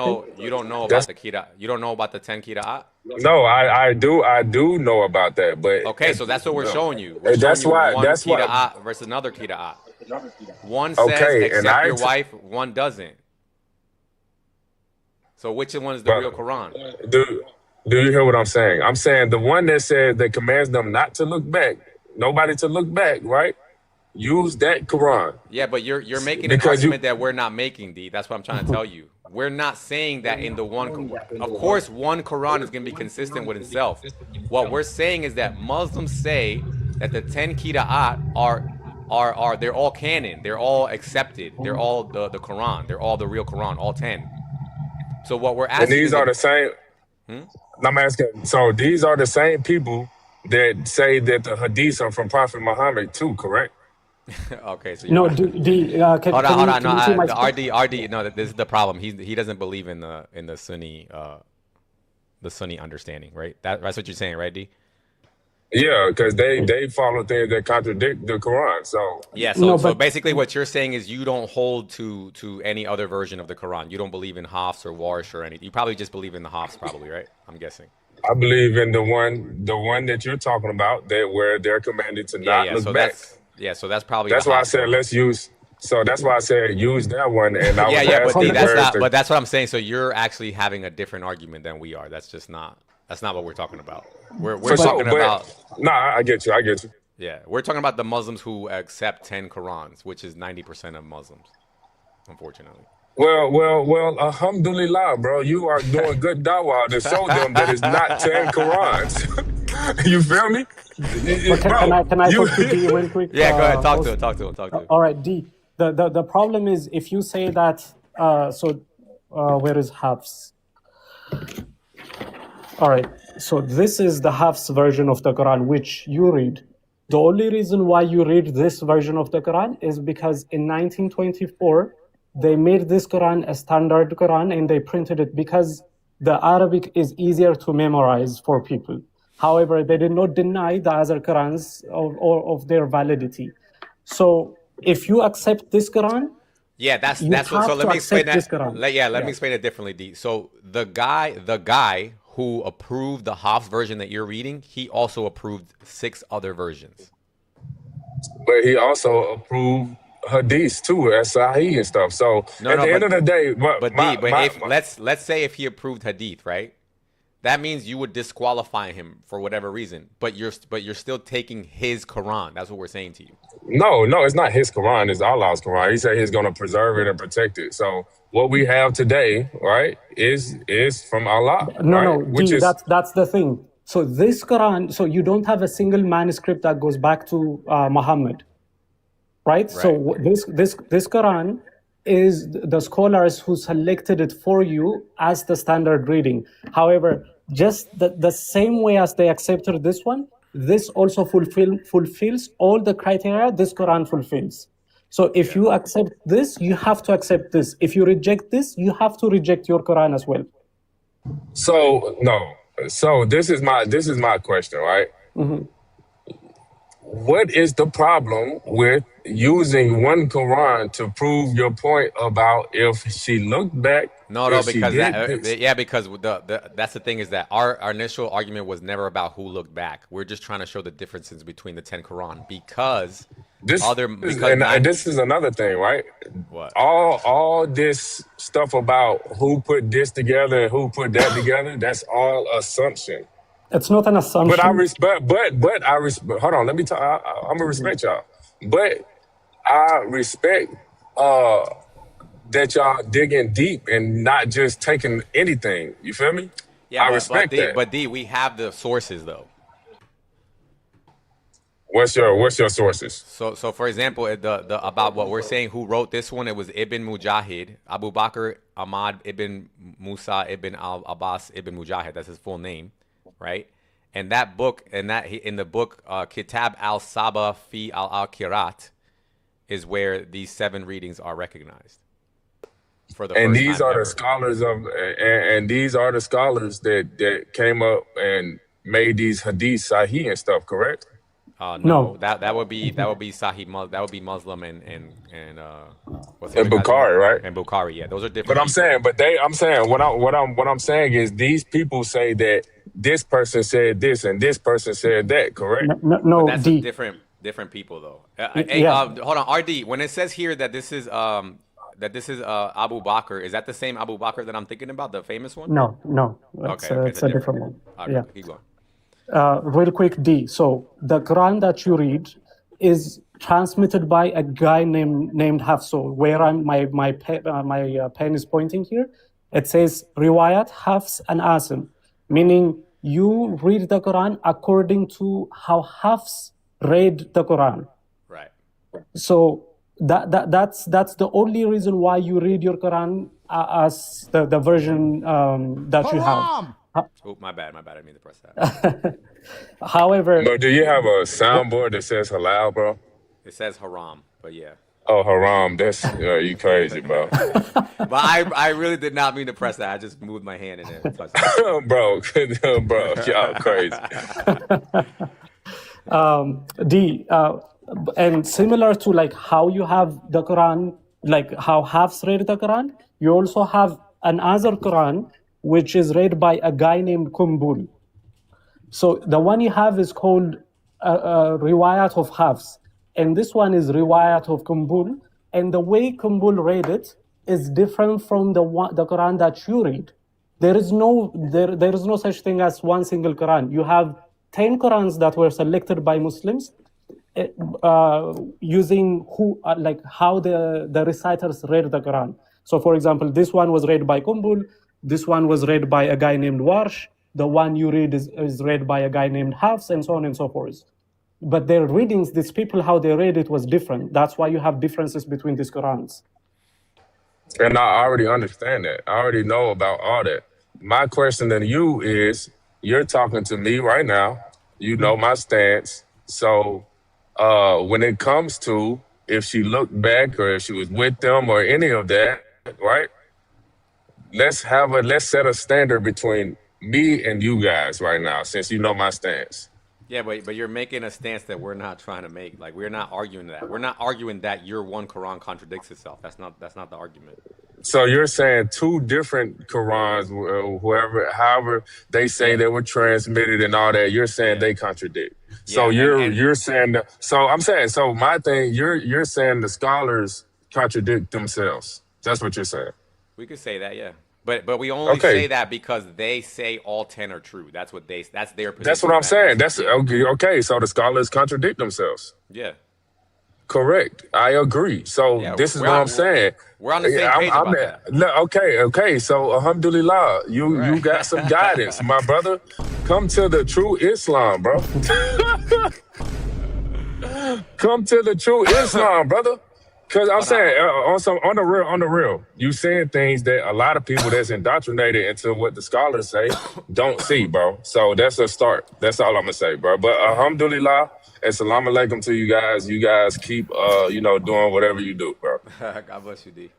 know about the Qira. You don't know about the 10 Qira'at? No, I do know about that, but okay, so that's what we're showing you. We're that's showing you why one that's why. Qira'at versus another Qira'at. One says Okay, and accept your wife, one doesn't. So which one is the real Quran? Do you hear what I'm saying? I'm saying the one that says that commands them not to look back, nobody to look back, right? Use that Quran. Yeah, but you're making an argument that we're not making, D. That's what I'm trying to tell you. We're not saying that in the one. Of course, one Quran is going to be consistent with itself. What we're saying is that Muslims say that the 10 Qira'at are they're all canon. They're all accepted. They're all the Quran. They're all the real Quran. All 10. So what we're asking. And these are the same. I'm asking. So these are the same people that say that the hadiths are from Prophet Muhammad too, correct? Okay, so no, hold on. No, the RD. No, this is the problem. He doesn't believe in the Sunni understanding, right? That's what you're saying, right, D? Yeah, because they follow things that contradict the Quran. So yeah, so basically what you're saying is you don't hold to any other version of the Quran. You don't believe in Hafs or Warsh or anything. You probably just believe in the Hafs, probably, right? I'm guessing. I believe in the one that you're talking about, where they're commanded to not look back. So that's probably. That's why I said let's use. So that's why I said use that one. And I was asking, but that's what I'm saying. So you're actually having a different argument than we are. That's just not. That's not what we're talking about. We're talking about. Nah, I get you. Yeah, we're talking about the Muslims who accept 10 Qurans, which is 90% of Muslims, unfortunately. Well, alhamdulillah, bro. You are doing good dawah to show them that it's not 10 Qurans. You feel me? Can I talk to D real quick? Yeah, go ahead. Talk to him. All right, D. The problem is if you say that. Where is Hafs? All right. So this is the Hafs version of the Quran, which you read. The only reason why you read this version of the Quran is because in 1924, they made this Quran a standard Quran and they printed it because the Arabic is easier to memorize for people. However, they did not deny the other Qurans of their validity. So if you accept this Quran, that's what, so let me explain that. Let me explain it differently, D. So the guy who approved the Hafs version that you're reading, he also approved 6 other versions. But he also approved hadiths too, as Sahih and stuff. So at the end of the day, let's say if he approved hadith, right? That means you would disqualify him for whatever reason, but you're still taking his Quran. That's what we're saying to you. No, it's not his Quran. It's Allah's Quran. He said he's going to preserve it and protect it. So what we have today, right, is from Allah. That's the thing. So this Quran, so you don't have a single manuscript that goes back to Muhammad, right? So this Quran is the scholars who selected it for you as the standard reading. However, just the same way as they accepted this one, this also fulfills all the criteria this Quran fulfills. So if you accept this, you have to accept this. If you reject this, you have to reject your Quran as well. So this is my question, right? Mm-hmm. What is the problem with using one Quran to prove your point about if she looked back? No, because that's the thing is that our initial argument was never about who looked back. We're just trying to show the differences between the 10 Quran because this is another thing, right? What? All this stuff about who put this together and who put that together, that's all assumption. It's not an assumption. But I respect. Hold on, let me talk. I'm gonna respect y'all. But I respect that y'all digging deep and not just taking anything. You feel me? Yeah, I respect that. but D, we have the sources though. What's your sources? So for example, the about what we're saying, who wrote this one? It was Ibn Mujahid, Abu Bakr Ahmad Ibn Musa Ibn Al Abbas Ibn Mujahid. That's his full name, right? And that book, in the book Kitab Al Saba Fi Al Akirat, is where these 7 readings are recognized for the And first these time are ever. the scholars of, and these are the scholars that came up and made these hadith sahih and stuff. Correct? No, that would be Sahih. That would be Muslim and what's the And other guy's name? Bukhari, right? And Bukhari. Yeah, those are different. But I'm people. saying, what I'm saying is these people say that this person said this and this person said that. Correct? But that's a different people though. Hey, yeah. Hold on, RD. When it says here that this is Abu Bakr, is that the same Abu Bakr that I'm thinking about, the famous one? No, Okay, it's a different one. Okay, Yeah. keep going. Real quick, D. So the Quran that you read is transmitted by a guy named Hafs. Where my pen is pointing here, it says Riwayat Hafs and Asim, meaning you read the Quran according to how Hafs read the Quran. Right. So that's the only reason why you read your Quran as the version that you have. Oh, my bad. I didn't mean to press that. However, But do you have a soundboard that says halal, bro? It says haram, but yeah. Oh, haram. That's you crazy, bro. But I really did not mean to press that. I just moved my hand in there and touched it. bro, y'all crazy. D, and similar to like how you have the Quran, like how Hafs read the Quran, you also have another Quran which is read by a guy named Kumbul. So the one you have is called Riwayat of Hafs, and this one is Riwayat of Kumbul. And the way Kumbul read it is different from the Quran that you read. There is no such thing as one single Quran. You have 10 Qurans that were selected by Muslims using how the reciters read the Quran. So, for example, this one was read by Kumbul. This one was read by a guy named Warsh. The one you read is read by a guy named Hafs, and so on and so forth. But their readings, these people, how they read it was different. That's why you have differences between these Qurans. And I already understand that. I already know about all that. My question to you is, you're talking to me right now. You know my stance. So when it comes to if she looked back or if she was with them or any of that, right? Let's set a standard between me and you guys right now, since you know my stance. Yeah, but you're making a stance that we're not trying to make. Like, we're not arguing that. We're not arguing that your one Quran contradicts itself. That's not the argument. So you're saying 2 different Qurans, however they say they were transmitted and all that. You're saying they contradict. So you're saying that. So I'm saying. So my thing, you're saying the scholars contradict themselves. That's what you're saying. We could say that, yeah. But we only say that because they say all 10 are true. That's their position. That's what I'm saying. That's okay. So the scholars contradict themselves. Yeah. Correct. I agree. So this is what I'm saying. We're on the same page about that. Okay. So alhamdulillah, you got some guidance, my brother. Come to the true Islam, bro. Come to the true Islam, brother. Because I'm saying on the real, you saying things that a lot of people that's indoctrinated into what the scholars say don't see, bro. So that's a start. That's all I'm gonna say, bro. But alhamdulillah, assalamu alaikum to you guys. You guys keep doing whatever you do, bro. God bless you, D.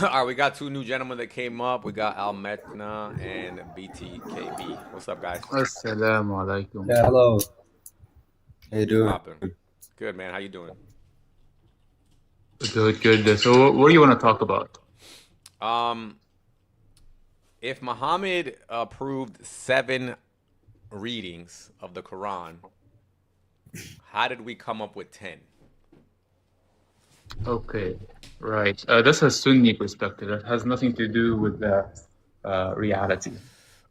All right, we got 2 new gentlemen that came up. We got Al Metna and BTKB. What's up, guys? Assalamu alaikum. Yeah, hello. How you doing? Good, man. How you doing? Good. So what do you want to talk about? If Muhammad approved 7 readings of the Quran, how did we come up with 10? Okay, right. That's a Sunni perspective. That has nothing to do with the reality.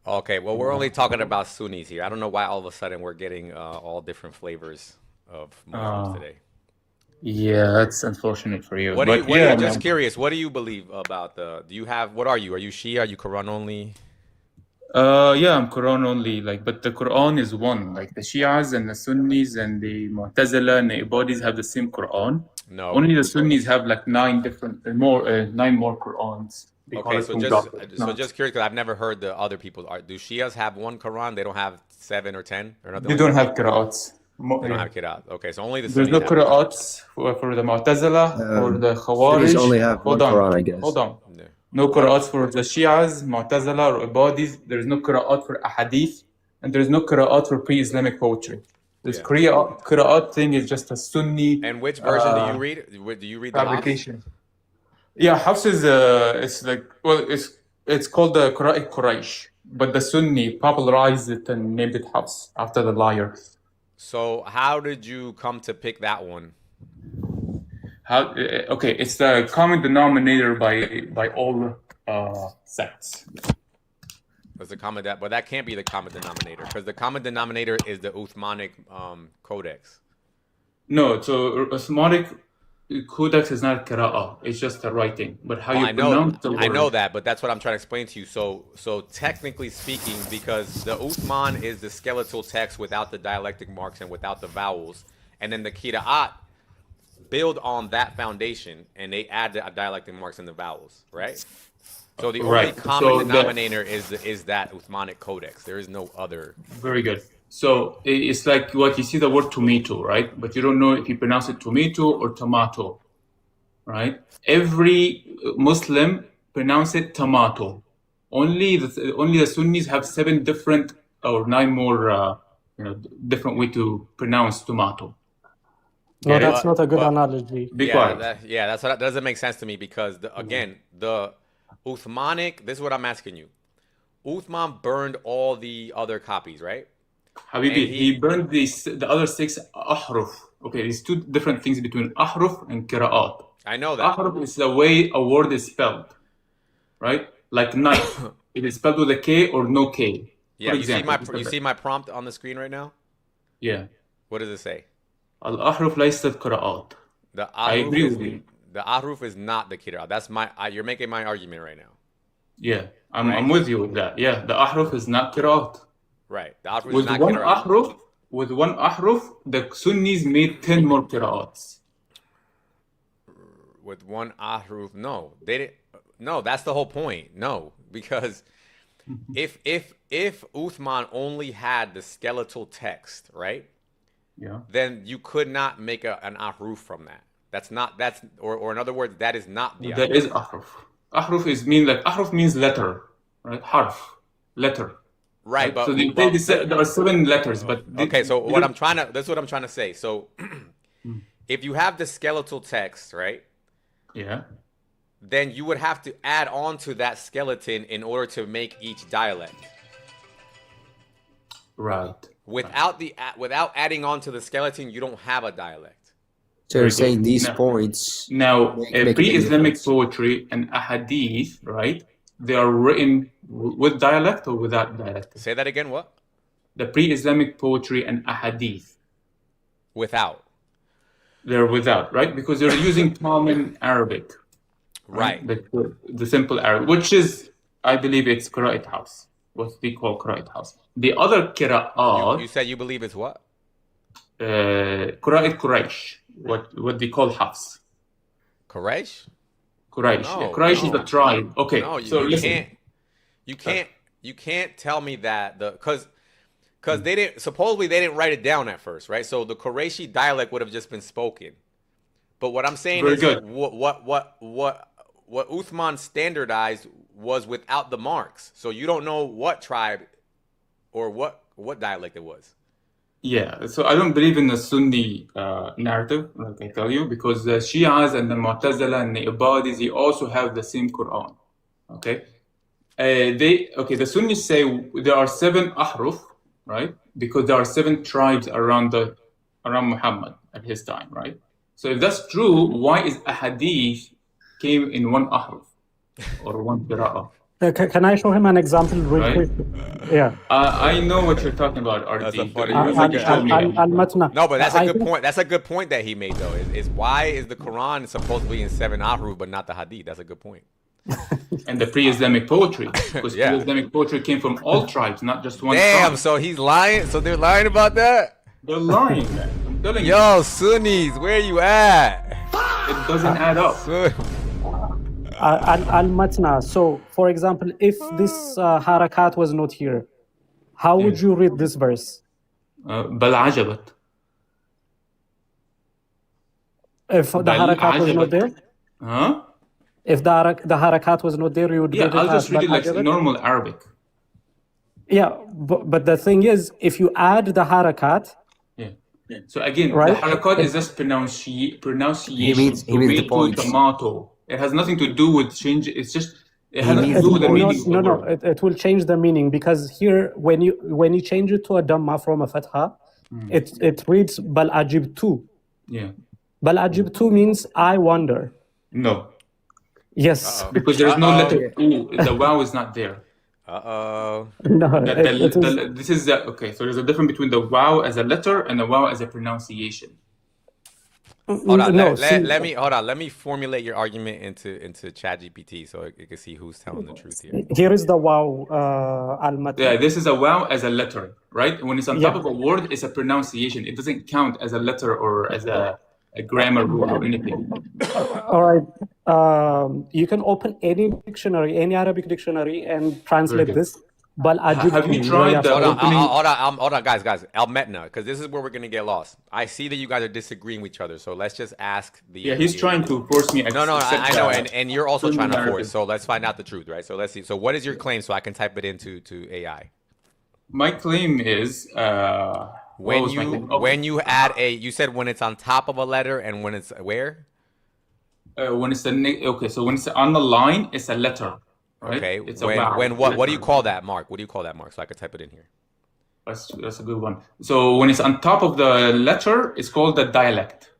Okay, well, we're only talking about Sunnis here. I don't know why all of a sudden we're getting all different flavors of Muslims today. Yeah, that's unfortunate for you. What do you? But What do yeah, you? Just man. curious. What do you believe about the? Do you have? What are you? Are you Shia? Are you Quran only? Yeah, I'm Quran only. Like, but the Quran is one. Like the Shias and the Sunnis and the Mu'tazila and the Ibadis have the same Quran. No. Only the Sunnis have like nine more Qurans. They call Okay, it so Mudawwir. just curious because I've never heard the other people. Do Shias have one Quran? They don't have 7 or 10 or nothing They like don't that. have qira'ats. They don't have Qira'at. Okay, so only the There's Sunnis no have it. qira'ats for the Mu'tazila or the Sunnis Khawarij. only have one Quran, I guess. Hold on. No qira'ats for the Shias, Mu'tazila, or Ibadis. There's no qira'at for ahadith, and there's no qira'at for pre-Islamic poetry. This qira'at thing is just a Sunni. And which version do you read? Do you read the fabrication? Yeah, Hafs is it's like, well, it's called the Qura'at Quraysh, but the Sunni popularized it and named it Hafs after the liar. So how did you come to pick that one? Okay, it's the common denominator by all sects. That's the common but that can't be the common denominator because the common denominator is the Uthmanic Codex. No, so Uthmanic Codex is not qira'ah. It's just a writing. But how you pronounce the word. I know that, but that's what I'm trying to explain to you. So technically speaking, because the Uthman is the skeletal text without the dialectic marks and without the vowels, and then the Qira'at build on that foundation and they add the dialectic marks and the vowels, right? So the only common denominator is that Uthmanic Codex. There is no other. Very good. So it's like what you see the word tomato, right? But you don't know if you pronounce it tomato or tomato, right? Every Muslim pronounce it tomato. Only the Sunnis have 7 different or 9 more different way to pronounce tomato. No, that's not a good analogy. That doesn't make sense to me because again the Uthmanic. This is what I'm asking you. Uthman burned all the other copies, right? Habibi, he burned the other 6 ahruf. Okay, there's 2 different things between ahruf and qira'at. I know that. Ahruf is the way a word is spelled, right? Like knife. It is spelled with a K or no K. Yeah, you see my prompt on the screen right now? Yeah. What does it say? Al-ahruf laysat qira'at. I agree with you. The ahruf is not the qira'at. That's you're making my argument right now. Yeah, I'm with you with that. Yeah, the ahruf is not qira'at. Right. The ahruf is not qira'at. With one ahruf, the Sunnis made 10 more qira'ats. With one ahruf, no, they didn't. No, that's the whole point. No, because if Uthman only had the skeletal text, right? Yeah. Then you could not make an ahruf from that. Or in other words, that is not the. That is ahruf. Ahruf means letter, right? Harf, letter. Right, but so there are 7 letters, but okay. So that's what I'm trying to say. So if you have the skeletal text, right? Yeah. Then you would have to add on to that skeleton in order to make each dialect. Right. Without adding on to the skeleton, you don't have a dialect. So you're saying these points. Now, pre-Islamic poetry and ahadith, right? They are written with dialect or without dialect? Say that again, what? The pre-Islamic poetry and ahadith. Without. They're without, right? Because they're using common Arabic. Right. The simple Arabic, which is, I believe it's Qura'at House. What they call Qura'at House. The other Qira'at. You said you believe it's what? Qura'at Quraysh. What they call Hafs. Quraysh? Quraysh. Quraysh is the tribe. Okay. No, so you can't tell me that because supposedly they didn't write it down at first, right? So the Qurayshi dialect would have just been spoken. But what I'm saying is what Uthman standardized was without the marks. So you don't know what tribe or what dialect it was. Yeah, so I don't believe in the Sunni narrative, like I tell you, because the Shias and the Mu'tazila and the Ibadis, they also have the same Quran. Okay, the Sunnis say there are 7 ahruf, right? Because there are 7 tribes around Muhammad at his time, right? So if that's true, why is ahadith came in 1 ahruf or 1 qira'ah? Can I show him an example real Right? quick? Yeah. I know what you're talking about, RD. That's a funny. You just told me. No, but that's a I good think- point. That's a good point that he made though. Is why is the Quran supposedly in 7 ahruf but not the Hadith? That's a good point. And the pre-Islamic poetry, because Yeah. pre-Islamic poetry came from all tribes, not just one Damn. tribe. So he's lying. So they're lying about that. They're lying, man. I'm telling you. Yo, Sunnis, where you at? It doesn't add up. Al-Matna. So, for example, if this harakat was not here, how would you read this verse? بل عجبت. If the harakat was not there? Huh? If the harakat was not there, you would Yeah, read it I'll as just read it bal like ajabat? normal Arabic. Yeah, but the thing is, if you add the harakat, Yeah. So again, Right? the harakat is just pronunciation. He means the points. Tomato. It has nothing to do with change. It's just it has nothing to means do the with the points. meaning. of the no, word. it will change the meaning, because here, when you change it to a dhamma from a fatha, it reads bal ajibtu. Yeah. Bal ajibtu means I wonder. No. Yes. Because there is no letter U. The wow is not there. Uh-oh. No, This is okay. So there's a difference between the wow as a letter and the wow as a pronunciation. Hold on. No, Let me formulate your argument into ChatGPT so you can see who's telling the truth here. Here is the wow al-matn. Yeah, this is a wow as a letter, right? When it's on top Yeah. of a word, it's a pronunciation. It doesn't count as a letter or as a grammar rule or anything. All right. You can open any dictionary, any Arabic dictionary, and translate good. this. Bal ajibtu. Have you tried the Hold on, guys. Al-Metna, because this is where we're going to get lost. I see that you guys are disagreeing with each other, so let's just ask the... Yeah, he's trying to force me. No, I know, and you're also trying to Narrative. force, so let's find out the truth, right? So let's see. So what is your claim so I can type it into AI? My claim is... when you add a... You said when it's on top of a letter and when it's where? When it's okay, so when it's on the line, it's a letter. Right? Okay. It's a wow. What do you call that, Mark? What do you call that, Mark? So I can type it in here. That's a good one. So when it's on top of the letter, it's called the dialect.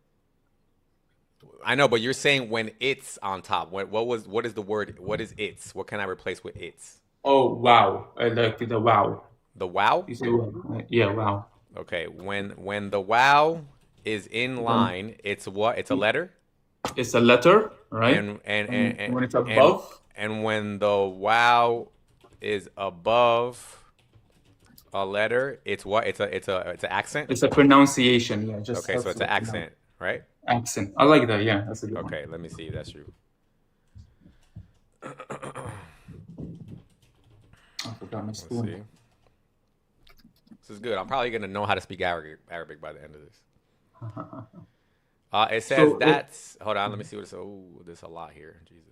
I know, but you're saying when it's on top. What is the word? What is it's? What can I replace with it's? Oh, wow. Like the wow. The wow? You say wow. Yeah, wow. Okay. When the wow is in line, it's what? It's a letter? It's a letter, right? And when it's above? And when the wow is above a letter, it's what? It's an accent? It's a pronunciation, yeah. Just okay, so it's an accent, right? Accent. I like that, yeah. That's a good one. Okay, let me see if that's true. I forgot my Let's spoon. see. This is good. I'm probably going to know how to speak Arabic by the end of this. It says hold on, let me see what it says. Oh, there's a lot here. Jesus.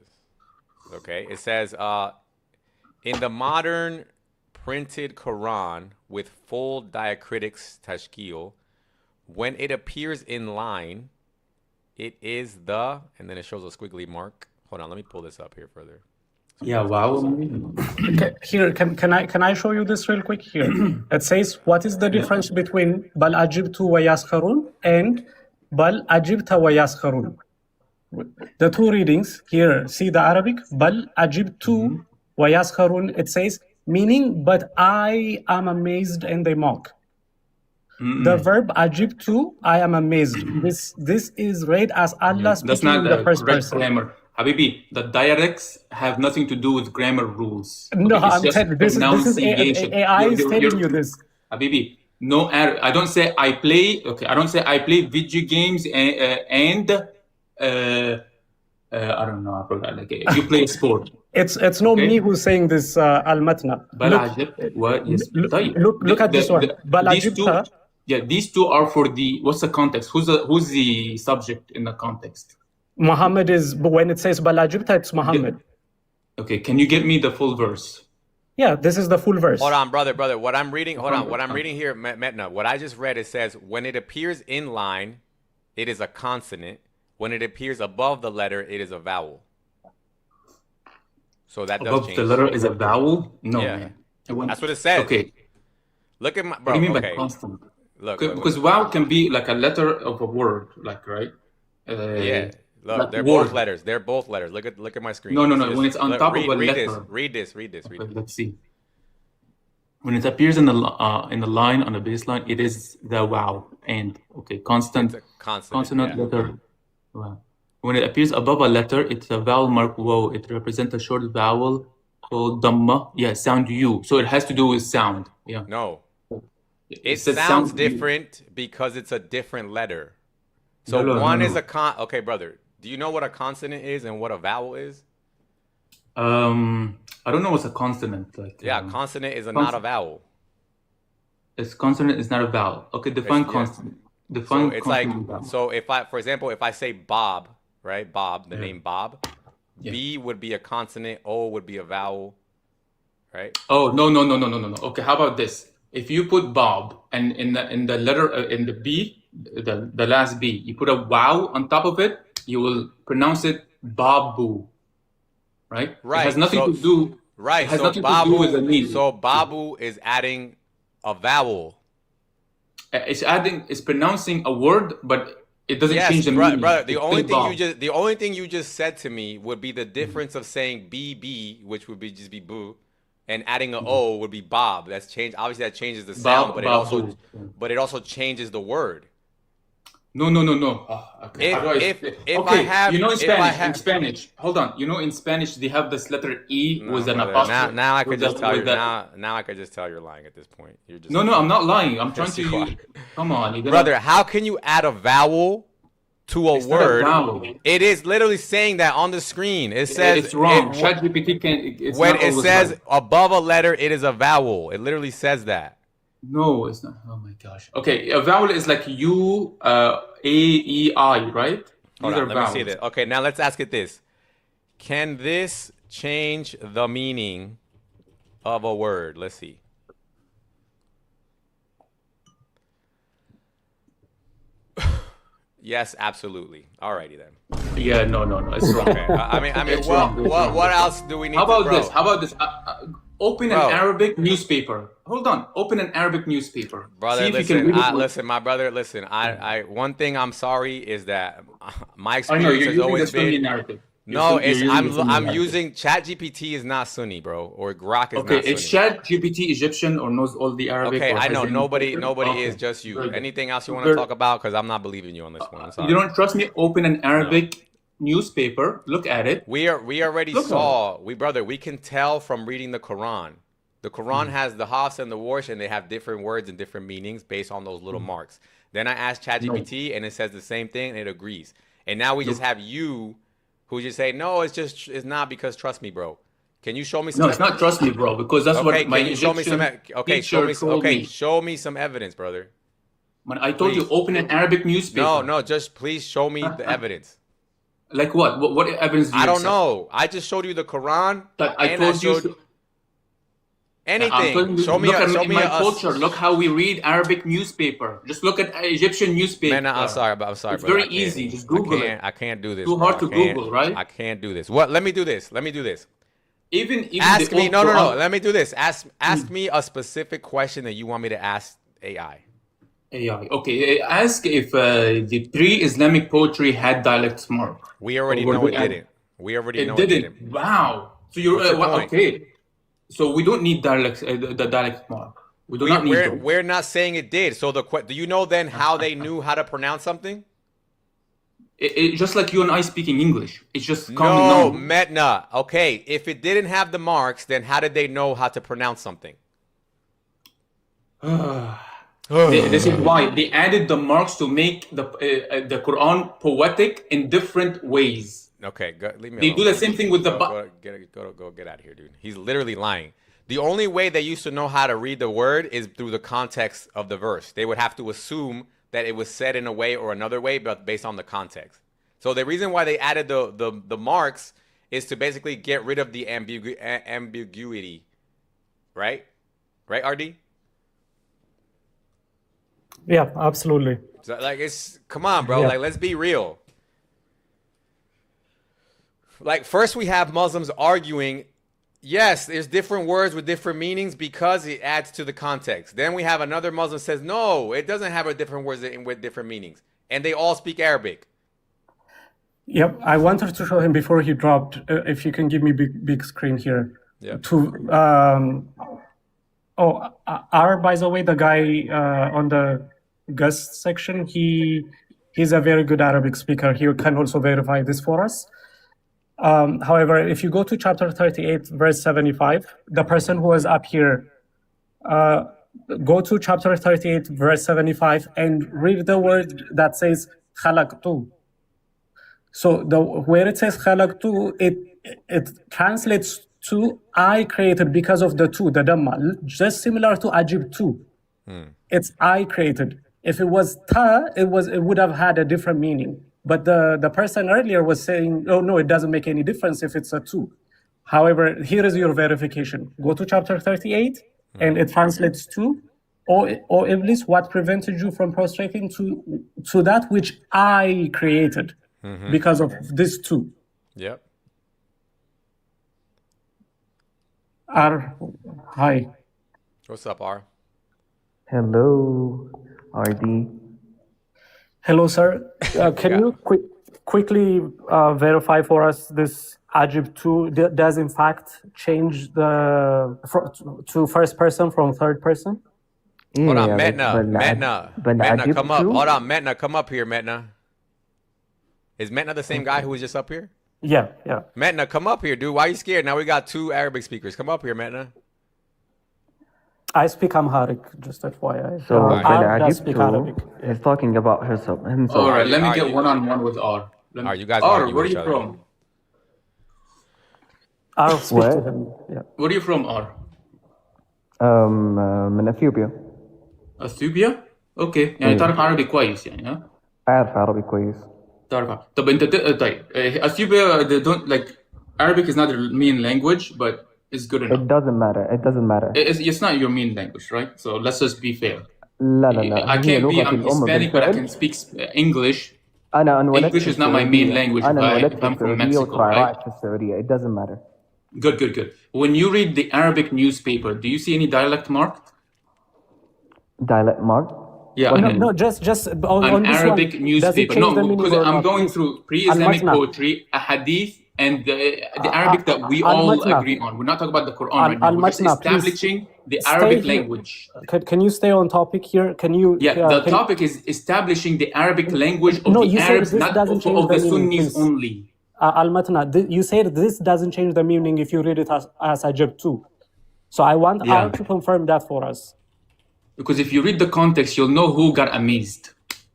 Okay, it says, in the modern printed Quran with full diacritics tashkil, when it appears in line, it is the, and then it shows a squiggly mark. Hold on, let me pull this up here further. Yeah, wow. Okay, here, can I show you this real quick? Here, it says, what is the difference between bal ajibtu wa yaskharun and bal ajibta wa yaskharun? The two readings here, see the Arabic, bal ajibtu wa yaskharun, it says, meaning, but I am amazed and they mock. The verb ajibtu, I am amazed. This is read as Allah speaking That's not in the the first correct person. grammar. Habibi, the dialects have nothing to do with grammar rules. No, Okay, it's I'm just telling this is pronunciation. AI is telling you this. Habibi, no, I don't say I play. Okay, I don't say I play video games and I don't know. I forgot. Like you play sport. It's not me who's saying this, Al-Matna. Look at this one. These two are for the, what's the context? Who's the subject in the context? Muhammad is, but when it says Balajibta, it's Muhammad. Okay, can you get me the full verse? Yeah, this is the full verse. Hold on, brother. What I'm reading, what I'm reading here, Metna, what I just read, it says, when it appears in line, it is a consonant. When it appears above the letter, it is a vowel. So that does Above change. the letter is a vowel? No, yeah. man. That's what it says. Okay. Look at my, bro. What do you mean okay. by constant? Look, because wow can be like a letter of a word, like, right? Yeah. Look, Like they're both word. letters. They're both letters. Look at my screen. No, no, See no. this? When it's on Look, top read, of a read letter. this. Read this. Read this. Read Okay, this. let's see. When it appears in the line on the baseline, it is the wow and okay constant It's a consonant. consonant Yeah. letter. Wow. When it appears above a letter, it's a vowel mark wow. It represents a short vowel called dhamma. Yeah, sound U. So it has to do with sound. Yeah. No. It It says sounds sound U. different because it's a different letter. So No, no, one no, is no. a okay, brother. Do you know what a consonant is and what a vowel is? I don't know what's a consonant. Like Yeah, consonant is not a vowel. It's consonant is not a vowel. Okay, define consonant. So Define it's like, consonant vowel. so if I, for example, if I say Bob, right? Bob, the Yeah. name Bob, Yeah. B would be a consonant, O would be a vowel, right? Oh no no no no no no no. Okay, how about this? If you put Bob and in the letter in the B, the last B, you put a wow on top of it, you will pronounce it Babu, right? Right. It has nothing So, to do. right. It has So nothing to do with the Babu, meaning. so Babu is adding a vowel. It's pronouncing a word, but it doesn't change the meaning. Brother, the It's only still thing Bob. the only thing you just said to me would be the difference of saying BB, which would be just be boo, and adding an O would be Bob. That's changed. Obviously, that changes the sound, but Babu. it also changes the word. No. Okay. How do I? If Okay, I have, you know in if I Spanish, have, hold on. You know in Spanish they have this letter E no, with an brother, apostrophe. now I could with just that- tell you with that- now I could just tell you're lying at this point. You're just No, I'm not lying. I'm trying Yes, to. you are. Come on, you gotta- Brother, how can you add a vowel to a It's not a word? vowel. It is literally saying that on the screen. It says it's wrong. ChatGPT can. It's when not it always says right. above a letter, it is a vowel. It literally says that. No, it's not. Oh my gosh. Okay, a vowel is like U, A, E, I, right? Hold These on, are let me see vowels. this. Okay, now let's ask it this. Can this change the meaning of a word? Let's see. Yes, absolutely. Alrighty then. Yeah, no, it's wrong. Okay. I mean, It's wrong, it's wrong. what else do we need? How about to, bro? this? How about this? Open Bro. an Arabic newspaper. Hold on. Open an Arabic newspaper. Brother, See if you listen, can read it. listen, my brother, listen. I one thing I'm sorry is that my I know experience you're has using the always Sunni been. narrative. No, You're using the I'm Sunni narrative. using ChatGPT is not Sunni, bro, or Grok is Okay, not is Sunni. ChatGPT Egyptian or knows all the Arabic? Okay, or I know has any nobody filter? Okay, is, just you. very good. Anything else you want to Very- talk about? Because I'm not believing you on this one. I'm sorry. You don't trust me? Open an Arabic newspaper. Look at it. We already Look at saw we can tell from reading the Quran. The Quran has the Hafs and the Warsh, and they have different words and different meanings based on those little marks. Then I asked ChatGPT, and it says the same thing, and it agrees. And now we just have you, who just say, no, it's not, because trust me, bro. Can you show me some? No, it's not trust me, bro, because that's okay, what my can you show me some? Egyptian Okay, show me. teacher told Okay, me. show me some evidence, brother. When I told you Please. open an Arabic newspaper. No, just please show me the evidence. Like what? What evidence do you I don't accept? know. I just showed you the Quran. That I and told showed you. I'm anything. telling you, Show me look a, at show in me my a, culture. Look how we read Arabic newspaper. Just look at Egyptian newspaper. Man, I'm sorry, but It's brother. very I can't- easy. Just Google it. I can't do this. Too bro. hard I to can't- Google, right? I can't do this. What? Let me do this. Let me do this. Even Ask the me. old No. Quran- Let me do this. Ask me a specific question that you want me to ask AI. AI. Okay, ask if the pre-Islamic poetry had dialects mark. We already Or know were it they- didn't. We already know It it didn't. didn't. Wow. So you're What's your well, point? okay. So we don't need dialects. The dialect mark. We do not need them. We're not saying it did. So do you know then how they knew how to pronounce something? Just like you and I speaking English. It's just common No, knowledge. Metna. Okay, if it didn't have the marks, then how did they know how to pronounce something? This is why they added the marks to make the Quran poetic in different ways. Okay, leave me They alone. do the same thing with the go get out of here, dude. He's literally lying. The only way they used to know how to read the word is through the context of the verse. They would have to assume that it was said in a way or another way, but based on the context. So the reason why they added the marks is to basically get rid of the ambiguity, right? Right, RD? Yeah, absolutely. So, like, come on, bro. Yeah. Like, let's be real. Like, first we have Muslims arguing, yes, there's different words with different meanings because it adds to the context. Then we have another Muslim says, no, it doesn't have a different words with different meanings. And they all speak Arabic. Yep, I wanted to show him before he dropped. If you can give me big screen here. Yeah. R, by the way, the guy on the guest section, he's a very good Arabic speaker. He can also verify this for us. However, if you go to chapter 38, verse 75, the person who is up here, go to chapter 38, verse 75, and read the word that says khalaqtu. So where it says khalaqtu, it translates to I created because of the two, the dhamma, just similar to ajibtu. It's I created. If it was ta, it would have had a different meaning. But the person earlier was saying, oh no, it doesn't make any difference if it's a two. However, here is your verification. Go to chapter 38, and it translates to, or Iblis, what prevented you from prostrating to that which I created because of this two. Yep. R, hi. What's up, R? Hello, RD. Hello, sir. Can you quickly verify for us this Ajib 2 does in fact change to first person from third person? Hold on, Metna, come up. Hold on, Metna, come up here, Metna. Is Metna the same guy who was just up here? Yeah. Metna, come up here, dude. Why are you scared? Now we got 2 Arabic speakers. Come up here, Metna. I speak Amharic, just FYI. So I does speak Arabic. He's talking about himself. All right, let me get one-on-one with R. You guys R, argue where are with you each other. from? I'll speak to him. Yeah. Where are you from, R? من اثيوبيا. اثيوبيا؟ اوكي، يعني تعرف عربي كويس يعني ها؟ أعرف عربي كويس. تعرف. طب انت طيب اثيوبيا they don't like Arabic is not their main language, but it's good enough. It doesn't matter. It's not your main language, right? So let's just be fair. لا. I can't be Hispanic, but I can speak English. English is not my main language. If I'm from Mexico, right? It doesn't matter. Good. When you read the Arabic newspaper, do you see any dialect marked? Dialect mark? Yeah. No, just on this Arabic one, newspaper. No, because I'm going through pre-Islamic poetry, a hadith, and the Arabic that we all agree on. We're not talking about the Quran right now. We're just establishing the Arabic language. Can you stay on topic here? Can you? The topic is establishing the Arabic language of the Arabs, not of the Sunnis only. Al-Matna, you said this doesn't change the meaning if you read it as Ajab too. So I want Al to confirm that for us. Because if you read the context, you'll know who got amazed.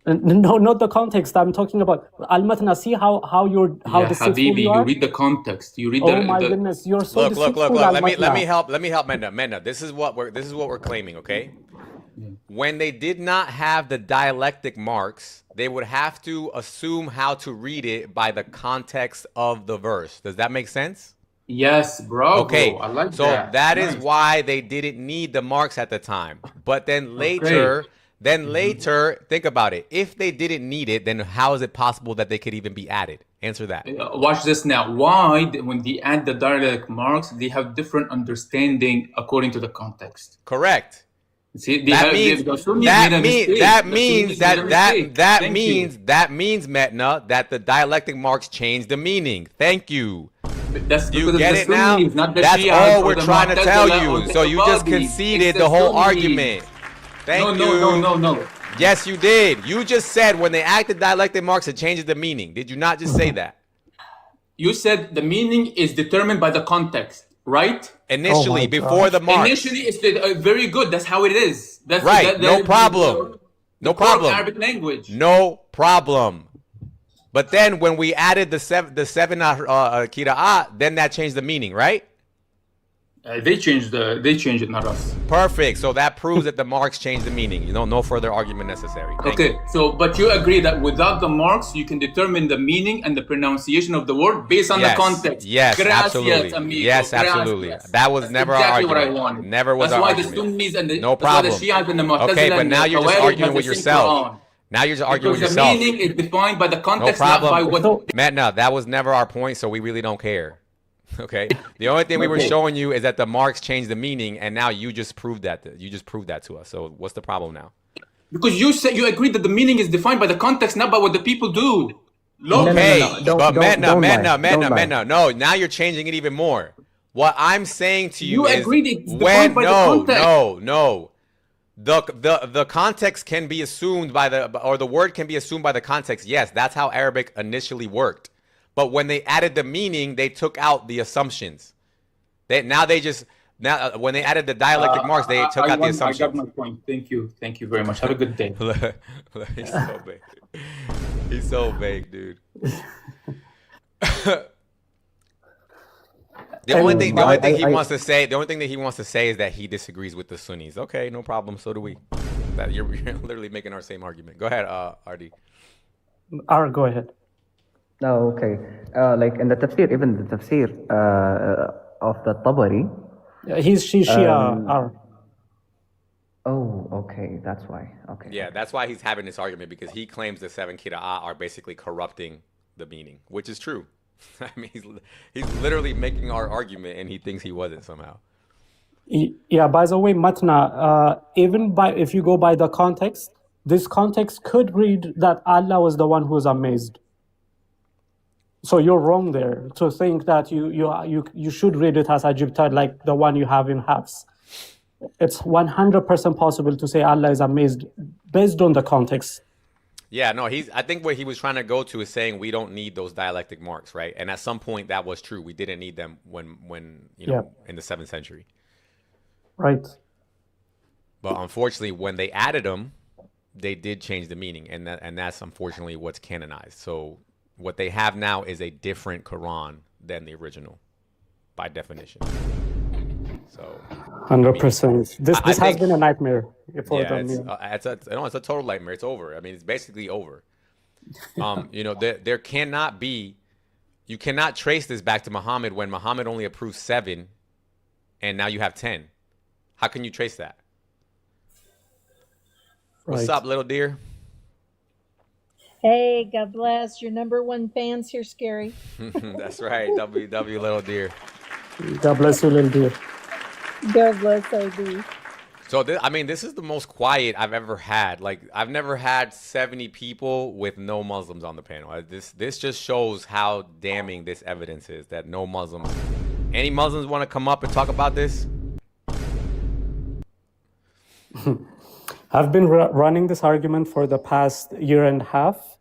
No, not the context. I'm talking about Al-Matna. See how deceitful Habibi, you are? you read the context. You read goodness, you're so deceitful. Look. Let me help Menda. This is what we're claiming, okay? When they did not have the dialectic marks, they would have to assume how to read it by the context of the verse. Does that make sense? Yes, bro. Okay, I like so that nice. is why they didn't need the marks at the time. But then later, think about it. If they didn't need it, then how is it possible that they could even be added? Answer that. Watch this now. Why, when they add the dialect marks, they have different understanding according to the context? Correct. See, that means, Metna, that the dialectic marks change the meaning. Thank you. That's you get it now? That's all we're trying to tell you. So you just conceded the whole argument. Thank you. No. Yes, you did. You just said when they add the dialectic marks, it changes the meaning. Did you not just say that? You said the meaning is determined by the context, right? Initially, before the marks. Initially, it's very good. That's how it is. That's right. No problem. No problem. Arabic language. No problem. But then when we added the seven kira'at, then that changed the meaning, right? They changed it, not us. Perfect. So that proves that the marks changed the meaning. You know, no further argument necessary. Thank you. So but you agree that without the marks, you can determine the meaning and the pronunciation of the word based on the context. Yes, Gracias, absolutely. amigo. Yes, absolutely. Gracias. That was never our exactly argument. What I want. Never was that's our why argument. The Sunnis and the, no problem. The Shias and the Mu'tazila okay, but now you're just arguing with yourself. Now you're just arguing with yourself. The meaning is defined by the context, no problem. not by what. Matt, that was never our point, so we really don't care. Okay. The only thing we were showing you is that the marks changed the meaning, and now you just proved that. You just proved that to us. So what's the problem now? Because you said you agreed that the meaning is defined by the context, not by what the people do. Okay, but don't lie. Mena, no. Now you're changing it even more. What I'm saying to you is agreed it's when defined by the context. no. The context can be assumed by the word can be assumed by the context. Yes, that's how Arabic initially worked. But when they added the meaning, they took out the assumptions. Now when they added the dialectic marks, they took out the assumptions. I got my point. Thank you very much. Have a good day. He's so vague. He's so vague, dude. The only thing that he wants to say is that he disagrees with the Sunnis. Okay, no problem. So do we. You're literally making our same argument. Go ahead, RD. Go ahead. Oh, okay. Like in the tafsir, even the tafsir of the Tabari. She's Shia. Oh, okay. That's why. Okay. Yeah, that's why he's having this argument, because he claims the 7 Qira'ah are basically corrupting the meaning, which is true. I mean, he's literally making our argument, and he thinks he wasn't somehow. Yeah. By the way, Matna, if you go by the context, this context could read that Allah was the one who was amazed. So you're wrong there to think that you should read it as Ajibtad, like the one you have in Hafs. It's 100% possible to say Allah is amazed based on the context. Yeah, no, I think what he was trying to go to is saying we don't need those dialectic marks, right? And at some point that was true. We didn't need them when in the 7th century. Right. But unfortunately, when they added them, they did change the meaning, and that's unfortunately what's canonized. So what they have now is a different Quran than the original, by definition. So 100%. This has been a nightmare for them. It's a total nightmare. It's over. I mean, it's basically over. There cannot be. You cannot trace this back to Muhammad when Muhammad only approved 7, and now you have 10. How can you trace that? Right. What's up, little dear? Hey, God bless. Your #1 fans here, Scary. That's right. WW, little dear. God bless you, little dear. God bless OD. So, this is the most quiet I've ever had. Like, I've never had 70 people with no Muslims on the panel. This just shows how damning this evidence is, that no Muslims. Any Muslims want to come up and talk about this? I've been running this argument for the past year and a half.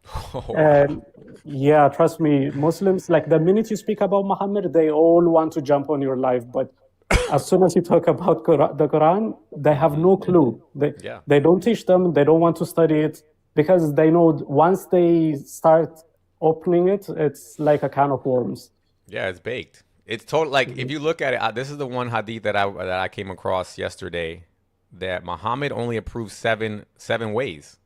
And yeah, trust me, Muslims, like the minute you speak about Muhammad, they all want to jump on your life. But as soon as you talk about the Quran, they have no clue. They don't teach them. They don't want to study it because they know once they start opening it, it's like a can of worms. Yeah, it's baked. It's total. Like if you look at it, this is the one hadith that I came across yesterday, that Muhammad only approved seven ways,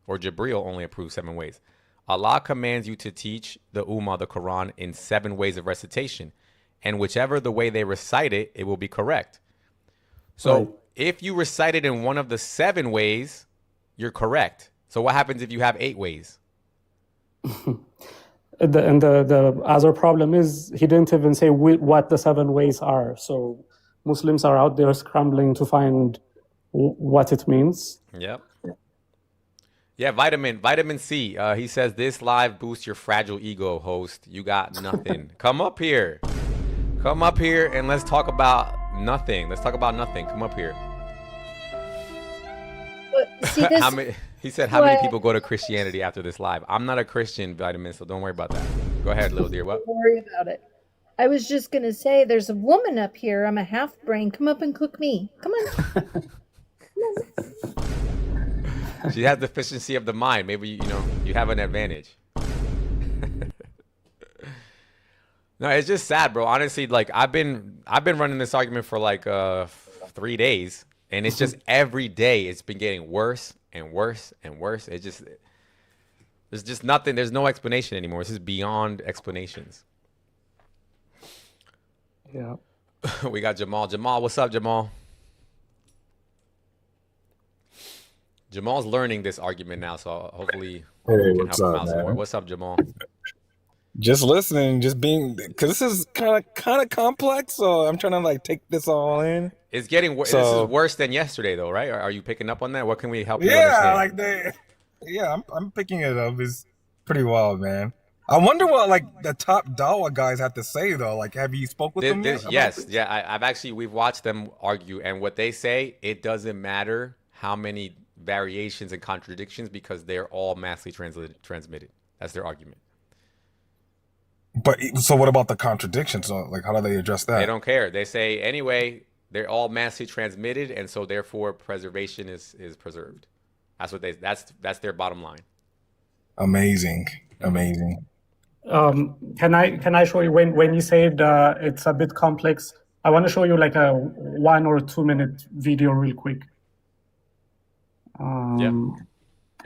or Jibril only approved 7 ways. Allah commands you to teach the Ummah the Quran in 7 ways of recitation, and whichever the way they recite it, it will be correct. So if you recite it in one of the 7 ways, you're correct. So what happens if you have 8 ways? The other problem is he didn't even say what the 7 ways are. So Muslims are out there scrambling to find what it means. Yep. Yeah, vitamin C. He says this live boosts your fragile ego, host. You got nothing. Come up here and let's talk about nothing. Come up here. See, he said how many people go to Christianity after this live? I'm not a Christian, vitamin, so don't worry about that. Go ahead, little dear. What? Don't worry about it. I was just gonna say, there's a woman up here. I'm a half brain. Come up and cook me. Come on. She has deficiency of the mind. Maybe you have an advantage. No, it's just sad, bro. Honestly, like I've been running this argument for like 3 days, and it's just every day it's been getting worse and worse and worse. There's just nothing. There's no explanation anymore. It's just beyond explanations. Yeah. We got Jamal. Jamal, what's up, Jamal? Jamal's learning this argument now, so hopefully we can help him out some more. What's up, Jamal? Just listening, just being, because this is kind of complex, so I'm trying to like take this all in. It's getting worse. This is worse than yesterday, though, right? Are you picking up on that? What can we help you understand? I'm picking it up. It's pretty wild, man. I wonder what like the top Dawa guys have to say though. Like, have you spoke with them yet about Yes, this? yeah. We've watched them argue, and what they say, it doesn't matter how many variations and contradictions because they're all massively transmitted. That's their argument. But so what about the contradictions? Like, how do they address that? They don't care. They say anyway, they're all massively transmitted, and so therefore preservation is preserved. That's what that's their bottom line. Amazing. Can I show you when you said it's a bit complex? I want to show you like a 1 or 2 minute video real quick.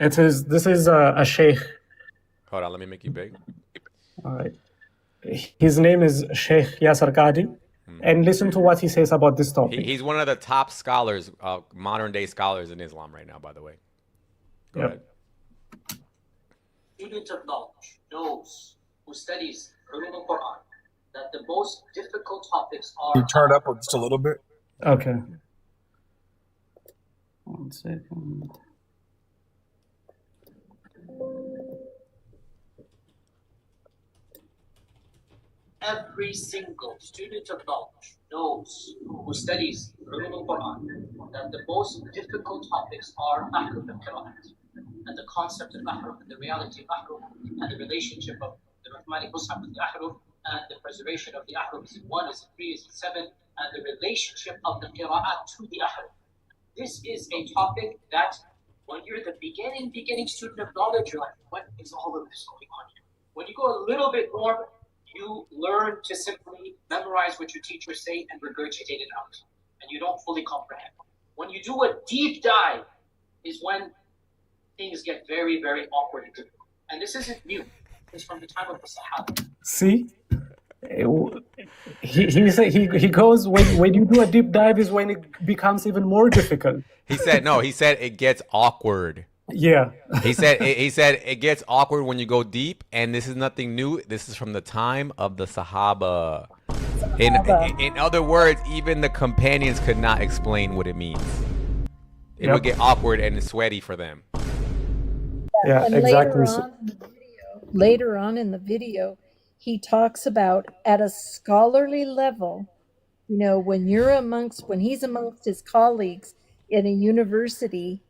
This is a sheikh. Hold on, let me make you big. All right. His name is Sheikh Yasser Qadi, and listen to what he says about this topic. He's one of the top scholars, modern day scholars in Islam right now, by the way. Go ahead. Student of knowledge knows who studies Ulum al-Quran that the most difficult topics are. You turn it up just a little bit. Okay. 1 second. Every single student of knowledge knows who studies Ulum al-Quran that the most difficult topics are Ahruf al-Qira'at, and the concept of Ahruf, and the reality of Ahruf, and the relationship of the Rahmani Mus'haf with the Ahruf, and the preservation of the Ahruf. Is it 1, is it 3, is it 7, and the relationship of the Qira'at to the Ahruf. This is a topic that when you're the beginning student of knowledge, you're like, what is all of this going on here? When you go a little bit more, you learn to simply memorize what your teachers say and regurgitate it out, and you don't fully comprehend. When you do a deep dive is when things get very, very awkward and difficult. And this isn't new. It's from the time of the Sahaba. See, he goes when you do a deep dive is when it becomes even more difficult. He said it gets awkward. Yeah. he said it gets awkward when you go deep, and this is nothing new. This is from the time of the Sahaba. In other words, even the companions could not explain what it means. It would get awkward and sweaty for them. Yeah, and exactly. Later on in the video, he talks about at a scholarly level, when he's amongst his colleagues in a university,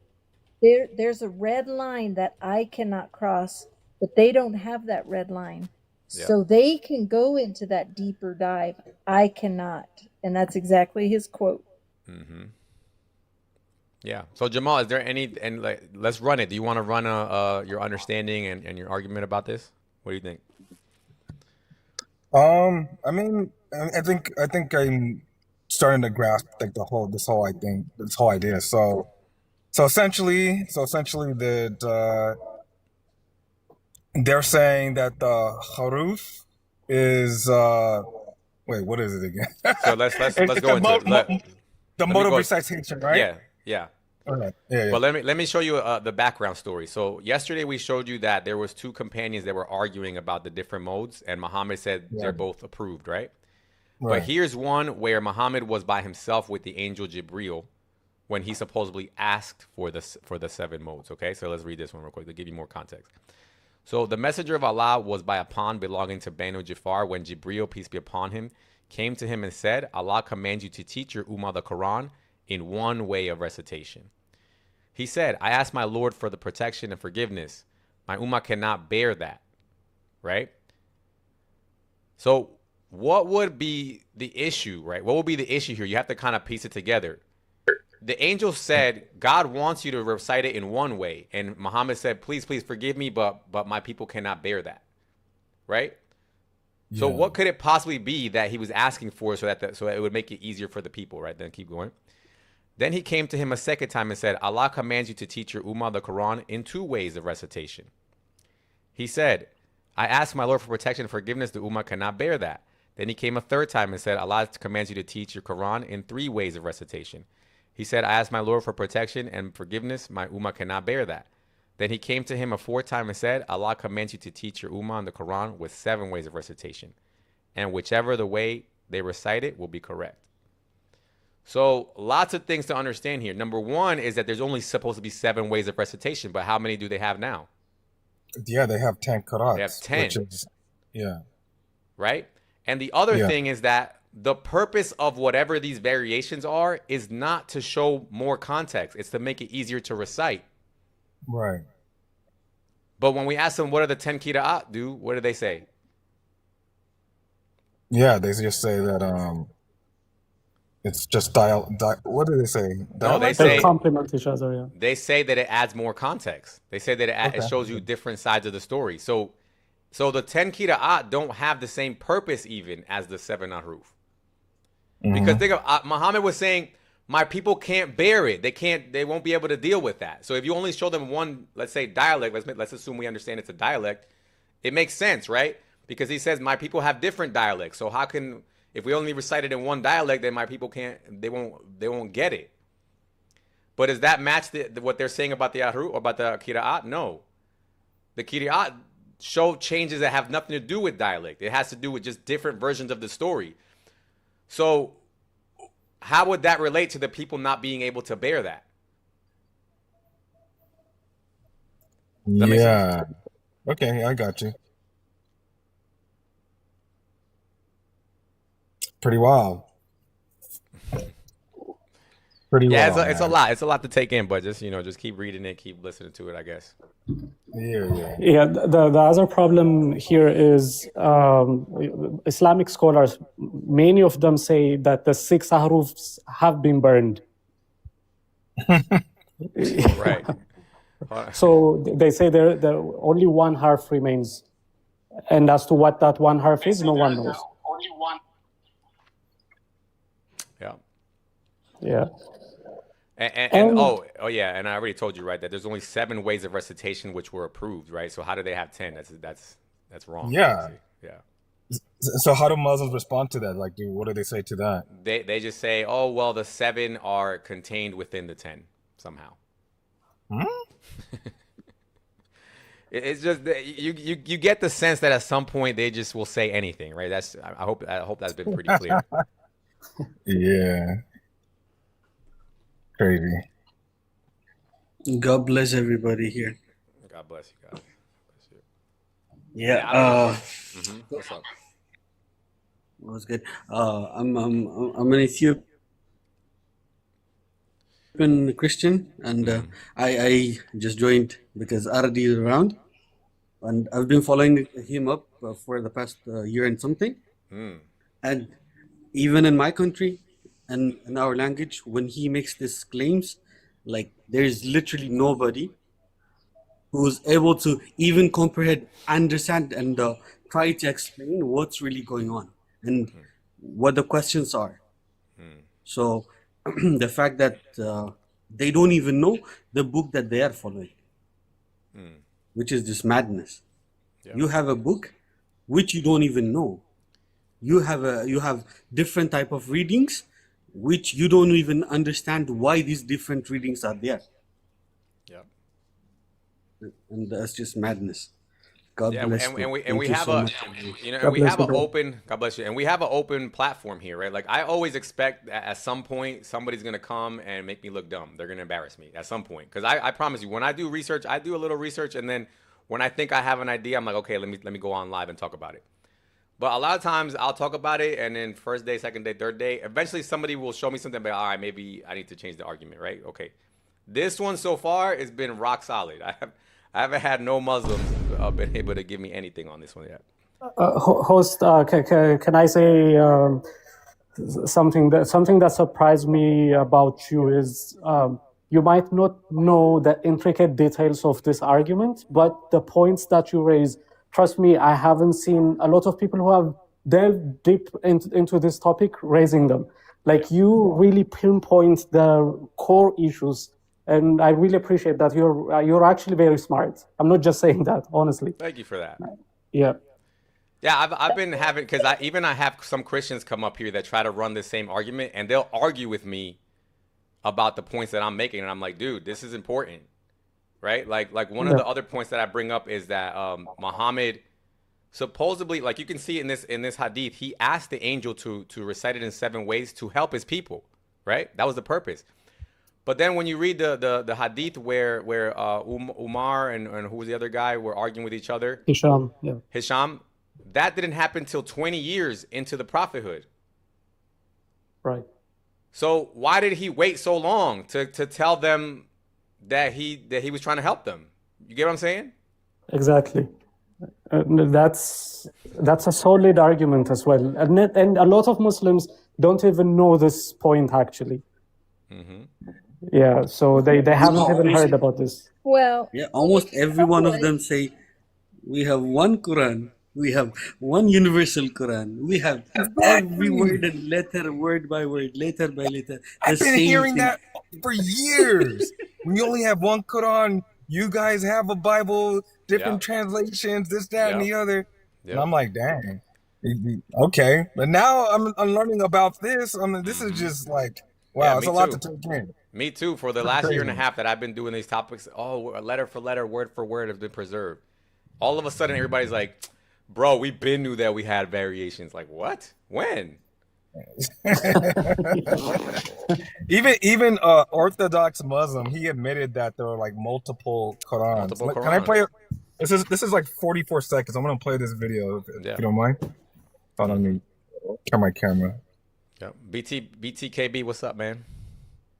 there's a red line that I cannot cross, but they don't have that red line. Yeah. So they can go into that deeper dive. I cannot. And that's exactly his quote. Mm-hmm. Yeah. So Jamal, is there let's run it. Do you want to run your understanding and your argument about this? What do you think? I mean, I think I'm starting to grasp like this whole idea. So essentially that they're saying that the haruf is wait, what is it again? So let's go into it. The mode of recitation, right? Yeah. Okay. Yeah. But let me show you the background story. So yesterday we showed you that there was 2 companions that were arguing about the different modes, and Muhammad said they're both approved, right? But here's one where Muhammad was by himself with the angel Jibril when he supposedly asked for the 7 modes. Okay, so let's read this one real quick to give you more context. So the messenger of Allah was by a pond belonging to Banu Jafar when Jibril, peace be upon him, came to him and said, Allah commands you to teach your ummah the Quran in 1 way of recitation. He said, I asked my Lord for the protection and forgiveness. My ummah cannot bear that, right? So what would be the issue, right? What would be the issue here? You have to kind of piece it together. The angel said, God wants you to recite it in 1 way. And Muhammad said, please forgive me, but my people cannot bear that, right? Yeah. So what could it possibly be that he was asking for so that it would make it easier for the people, right? Then keep going. Then he came to him a second time and said, Allah commands you to teach your ummah the Quran in 2 ways of recitation. He said, I asked my Lord for protection and forgiveness. The ummah cannot bear that. Then he came a third time and said, Allah commands you to teach your Quran in 3 ways of recitation. He said, I asked my Lord for protection and forgiveness. My ummah cannot bear that. Then he came to him a 4th time and said, Allah commands you to teach your ummah the Quran with 7 ways of recitation. And whichever the way they recite it will be correct. So lots of things to understand here. Number 1 is that there's only supposed to be 7 ways of recitation, but how many do they have now? Yeah, they have 10 They have qira'ats, 10. which is, yeah. Right? And the other Yeah. thing is that the purpose of whatever these variations are is not to show more context. It's to make it easier to recite. Right. But when we ask them, what are the 10 qira'at do? What do they say? Yeah, they just say that it's just what do they say? No, they Dialect? They say complement each other. Yeah. they say that it adds more context. They say that it Okay. shows you different sides of the story. So the 10 qira'at don't have the same purpose even as the 7 ahruf. Because think of Muhammad was saying, my people can't bear it. They won't be able to deal with that. So if you only show them one, let's say dialect, let's assume we understand it's a dialect, it makes sense, right? Because he says my people have different dialects. So how can, if we only recite it in one dialect, then my people they won't get it. But does that match what they're saying about the ahruf or about the qira'at? No. The qira'at show changes that have nothing to do with dialect. It has to do with just different versions of the story. So how would that relate to the people not being able to bear that? That makes sense? Yeah. Okay, I got you. Pretty wild. Pretty Yeah, wild. it's a man. lot. It's a lot to take in, but just keep reading it, keep listening to it, I guess. Yeah. Yeah, the other problem here is Islamic scholars, many of them say that the 6 ahrufs have been burned. Right. So they say there only one harf remains. And as to what that one harf is, no one knows. Yeah. Yeah. And oh yeah, and I already told you, right, that there's only 7 ways of recitation which were approved, right? So how do they have 10? That's wrong. Yeah. Yeah. So how do Muslims respond to that? Like, what do they say to that? They just say, oh well, the 7 are contained within the 10 somehow. It's just that you get the sense that at some point they just will say anything, right? I hope that's been pretty clear. Yeah. Crazy. God bless everybody here. God bless you, guys. Yeah. What's up? Was good. I'm an Ethiopian Christian, and I just joined because Aradi is around, and I've been following him up for the past year and something. And even in my country and in our language, when he makes these claims, like there's literally nobody who's able to even comprehend, understand, and try to explain what's really going on and what the questions are. So the fact that they don't even know the book that they are following, which is just madness. You have a book which you don't even know. You have different type of readings which you don't even understand why these different readings are there. And that's just madness. God bless you. And we have so a much. and we have an open, God bless you, and we have an open platform here, right? Like I always expect that at some point somebody's gonna come and make me look dumb. They're gonna embarrass me at some point, because I promise you, when I do research, I do a little research, and then when I think I have an idea, I'm like, okay, let me go on live and talk about it. But a lot of times I'll talk about it, and then first day, second day, third day, eventually somebody will show me something, but all right, maybe I need to change the argument, right? Okay, this one so far has been rock solid. I haven't had no Muslims been able to give me anything on this one yet. Host, can I say something that surprised me about you is you might not know the intricate details of this argument, but the points that you raise, trust me, I haven't seen a lot of people who have delved deep into this topic raising them. Like you really pinpoint the core issues. And I really appreciate that you're actually very smart. I'm not just saying that, honestly. Thank you for that. Yeah. Yeah, I've been having, because I have some Christians come up here that try to run the same argument, and they'll argue with me about the points that I'm making, and I'm like, dude, this is important, right? Like one of the other points that I bring up is that Muhammad supposedly, like you can see in this hadith, he asked the angel to recite it in 7 ways to help his people, right? That was the purpose. But then when you read the hadith where Umar and who was the other guy were arguing with each other, Hisham, yeah. Hisham, that didn't happen till 20 years into the prophethood. Right. So why did he wait so long to tell them that he was trying to help them? You get what I'm saying? Exactly. That's a solid argument as well, and a lot of Muslims don't even know this point actually. Yeah, so they haven't even heard about this. Well, Yeah, almost every one of them say, we have one Quran, we have one universal Quran, we have every word and letter, word by word, letter by letter, the I've been same hearing thing. that for years. We only have one Quran. You guys have a Bible, different translations, this, that, and the other. And I'm like, dang. Okay. But now I'm learning about this. I mean, this is just like, wow, it's a lot to take in. Me too. For the last year and a half that I've been doing these topics, letter for letter, word for word have been preserved. All of a sudden, everybody's like, bro, we been knew that we had variations. Like, what? When? even Orthodox Muslim, he admitted that there were like multiple Qurans. Can I play it? This is like 44 seconds. I'm gonna play this video if you don't mind. Hold on, let me turn my camera. Yep. BTKB, what's up, man?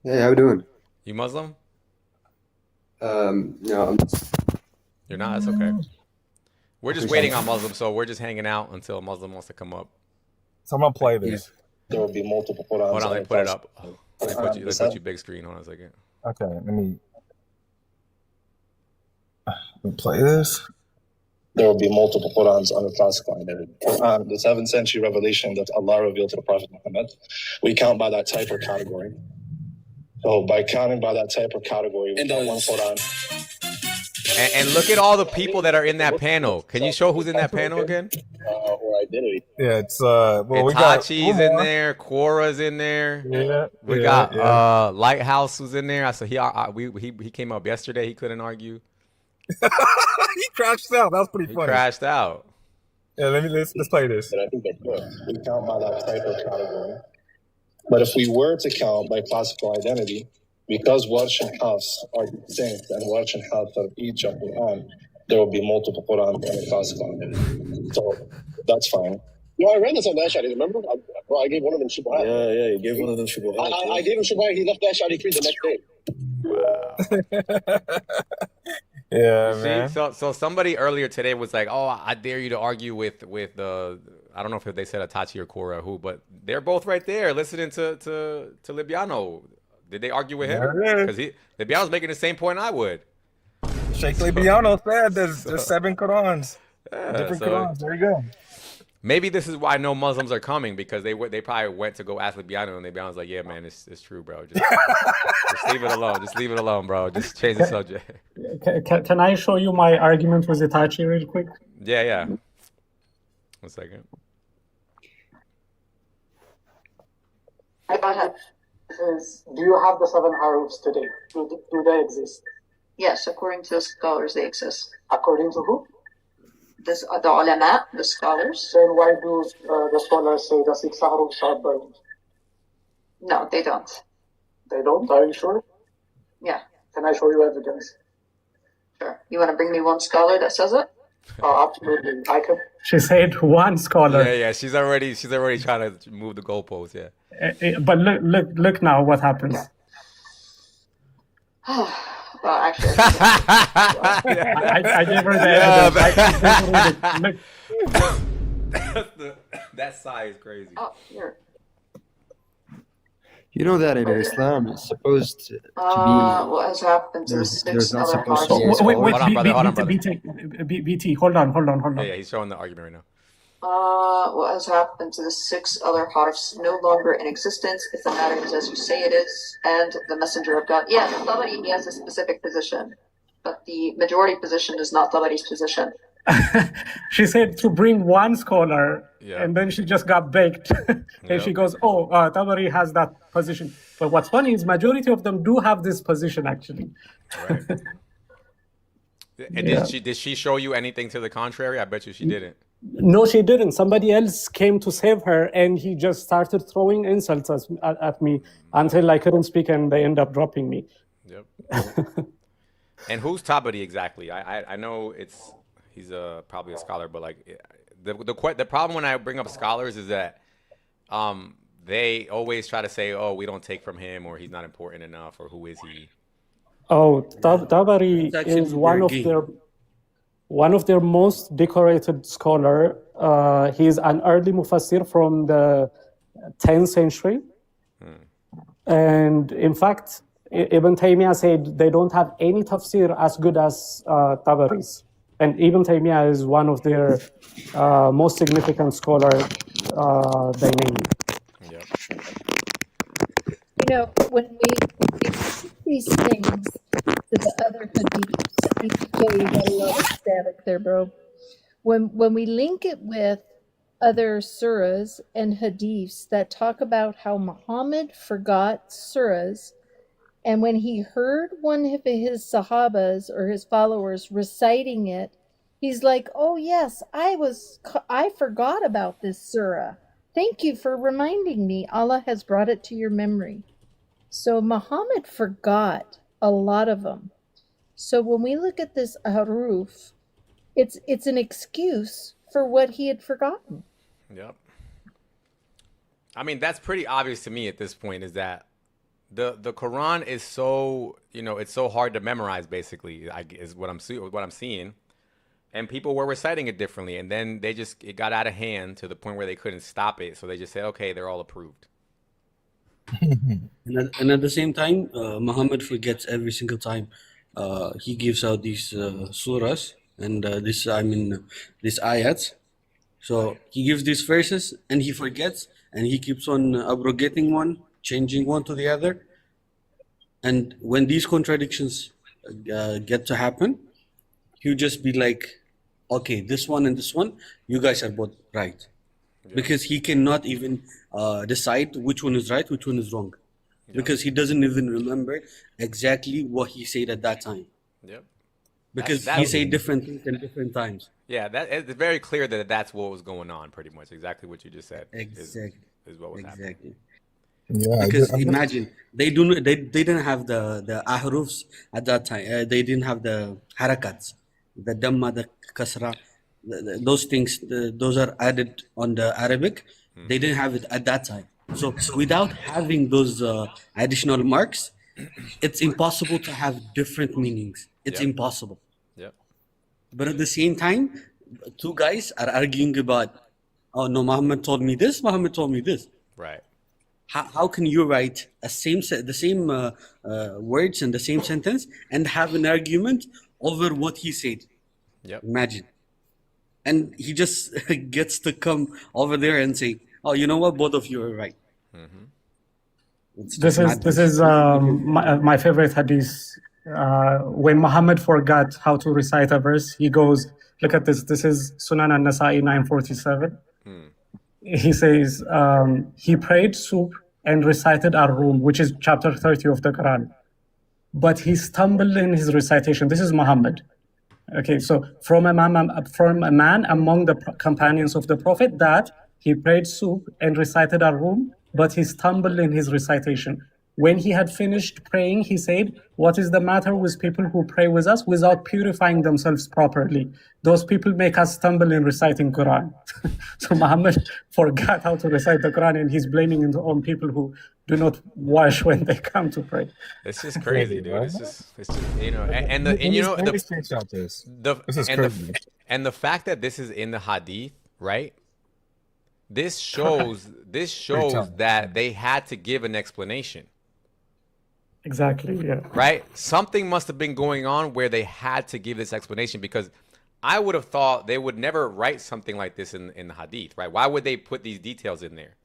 Hey, how we doing? You Muslim? No. You're not? That's okay. We're just waiting on Muslims, so we're just hanging out until a Muslim wants to come up. So I'm gonna play this. There will be multiple Qurans. Hold on, let me put it up. Let me put you big screen. Hold on a second. Okay, let me play this. There will be multiple Qurans unclassified. The 7th century revelation that Allah revealed to the Prophet Muhammad, we count by that type or category. So by counting by that type or category, we count one Quran. And look at all the people that are in that panel. Can you show who's in that panel again? Or identity. Yeah, it's we got Itachi's in there, Quora's in there. Yeah, we got Lighthouse who's in there. So he came up yesterday. He couldn't argue. He crashed out. That was pretty funny. He crashed out. Yeah, let's play this. But I think they're good. We count by that type or category. But if we were to count by classical identity, because Warsh and Hafs are distinct and Warsh and Hafs are each of Quran, there will be multiple Quran and classical identity. So that's fine. No, I read this on the Ash'ari, remember? I gave one of them Shubuhat. Yeah, you gave one of them Shubuhat. I gave him Shubuhat, he left the Ash'ari creed the next day. Yeah, man. So somebody earlier today was like, "Oh, I dare you to argue with I don't know if they said Itachi or Quora or who, but they're both right there listening to Libiano. Did they argue with him? Because Libiano's making the same point I would. Sheikh Libiano said there's 7 Qurans, different Qurans. There you go. Maybe this is why no Muslims are coming, because they probably went to go ask Libiano, and Libiano's like, "Yeah, man, it's true, bro. Just leave it alone. Just leave it alone, bro. Just change the subject." Can I show you my argument with Itachi real quick? Yeah. 1 second. Do you have the 7 harufs today? Do they exist? Yes, according to the scholars, they exist. According to who? The ulama, the scholars. Then why do the scholars say the 6 harufs are burned? No, they don't. They don't? Are you sure? Yeah. Can I show you evidence? Sure. You want to bring me one scholar that says it? Oh, absolutely. I can. She said one scholar. Yeah. She's already trying to move the goalposts. Yeah. But look now what happens. Well, actually, I gave her the evidence. That sigh is crazy. Oh, here. You know that in Islam it's supposed to be. What has happened to the 6 other harufs? Wait, hold on, brother. BT, hold on. Yeah, he's showing the argument right now. What has happened to the 6 other harfs no longer in existence if the matter is as you say it is, and the messenger of God. Yeah, Tabari, he has a specific position, but the majority position is not Tabari's position. She said to bring one scholar, and then she just got baked. And she goes, Tabari has that position. But what's funny is majority of them do have this position, actually. Right. And did she show you anything to the contrary? I bet you she didn't. No, she didn't. Somebody else came to save her, and he just started throwing insults at me until I couldn't speak, and they ended up dropping me. Yep. And who's Tabari exactly? I know he's probably a scholar, but like the problem when I bring up scholars is that they always try to say, oh, we don't take from him, or he's not important enough, or who is he? Oh, Tabari is one of their most decorated scholar. He's an early mufassir from the 10th century. And in fact, Ibn Taymiyyah said they don't have any tafsir as good as Tabari's. And Ibn Taymiyyah is one of their most significant scholars they named. Yep. You know, when we put these things to the other hadiths, you got a lot of static there, bro. When we link it with other surahs and hadiths that talk about how Muhammad forgot surahs, and when he heard one of his sahabas or his followers reciting it, he's like, "Oh yes, I forgot about this surah. Thank you for reminding me. Allah has brought it to your memory." So Muhammad forgot a lot of them. So when we look at this haruf, it's an excuse for what he had forgotten. Yep. I mean, that's pretty obvious to me at this point, is that the Quran is so, it's so hard to memorize, basically, is what I'm seeing. And people were reciting it differently, and then it got out of hand to the point where they couldn't stop it. So they just said, okay, they're all approved. And at the same time, Muhammad forgets every single time he gives out these surahs and these ayats. So he gives these verses and he forgets, and he keeps on abrogating one, changing one to the other. And when these contradictions get to happen, he'll just be like, okay, this one and this one, you guys are both right. Yeah. Because he cannot even decide which one is right, which one is wrong. Yeah. Because he doesn't even remember exactly what he said at that time. Yep. Because he said different things at different times. Yeah, it's very clear that that's what was going on, pretty much. Exactly what you just said. Exactly. Is what was happening. Yeah, because imagine they didn't have the ahrufs at that time. They didn't have the harakats, the damma, the kasra, those things. Those are added on the Arabic. They didn't have it at that time. So without having those additional marks, it's impossible to have different meanings. It's impossible. Yep. But at the same time, two guys are arguing about, oh no, Muhammad told me this, Muhammad told me this. Right. How can you write the same words and the same sentence and have an argument over what he said? Yep. Imagine. And he just gets to come over there and say, oh, you know what? Both of you are right. Mm-hmm. This is my favorite hadith. When Muhammad forgot how to recite a verse, he goes, look at this. This is Sunan al-Nasa'i 947. He says, he prayed subh and recited Ar-Rum, which is chapter 30 of the Quran. But he stumbled in his recitation. This is Muhammad. Okay, so from a man among the companions of the Prophet, that he prayed subh and recited Ar-Rum, but he stumbled in his recitation. When he had finished praying, he said, what is the matter with people who pray with us without purifying themselves properly? Those people make us stumble in reciting Quran. So Muhammad forgot how to recite the Quran, and he's blaming it on people who do not wash when they come to pray. It's just crazy, dude. It's just the fact that this is in the hadith, right? This shows that they had to give an explanation. Exactly, yeah. Right? Something must have been going on where they had to give this explanation, because I would have thought they would never write something like this in the hadith, right? Why would they put these details in there?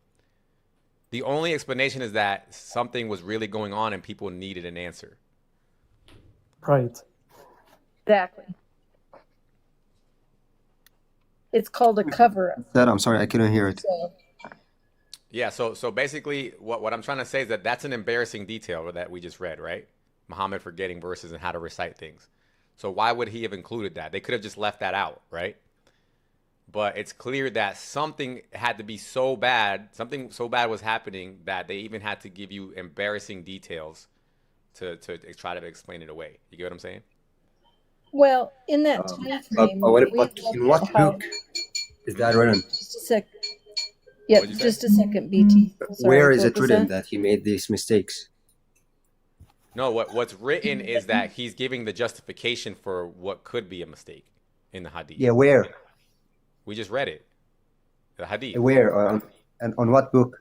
The only explanation is that something was really going on and people needed an answer. Right. Exactly. It's called a cover-up. I'm sorry, I couldn't hear it. Yeah, so basically what I'm trying to say is that that's an embarrassing detail that we just read, right? Muhammad forgetting verses and how to recite things. So why would he have included that? They could have just left that out, right? but it's clear that something had to be so bad, something so bad was happening that they even had to give you embarrassing details to try to explain it away. You get what I'm saying? Well, in that time frame, But in what book is that written? Just a sec. Yep, just a second, BT. Sorry, Where is it what was written that? that he made these mistakes? No, what's written is that he's giving the justification for what could be a mistake in the hadith. Yeah, where? We just read it. The hadith. Where? And on what book?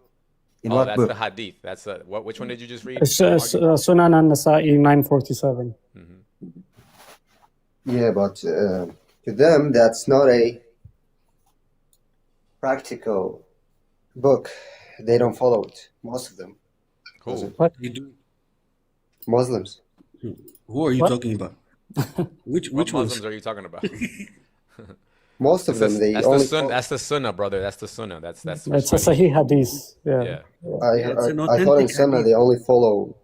In what that's book? the hadith. That's which one did you just read? It's Sunan an-Nasa'i 947. Yeah, but to them, that's not a practical book. They don't follow it. Most of them. Cool. What you do? Muslims. Who are you talking about? Which Muslims ones? are you talking about? Most of them, they only. That's the sunnah, brother. That's the sunnah. That's It's a Sahih hadith. Yeah. I thought in Sunnah they only follow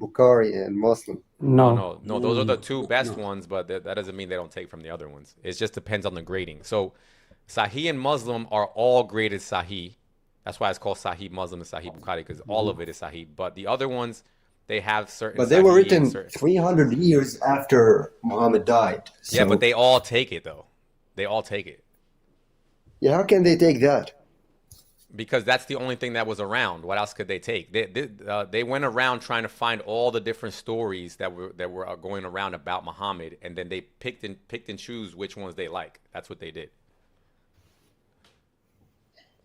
Bukhari and Muslim. No. Those are the two best ones, but that doesn't mean they don't take from the other ones. It just depends on the grading. So, Sahih and Muslim are all graded Sahih. That's why it's called Sahih Muslim and Sahih Bukhari, because all of it is Sahih. But the other ones, they have certain. But they were written 300 years after Muhammad died. Yeah, but they all take it though. They all take it. Yeah, how can they take that? Because that's the only thing that was around. What else could they take? They went around trying to find all the different stories that were going around about Muhammad, and then they picked and choose which ones they like. That's what they did.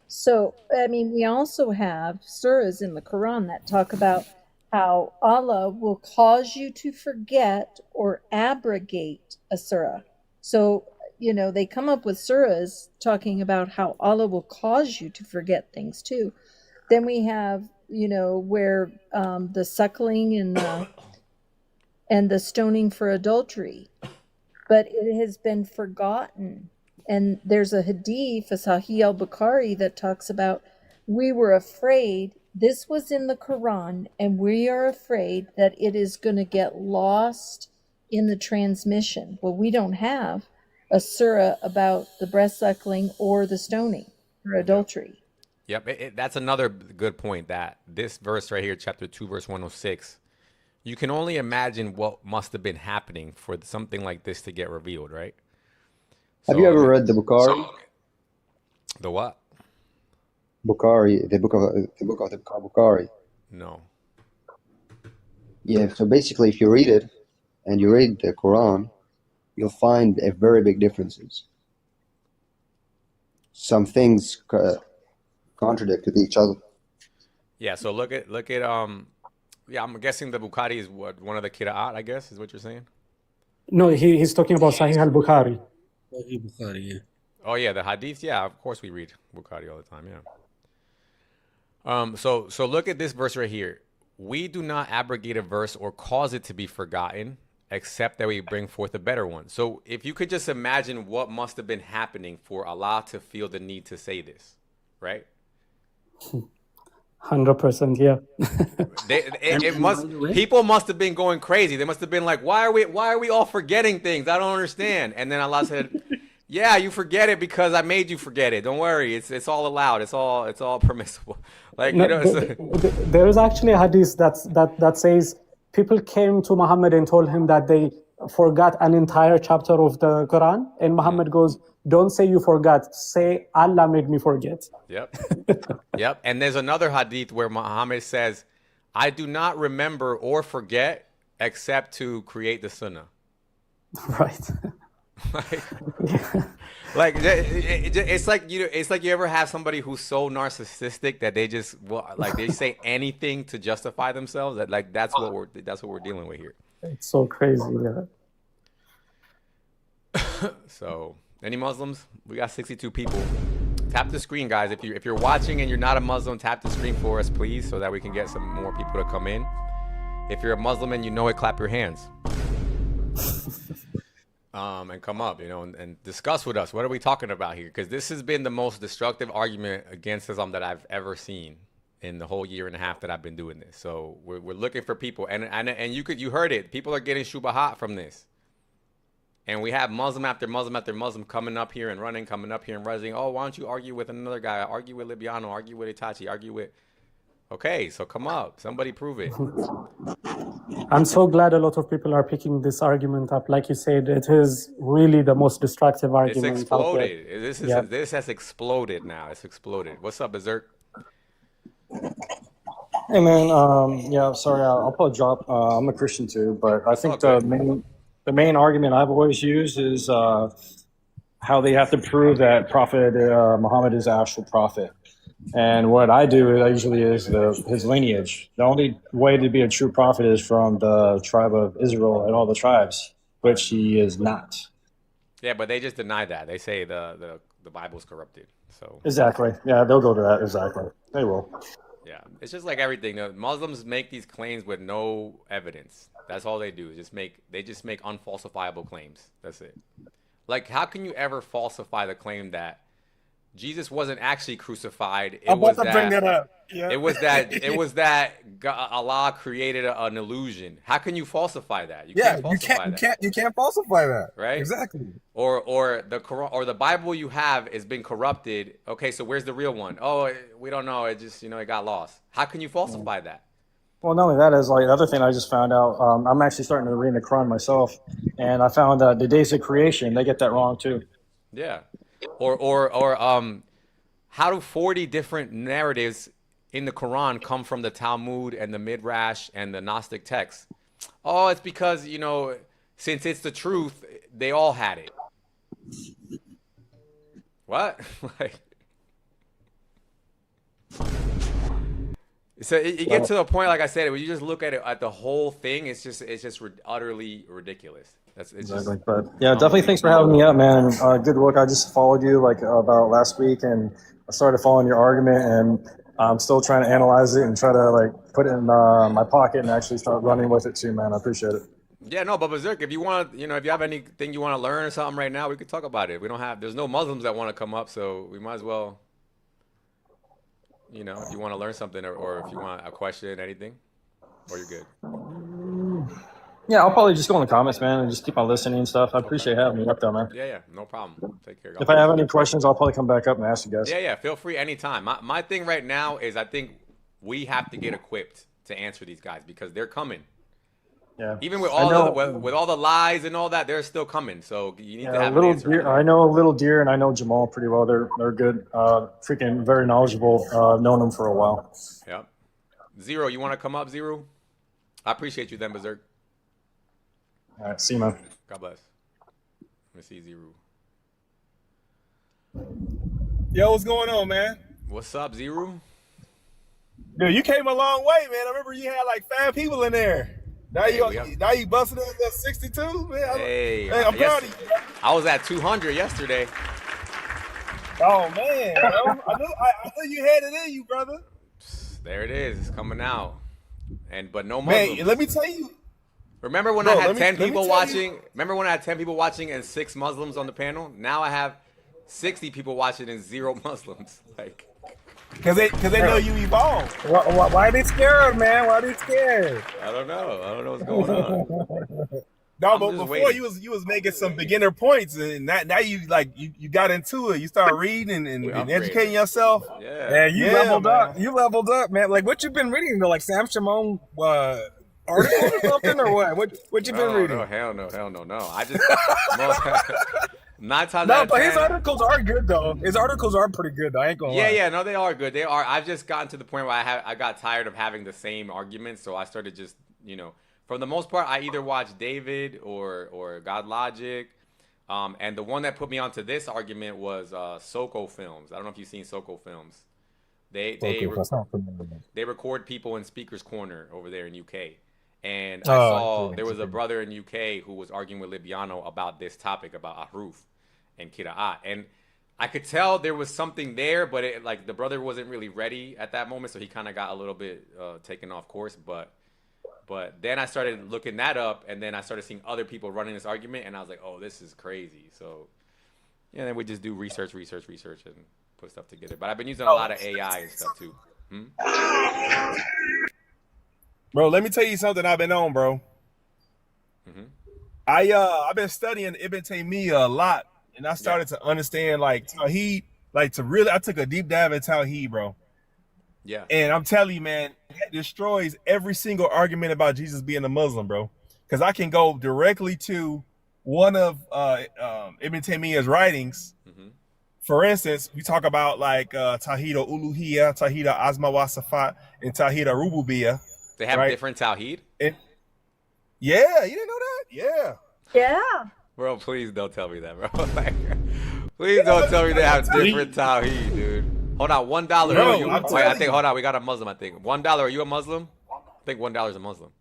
So, I mean, we also have surahs in the Quran that talk about how Allah will cause you to forget or abrogate a surah. So, they come up with surahs talking about how Allah will cause you to forget things too. Then we have, where the suckling and the stoning for adultery, but it has been forgotten. And there's a hadith, a Sahih al-Bukhari, that talks about, we were afraid, this was in the Quran, and we are afraid that it is going to get lost in the transmission. Well, we don't have a surah about the breast suckling or the stoning for adultery. Yep, that's another good point, that this verse right here, chapter 2, verse 106, you can only imagine what must have been happening for something like this to get revealed, right? Have you ever read the Bukhari? The what? Bukhari, the book of the Bukhari. No. Yeah, so basically if you read it and you read the Quran, you'll find a very big differences. Some things contradict with each other. Yeah, so look at yeah, I'm guessing the Bukhari is one of the Qira'at, I guess, is what you're saying? No, he's talking about Sahih al-Bukhari. Sahih Bukhari, yeah. Oh yeah, the hadith, yeah, of course we read Bukhari all the time, yeah. So look at this verse right here. We do not abrogate a verse or cause it to be forgotten, except that we bring forth a better one. So if you could just imagine what must have been happening for Allah to feel the need to say this, right? 100%, yeah. People must have been going crazy. They must have been like, why are we all forgetting things? I don't understand. And then Allah said, yeah, you forget it because I made you forget it. Don't worry. It's all allowed. It's all permissible. Like, no, there is actually a hadith that says people came to Muhammad and told him that they forgot an entire chapter of the Quran, and Muhammad goes, don't say you forgot, say Allah made me forget. Yep. Yep. And there's another hadith where Muhammad says, I do not remember or forget except to create the sunnah. Right. Like it's like you ever have somebody who's so narcissistic that they just they say anything to justify themselves. That's what we're dealing with here. It's so crazy, yeah. So, any Muslims? We got 62 people. Tap the screen, guys. If you're watching and you're not a Muslim, tap the screen for us, please, so that we can get some more people to come in. If you're a Muslim and you know it, clap your hands. And come up, and discuss with us. What are we talking about here? Because this has been the most destructive argument against Islam that I've ever seen in the whole year and a half that I've been doing this. So we're looking for people, and you heard it. People are getting shubahat from this. And we have Muslim after Muslim after Muslim coming up here and running, coming up here and running. Oh, why don't you argue with another guy? Argue with Libiano, argue with Itachi, argue with... Okay, so come up. Somebody prove it. I'm so glad a lot of people are picking this argument up. Like you said, it is really the most destructive argument. It's exploded. This has exploded now. It's exploded. What's up, Berserk? Hey man, yeah, sorry, I'll probably drop. I'm a Christian too, but I think the main argument I've always used is how they have to prove that Prophet Muhammad is the actual prophet. And what I do usually is his lineage. The only way to be a true prophet is from the tribe of Israel and all the tribes, which he is not. Yeah, but they just deny that. They say the Bible's corrupted. So exactly, yeah, they'll go to that. Exactly, they will. Yeah, it's just like everything. Muslims make these claims with no evidence. That's all they do. They just make unfalsifiable claims. That's it. Like, how can you ever falsify the claim that Jesus wasn't actually crucified? I'm about to bring that up. Yeah. It was that Allah created an illusion. How can you falsify that? You can't falsify that. Right? Exactly. Or the Quran or the Bible you have has been corrupted. Okay, so where's the real one? Oh, we don't know. It just it got lost. How can you falsify that? Well, not only that, is like the other thing I just found out. I'm actually starting to read the Quran myself, and I found the days of creation, they get that wrong too. Yeah. Or how do 40 different narratives in the Quran come from the Talmud and the Midrash and the Gnostic texts? Oh, it's because, since it's the truth, they all had it. What? So it gets to the point, like I said, when you just look at the whole thing, it's just utterly ridiculous. Exactly. But yeah, definitely thanks for having me up, man. Good work. I just followed you about last week, and I started following your argument, and I'm still trying to analyze it and try to put it in my pocket and actually start running with it too, man. I appreciate it. Yeah, no, but Berserk, if you want, if you have anything you want to learn or something right now, we could talk about it. There's no Muslims that want to come up, so we might as well, if you want to learn something or if you want a question, anything, or you're good. Yeah, I'll probably just go in the comments, man, and just keep on listening and stuff. I appreciate having me up there, man. Yeah, no problem. Take care. If I have any questions, I'll probably come back up and ask you guys. Yeah, feel free anytime. My thing right now is I think we have to get equipped to answer these guys because they're coming. Yeah. Even with all the lies and all that, they're still coming. So you need to have an answer. I know Little Deer and I know Jamal pretty well. They're good. Freaking very knowledgeable. Known them for a while. Yep. Zero, you want to come up, Zero? I appreciate you then, Berserk. All right, see you, man. God bless. Let me see Zero. Yo, what's going on, man? What's up, Zero? Dude, you came a long way, man. I remember you had 5 people in there. Now you busted up at 62, man. Hey, I'm proud of you. I was at 200 yesterday. Oh man, bro. I knew you had it in you, brother. There it is. It's coming out. But no Muslims. Man, let me tell you. Remember when I had 10 people watching? Remember when I had 10 people watching and 6 Muslims on the panel? Now I have 60 people watching and 0 Muslims. Because they know you evolved. Why are they scared, man? Why are they scared? I don't know what's going on. No, but before you was making some beginner points, and now you you got into it. You start reading and educating yourself. Yeah, and you leveled up. You leveled up, man. What you been reading though? Sam Shimon articles or something, or what? What you been reading? No, hell no. I just 9 times out of 10. But his articles are good though. His articles are pretty good though. I ain't gonna lie. Yeah, no, they are good. They are. I've just gotten to the point where I got tired of having the same arguments, so I started just for the most part, I either watch David or God Logic, and the one that put me onto this argument was Soko Films. I don't know if you've seen Soko Films. They record people in Speaker's Corner over there in UK. And I saw there was a brother in UK who was arguing with Libiano about this topic, about Ahruf and Kira'at. And I could tell there was something there, but the brother wasn't really ready at that moment, so he kind of got a little bit taken off course. But then I started looking that up, and then I started seeing other people running this argument, and I was like, oh, this is crazy. So, yeah, then we just do research, and put stuff together. But I've been using a lot of AI and stuff, too. Bro, let me tell you something I've been on, bro. I've been studying Ibn Taymiyyah a lot, and I started to understand like Tawheed, like to really. I took a deep dive in Tawheed, bro. Yeah. And I'm telling you, man, it destroys every single argument about Jesus being a Muslim, bro. Because I can go directly to one of Ibn Taymiyyah's writings. For instance, we talk about like Tawhid al-Uluhiyya, Tawhid al-Asma wa Sifat, and Tawhid al-Rububiyyah. They have different Tawhid? Yeah, you didn't know that? Yeah. Yeah. Bro, please don't tell me that, bro. Like, please don't tell me they have different Tawhid, dude. Hold on, $1. Bro, I think, hold on, we got a Muslim, I think. $1, are you a Muslim? I think $1 is a Muslim.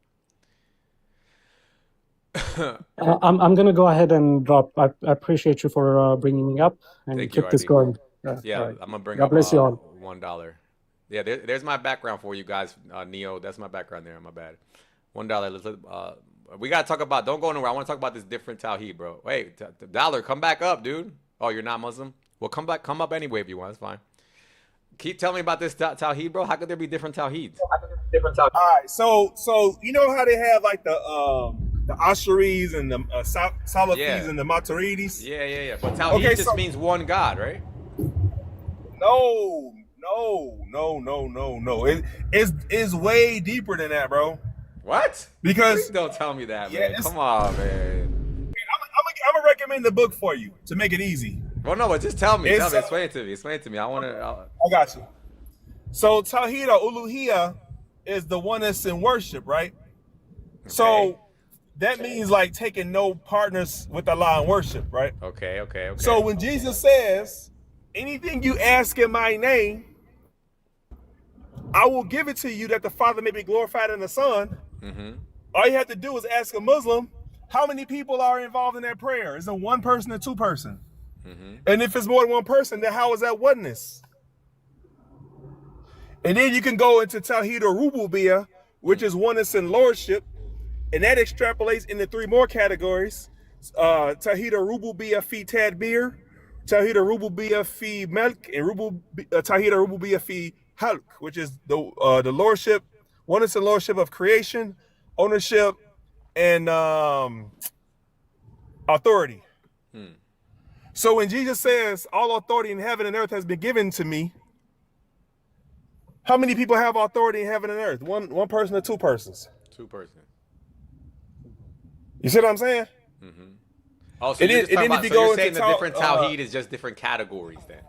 I'm gonna go ahead and drop. I appreciate you for bringing me up and Thank keep you, this RD. going. Yeah, all right. I'm gonna bring God up bless you all. $1. Yeah, there's my background for you guys, Neo. That's my background there. My bad. $1. We gotta talk about. Don't go anywhere. I want to talk about this different Tawhid, bro. Wait, dollar, come back up, dude. Oh, you're not Muslim? Well, come up anyway if you want. It's fine. Keep telling me about this Tawhid, bro. How could there be different Tawhids? All right, so you know how they have like the Asharis and the Salafis and the Maturidis? Yeah. But Tawhid just means one God, right? No. It's way deeper than that, bro. What? Because please don't tell me that, man. Come on, man. I'm gonna recommend the book for you to make it easy. Well, no, but just tell me. Explain it to me. Explain it to me. I got you. So Tawhid al-Uluhiyya is the one that's in worship, right? Okay. So that means like taking no partners with Allah in worship, right? Okay. So when Jesus says, anything you ask in my name, I will give it to you that the Father may be glorified in the Son. All you have to do is ask a Muslim, how many people are involved in that prayer? Is it one person or two person? And if it's more than one person, then how is that oneness? And then you can go into Tawhid al-Rububiyyah, which is oneness in lordship, and that extrapolates into three more categories. Tawhid al-Rububiyyah fi tadbir, Tawhid al-Rububiyyah fi milk, and Tawhid al-Rububiyyah fi halq, which is the lordship, oneness in lordship of creation, ownership, and authority. So when Jesus says, all authority in heaven and earth has been given to me, how many people have authority in heaven and earth? One person or two persons? Two persons. You see what I'm saying? Oh, so you're saying the different Tawhid is just different categories then?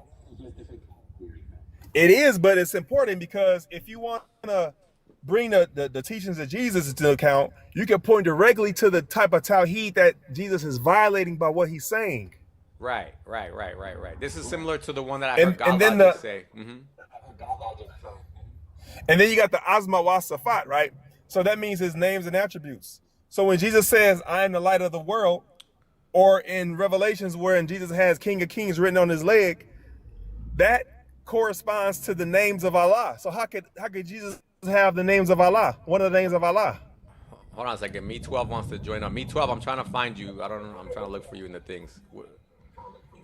It is, but it's important because if you want to bring the teachings of Jesus into account, you can point directly to the type of Tawhid that Jesus is violating by what he's saying. Right. This is similar to the one that I heard God say. And then you got the Asma wa Sifat, right? So that means his names and attributes. So when Jesus says, I am the light of the world, or in Revelations wherein Jesus has King of Kings written on his leg, that corresponds to the names of Allah. So how could Jesus have the names of Allah? What are the names of Allah? Hold on a second. Me 12 wants to join up. Me 12, I'm trying to find you. I don't know. I'm trying to look for you in the things.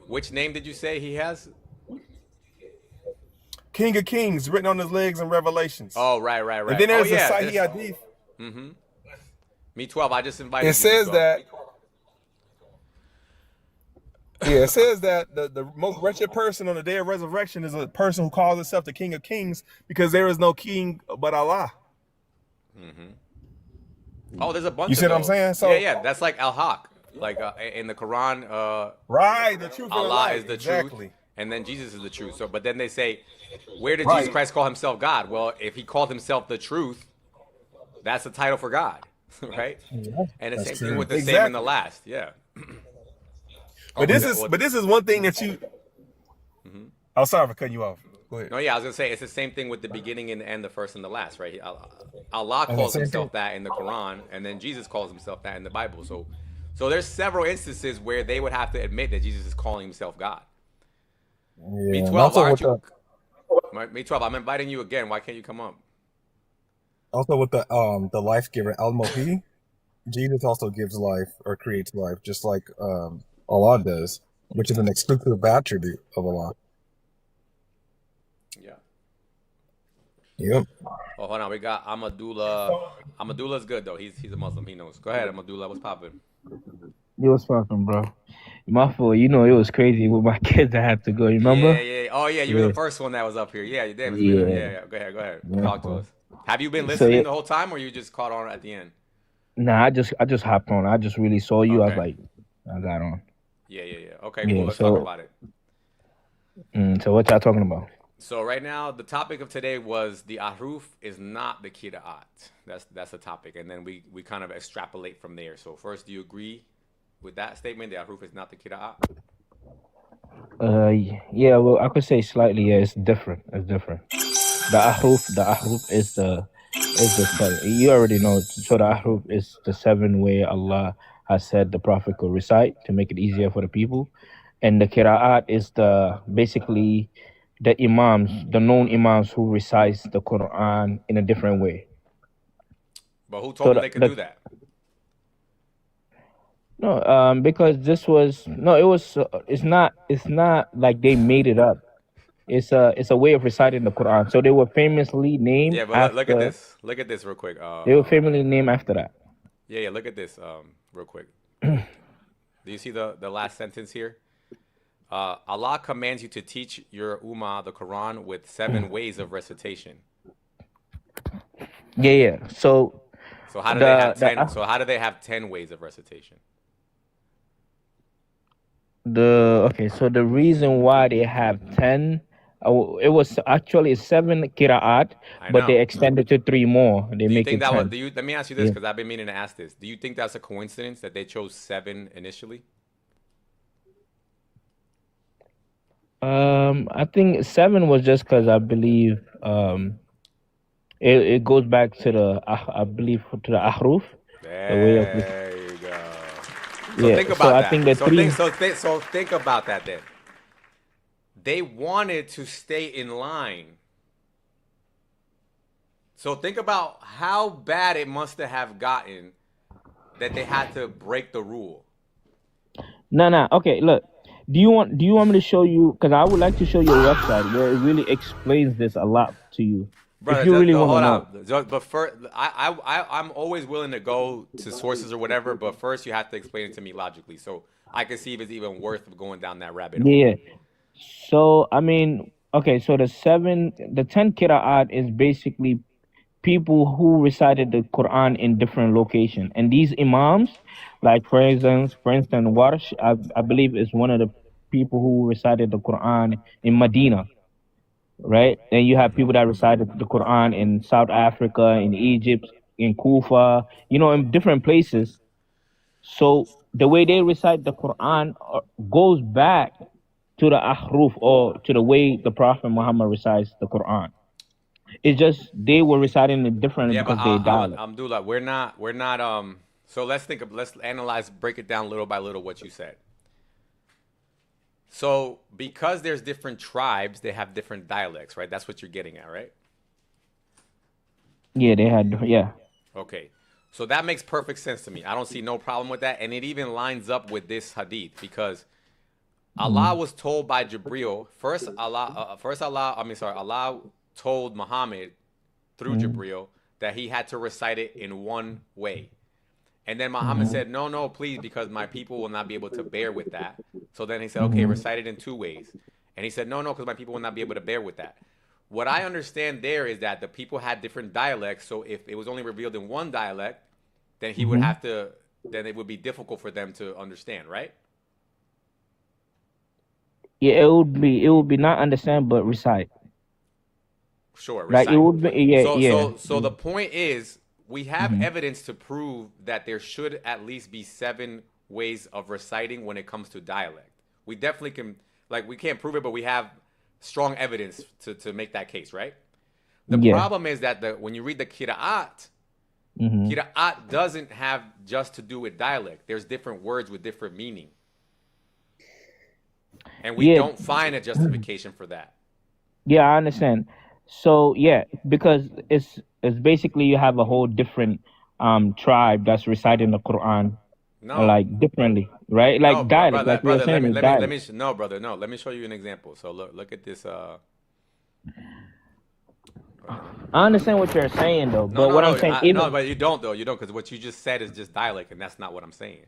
Which name did you say he has? King of Kings written on his legs in Revelations. Oh, right. And then there's the Sahih Hadith. Me 12, I just invited you. It says that. Yeah, it says that the most wretched person on the day of resurrection is a person who calls himself the King of Kings because there is no king but Allah. Oh, there's a bunch. You see what I'm saying? So yeah, that's like al-Haq. Like in the Quran, right, the truth. Allah is the truth, and then Jesus is the truth. So, but then they say, where did Jesus Christ call himself God? Well, if he called himself the truth, that's the title for God, right? Yeah, and the same thing with the same and the last, yeah. But this is one thing that you. I'm sorry for cutting you off. Go ahead. No, yeah, I was gonna say it's the same thing with the beginning and the end, the first and the last, right? Allah calls himself that in the Quran, and then Jesus calls himself that in the Bible. So there's several instances where they would have to admit that Jesus is calling himself God. Yeah, Me 12, why aren't you? Me 12, I'm inviting you again. Why can't you come up? Also with the life giver Al-Muhyi, Jesus also gives life or creates life, just like Allah does, which is an exclusive attribute of Allah. Yeah. Yep. Oh, hold on. We got Amadullah. Amadullah's good though. He's a Muslim. He knows. Go ahead, Amadullah. What's popping? Yo, what's poppin', bro? My fault. You know, it was crazy with my kids. I had to go. You Yeah, remember? yeah. Oh, yeah. You were Yeah. the first one that was up here. Yeah, damn. It's been. Yeah. Yeah, yeah. Go ahead. Go ahead. My Talk to fault. us. Have you been So listening yeah, the whole time, or you just caught on at the end? nah, I just hopped on. I just really saw you. I was Okay. like, I got on. Yeah, yeah, yeah. Okay, cool. Yeah. Let's talk So, about it. so what y'all talking about? So right now, the topic of today was the ahruf is not the kira'at. That's the topic, and then we kind of extrapolate from there. So first, do you agree with that statement? The ahruf is not the kira'at. Yeah. Well, I could say slightly. Yeah, it's different. It's different. The ahruf is the seven. You already know. So the ahruf is the seven way Allah has said the Prophet could recite to make it easier for the people, and the qiraat is the basically the imams, the known imams who recites the Quran in a different way. But who So told them they could do that? no, because this was no, it was. It's not like they made it up. It's a way of reciting the Quran. So they were famously named Yeah, but look at after. this. Look at this real quick. They were famously named after that. Yeah, yeah. Look at this real quick. Do you see the last sentence here? Allah commands you to teach your ummah the Quran with 7 ways of recitation. Yeah, yeah. So how do they have 10? So how do they have 10 ways of recitation? So the reason why they have 10, it was actually 7 qiraat, but they extended to 3 more. They Do you make think it that 10. was? Let me ask you this, Yeah. because I've been meaning to ask this. Do you think that's a coincidence that they chose 7 initially? I think 7 was just because I believe it goes back to I believe to the ahruf, the way of There you go. So yeah. think So about I that. think that 3. So think about that then. They wanted to stay in line. So think about how bad it must have gotten that they had to break the rule. No. Okay, look. Do you want me to show you? Because I would like to show you a website where it really explains this a lot to you. Brother, If you really want to hold know. on. But first, I'm always willing to go to sources or whatever. But first, you have to explain it to me logically, so I can see if it's even worth going down that rabbit hole. Yeah. So I mean, okay. So the 10 qiraat is basically people who recited the Quran in different locations, and these imams, like for instance, Warsh, I believe is one of the people who recited the Quran in Medina, right? Then you have people that recited the Quran in South Africa, in Egypt, in Kufa, in different places. So the way they recite the Quran goes back to the ahruf, or to the way the Prophet Muhammad recites the Quran. It's just they were reciting it differently Yeah, but because they dialect. Abdullah, we're not. So let's analyze, break it down little by little what you said. So because there's different tribes, they have different dialects, right? That's what you're getting at, right? Yeah, they had, yeah. Okay. So that makes perfect sense to me. I don't see no problem with that. And it even lines up with this hadith, because Allah was told by Jibril, Allah told Muhammad through Jibril that he had to recite it in one way. And then Muhammad said, no, please, because my people will not be able to bear with that. So then he said, okay, recite it in 2 ways. And he said, no, because my people will not be able to bear with that. What I understand there is that the people had different dialects. So if it was only revealed in one dialect, then he would have to, then it would be difficult for them to understand, right? Yeah, it would be not understand, but recite. Sure, recite. Like it would be, yeah. So the point is, we have evidence to prove that there should at least be 7 ways of reciting when it comes to dialect. We definitely can, we can't prove it, but we have strong evidence to make that case, right? The problem is that when you read the Qira'at, Qira'at doesn't have just to do with dialect. There's different words with different meaning. And we don't find a justification for that. Yeah, I understand. So yeah, because it's basically you have a whole different tribe that's reciting the Quran differently, right? Like dialect, like you were saying, no, brother, no. Let me show you an example. So look at this. I understand what you're saying though, No, but no, what no, I'm saying, even no, but you don't though. You don't, because what you just said is just dialect, and that's not what I'm saying.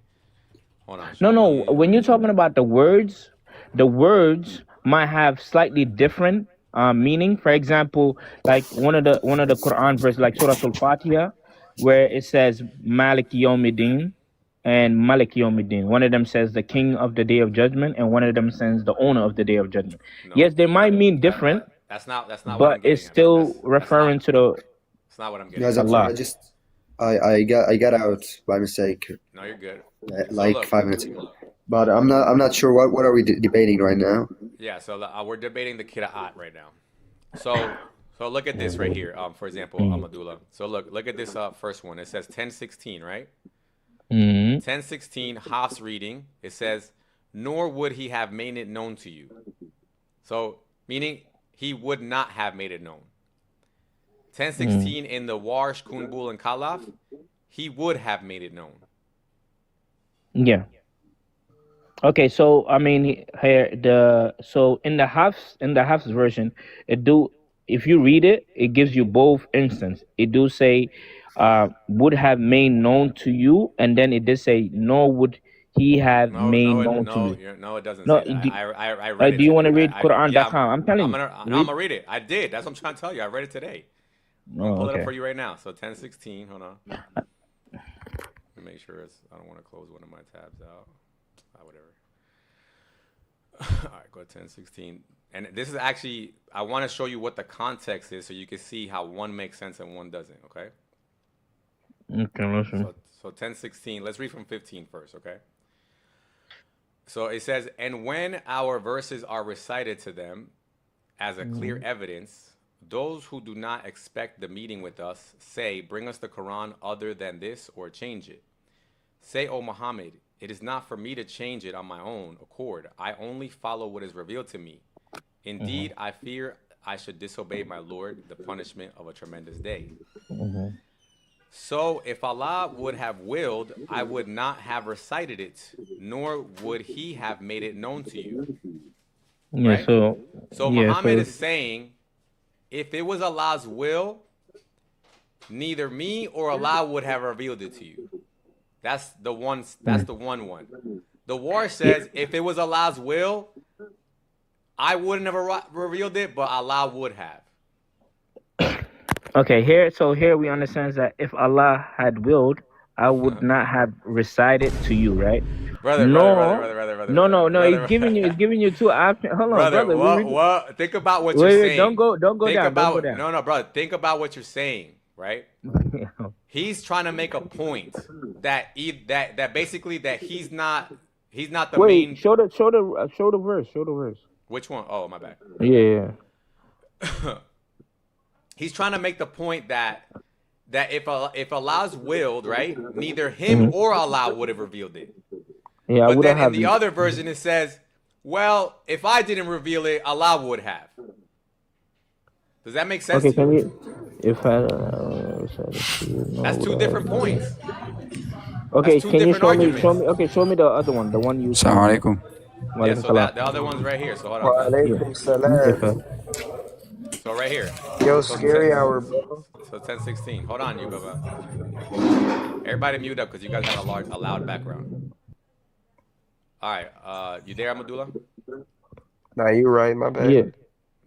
Hold on. no, Show no. me. When you're talking about the words might have slightly different meaning. For example, like one of the Quran verse, like Surah Al-Fatiha, where it says Malik Yawmiddin and Malik Yawmiddin. One of them says the King of the Day of Judgment, and one of them says the Owner of the Day of Judgment. No, Yes, they might mean different, that's not what but I'm it's getting at. still referring to the That's not what I'm getting Guys, at. I'm sorry. Allah. I got out by mistake. No, you're good. Like look, 5 minutes ago. But I'm not sure what are we debating right now. Yeah, so we're debating the Qira'at right now. So look at this right here. For example, Amadullah. So look at this first one. It says 10:16, right? 10:16, Hafs reading. It says, "Nor would he have made it known to you." So meaning he would not have made it known. 10:16 in the Warsh, Kunbul, and Kalaf, he would have made it known. Yeah. Okay, so I mean here in the Hafs version, if you read it, it gives you both instances. It do say would have made known to you, and then it did say nor would he have made known to you. No, it doesn't No, say that. I read it. do you want to read I, Quran? yeah, That's how I'm telling you. I'm gonna read it. I did. That's what I'm trying to tell you. I read it today. I'm gonna pull it up for you right now. So 10:16. Hold on. Let me make sure I don't want to close one of my tabs out. Whatever. All right, go to 10:16. And this is actually, I want to show you what the context is so you can see how one makes sense and one doesn't, okay? Okay, listen. So 10:16, let's read from 15 first, okay? So it says, "And when our verses are recited to them as a clear evidence, those who do not expect the meeting with us say, 'Bring us the Quran other than this or change it.' Say, O Muhammad, it is not for me to change it on my own accord. I only follow what is revealed to me. Indeed, I fear I should disobey my Lord, the punishment of a tremendous day. So if Allah would have willed, I would not have recited it, nor would he have made it known to you." Yeah, right? So Muhammad is saying, if it was Allah's will, neither me or Allah would have revealed it to you. That's the one. The war says, if it was Allah's will, I wouldn't have revealed it, but Allah would have. Okay, here we understand that if Allah had willed, I would not have recited to you, right? Brother. No. He's giving you two options. Hold on, brother. What? Think about what you're saying. Don't go down. Don't go down. No, brother. Think about what you're saying, right? He's trying to make a point that basically that he's not the main. Show the verse. Which one? Oh, my bad. Yeah. He's trying to make the point that if Allah's willed, right, neither him or Allah would have revealed it. Yeah, but then in the other version it says, well, if I didn't reveal it, Allah would have. Does that make sense? Okay, to you? That's two different points. Okay, can you show me? Show me the other one. The one you. Assalamu alaikum. Yeah, so the other one's right here. So hold on. Walaikum salam. So right here. Yo, scary hour, bro. So 10:16. Hold on, you Baba. Everybody mute up because you guys have a loud background. All right, you there, Amadullah? Nah, you right. My bad. Yeah.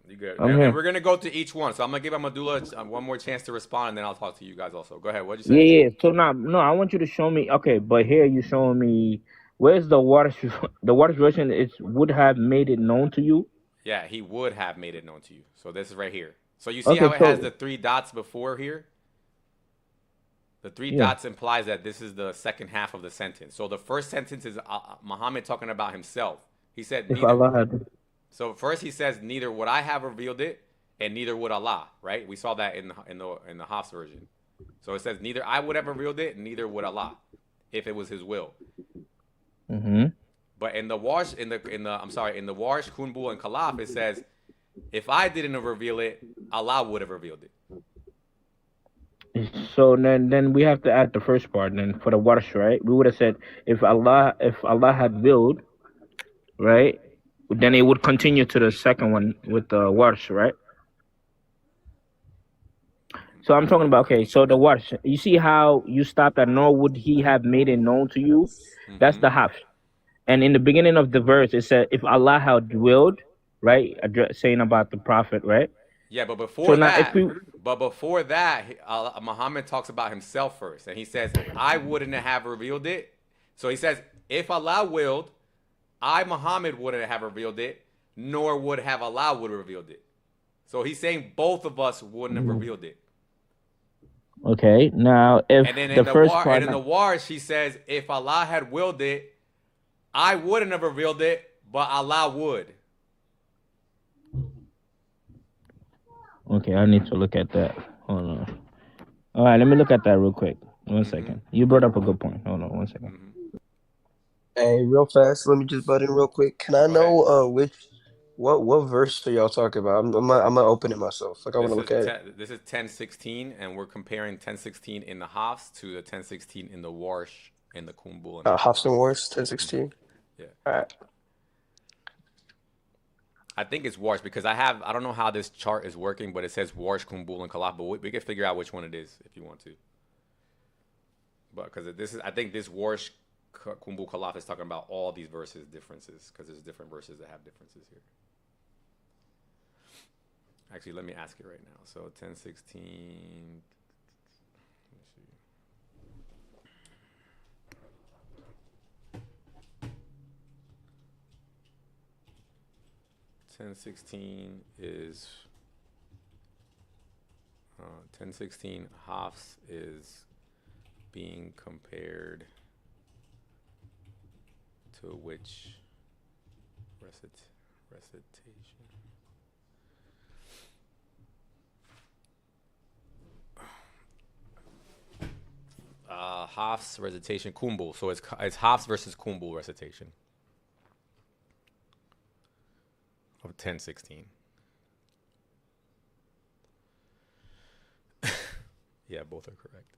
You good? And we're gonna go to each one. So I'm gonna give Amadullah one more chance to respond, and then I'll talk to you guys also. Go ahead. What'd you say? Yeah. So no, I want you to show me. Okay, but here you showing me. Where's the Warsh? The Warsh version would have made it known to you. Yeah, he would have made it known to you. So this is right here. So you see how it has the 3 dots before here? The 3 dots implies that this is the second half of the sentence. So the first sentence is Muhammad talking about himself. He said, so first he says, neither would I have revealed it, and neither would Allah. Right? We saw that in the Hafs version. So it says, neither I would have revealed it, and neither would Allah, if it was His will. But in the Warsh, in the Warsh, Kunbul, and Kalaf, it says, if I didn't reveal it, Allah would have revealed it. So then we have to add the first part. Then for the Warsh, right? We would have said if Allah had willed, right? Then it would continue to the second one with the Warsh, right? So I'm talking about, okay, so the what? You see how you stopped at nor would he have made it known to you? That's the half. And in the beginning of the verse, it said, if Allah had willed, right? Saying about the prophet, right? Yeah, but So before now if that, we, Muhammad talks about himself first, and he says, "I wouldn't have revealed it." So he says, "If Allah willed, I Muhammad wouldn't have revealed it, nor would have Allah would have revealed it." So he's saying both of us wouldn't have revealed it. okay, now if And then the first part, in the war, she says, "If Allah had willed it, I wouldn't have revealed it, but Allah would." okay, I need to look at that. Hold on. All right, let me look at that real quick. One second. You brought up a good point. Hold on, 1 second. Hey, real fast, let me just butt in real quick. Can I know what verse are y'all talking about? I'm gonna open it myself. Like I want to look at it. This is 10:16, and we're comparing 10:16 in the Hafs to the 10:16 in the Warsh and the Kumbul. Hafs and Warsh 10:16. Yeah. All right. I think it's Warsh because I don't know how this chart is working, but it says Warsh, Kumbul, and Kalaf. But we can figure out which one it is if you want to. But because I think this Warsh, Kumbul, Kalaf is talking about all these verses differences because there's different verses that have differences here. Actually, let me ask it right now. So 10:16. Let me see. 10:16 is 10:16 Hafs is being compared to which recitation? Hafs recitation Kumbul. So it's Hafs versus Kumbul recitation of 10:16. Yeah, both are correct.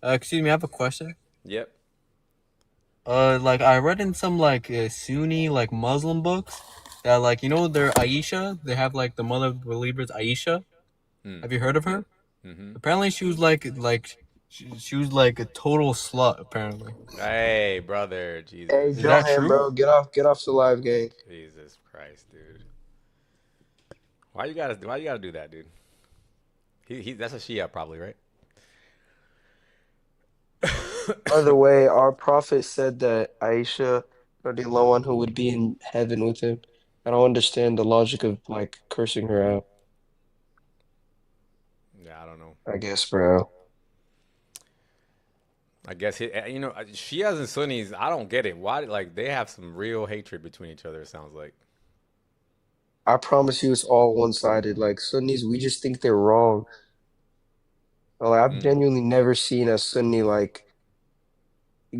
Excuse me, I have a question. Yep. Like I read in some like Sunni like Muslim books that like their Aisha, they have like the mother of believers Aisha. Have you heard of her? Apparently she was she was like a total slut. Apparently. Hey, brother, Jesus. Hey, Is that Johan, true? bro, get off the live game. Jesus Christ, dude. Why you gotta do that, dude? That's a Shia probably, right? By the way, our prophet said that Aisha radiallahu anhu would be in heaven with him. I don't understand the logic of like cursing her out. Yeah, I don't know. I guess, bro. I guess Shias and Sunnis, I don't get it. Why? Like they have some real hatred between each other. It sounds like. I promise you, it's all one-sided. Like Sunnis, we just think they're wrong. Like, I've genuinely never seen a Sunni like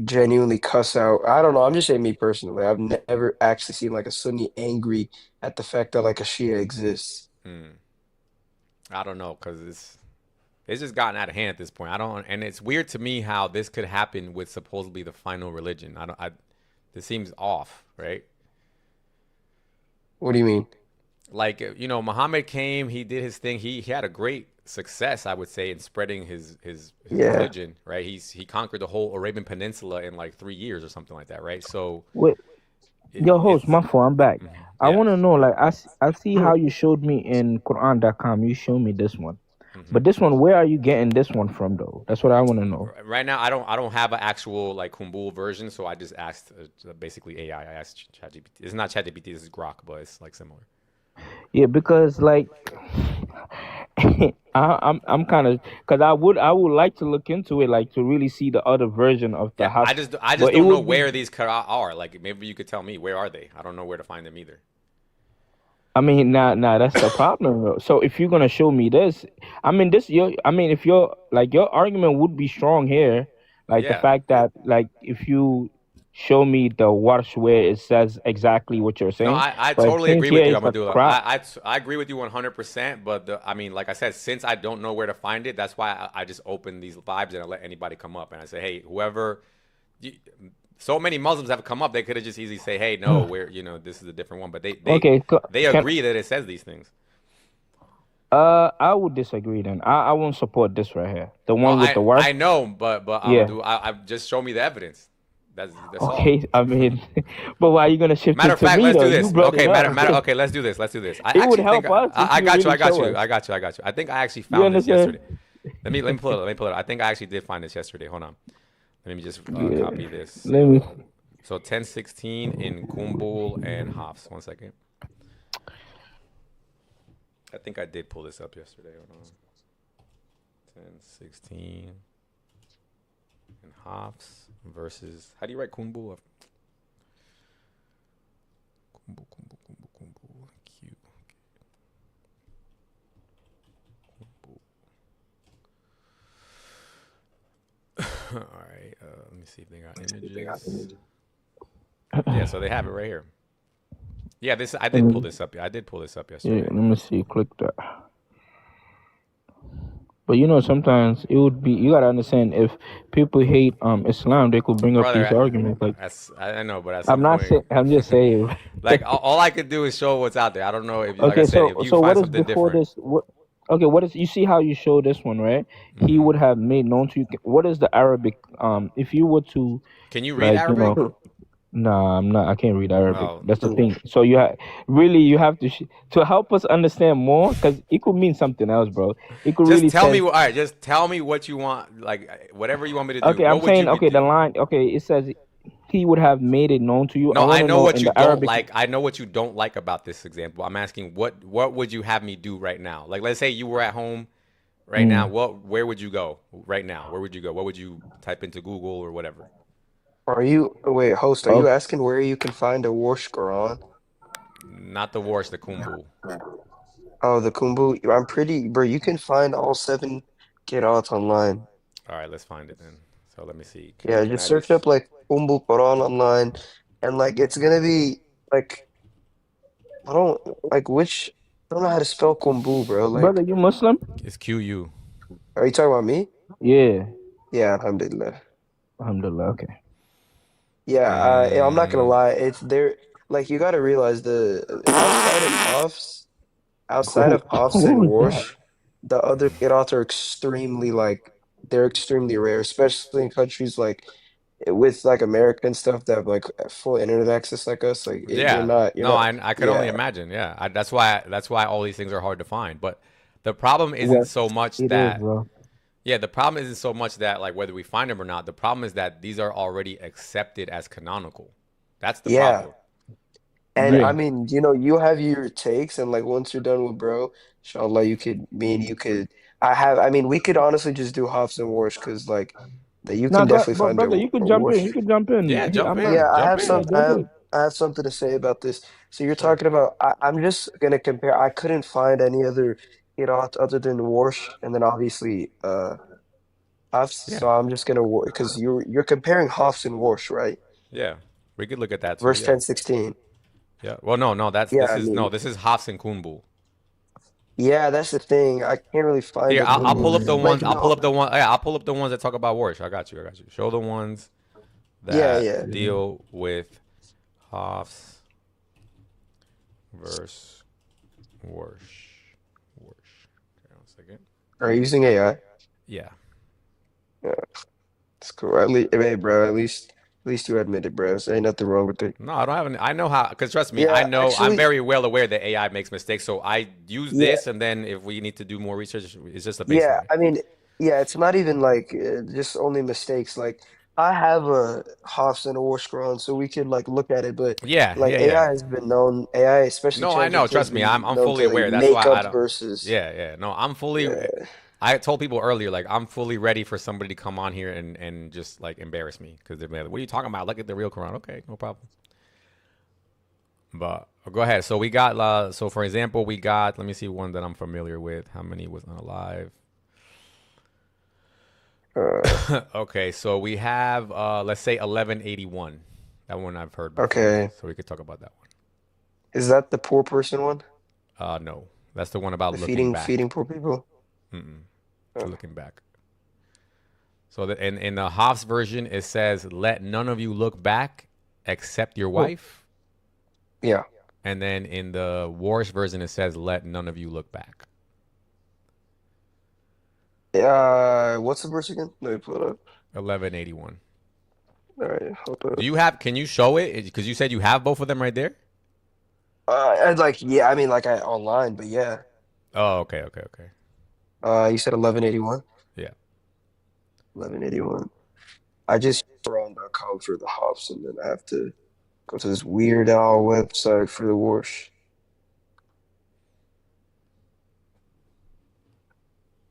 genuinely cuss out. I don't know. I'm just saying me personally. I've never actually seen like a Sunni angry at the fact that like a Shia exists. I don't know because it's just gotten out of hand at this point. And it's weird to me how this could happen with supposedly the final religion. This seems off, right? What do you mean? Like Muhammad came, he did his thing. He had a great success, I would say, in spreading his religion, right? He conquered the whole Arabian Peninsula in like 3 years or something like that, right? So wait, your host, my fault, I'm back. I want to know, like, I see how you showed me in Quran.com. You showed me this one, but this one, where are you getting this one from, though? That's what I want to know. Right now, I don't have an actual like Kumbul version, so I just asked basically AI. I asked ChatGPT. It's not ChatGPT, this is Grok, but it's like similar. Yeah, because like I'm kind of because I would like to look into it, like to really see the other version of the house. I just don't know where these qira are. Like maybe you could tell me where are they? I don't know where to find them either. I mean, nah, that's the problem, bro. So if you're gonna show me this, if your argument would be strong here, like the fact that like if you show me the Warsh where it says exactly what you're saying. No, I totally agree with you, Amadullah. I agree with you 100%. But like I said, since I don't know where to find it, that's why I just open these vibes and I let anybody come up and I say, hey, whoever. So many Muslims have come up. They could have just easily say, "Hey, no, this is a different one." But they agree that it says these things. I would disagree then. I won't support this right here. The No, one with the wife. I know, but I'm gonna Yeah. do. I just show me the evidence. That's all. Okay. I mean, but why are you gonna shift Matter it of to fact, me let's though? do You this. brought Okay, it up. matter. Okay, let's do this. Let's do this. I It would actually think help us if I you got you. really I got show you. us. I got you. I got you. I think I actually You found this understand? yesterday. Let me pull it up. Let me pull it up. I think I actually did find this yesterday. Hold on. Let me just Yeah. copy this. Let me. So 1016 in Kumbul and Hops. 1 second. I think I did pull this up yesterday. Hold on. 1016 in Hops versus. How do you write Kumbul? Kumbul. Q. All right. Let me see if they got images. Yeah, so they have it right here. Yeah, this I did pull this up. I did pull this up Yeah. yesterday. Let me see. Click that. But sometimes it would be. You gotta understand if people hate Islam, they could bring up Brother, these arguments. Like I know, but at I'm some not point, saying. I'm just saying. like all I could do is show what's out there. I don't know if, like I Okay. said, So if you so what find is something before different. this? What? Okay. What is? You see how you show this one, right? He would have made known to you. What is the Arabic? If you were to, Can you read like, Arabic? Nah, I'm not. I can't read Arabic. Oh. That's the thing. So you have to help us understand more, because it could mean something else, bro. It could Just really tell say. me. All right, just tell me what you want. Like whatever you want me to do. Okay, I'm What would you saying. be Okay, the doing? line. Okay, it says he would have made it known to you. I No, I want to know know what in you the don't Arabic. like. I know what you don't like about this example. I'm asking what would you have me do right now? Like let's say you were at home right now. Where would you go right now? Where would you go? What would you type into Google or whatever? Wait, host, are you asking where you can find a Warsh Quran? Not the Warsh, the Kumbul. Oh, the Kumbu. I'm pretty, bro. You can find all 7 Qira'at online. All right, let's find it then. So let me see. Yeah, Can just I search just? up like Kumbu Quran online, and like it's gonna be like I don't I don't know how to spell Kumbu, bro. Brother, Like, you Muslim? It's QU. are you talking about me? Yeah. Yeah, alhamdulillah. Alhamdulillah. Okay. Yeah, I'm not gonna lie. It's there. Like, you gotta realize the outside of Hafs What and was that? Warsh, the other qira'at are extremely they're extremely rare, especially in countries like with like America and stuff that have like full internet access like us. Like, Yeah. you're No, not. I could only Yeah, imagine. Yeah. That's why all these things are hard to find. But the problem isn't Yes, so much it is, that. bro. Yeah, the problem isn't so much that like whether we find them or not. The problem is that these are already accepted as canonical. That's the yeah. problem. And I Right? mean, you have your takes, and like once you're done with bro, inshallah, you could. I mean, we could honestly just do Hafs and Warsh because like that you Nah, can definitely but find brother, you a could jump in. Warsh. You could jump in. Yeah, jump I'm not. in. Yeah, Jump in. Jump in. I have something to say about this. So you're Sure. talking about I'm just gonna compare. I couldn't find any other other than Warsh, and then obviously Hafs. Yeah. So I'm just gonna because you're comparing Hafs and Warsh, right? Yeah. We could look at that too. Verse Yeah. 10:16. Yeah. Well, no. Yeah, I mean, This is Hafs and Kunbul. yeah, that's the thing. I can't really find Here, a I'll good one. pull up the Like, ones. I'll pull no, up the one. Yeah, I'll pull up the ones that talk about Warsh. I got you. I got you. Show the ones yeah, that yeah. deal with Hafs versus Warsh. Warsh. Okay, 1 second. Are you using AI? Yeah. Yeah, it's cool. At least, hey, bro. At least you admit it, bro. So ain't nothing wrong with it. No, I don't have any. I know how. Because trust me, I Yeah, know. I'm actually, very well aware that AI makes mistakes. So I use yeah, this, and then if we need to do more research, it's just a yeah. baseline. I mean, yeah. It's not even like just only mistakes. Like, I have a Hofs and a Warskron, so we could like look at it. But Yeah, like yeah, yeah. AI has been known. AI, especially No, I know. ChatGPT, has Trust me, been I'm known fully to like aware. That's why make I up don't. verses. Yeah, yeah. No, I'm fully. Yeah, I told people earlier, like I'm fully ready for somebody to come on here and just like embarrass me because they're like, "What are you talking about? Look at the real Quran." Okay, no problem. But go ahead. So we got. So for example, we got. Let me see one that I'm familiar with. How many was unalive? Okay, so we have. Let's say 1181. That one I've heard before. okay. So we could talk about that one. Is that the poor person one? No, that's the one about The looking feeding back. poor people? Mm-mm. Oh, Looking back. So that in the Hoff's version, it says, "Let none of you look back except your wife." yeah. And then in the Warsh version, it says, "Let none of you look back." What's the verse again? Let me pull it up. 1181. All right, hold Do up. you have? Can you show it? Because you said you have both of them right there. I'd like, yeah, I mean, like I online, but yeah. Oh, okay, okay, okay. You said 1181? Yeah. 1181. I just Quran.com for the hops, and then I have to go to this weird owl website for the wash.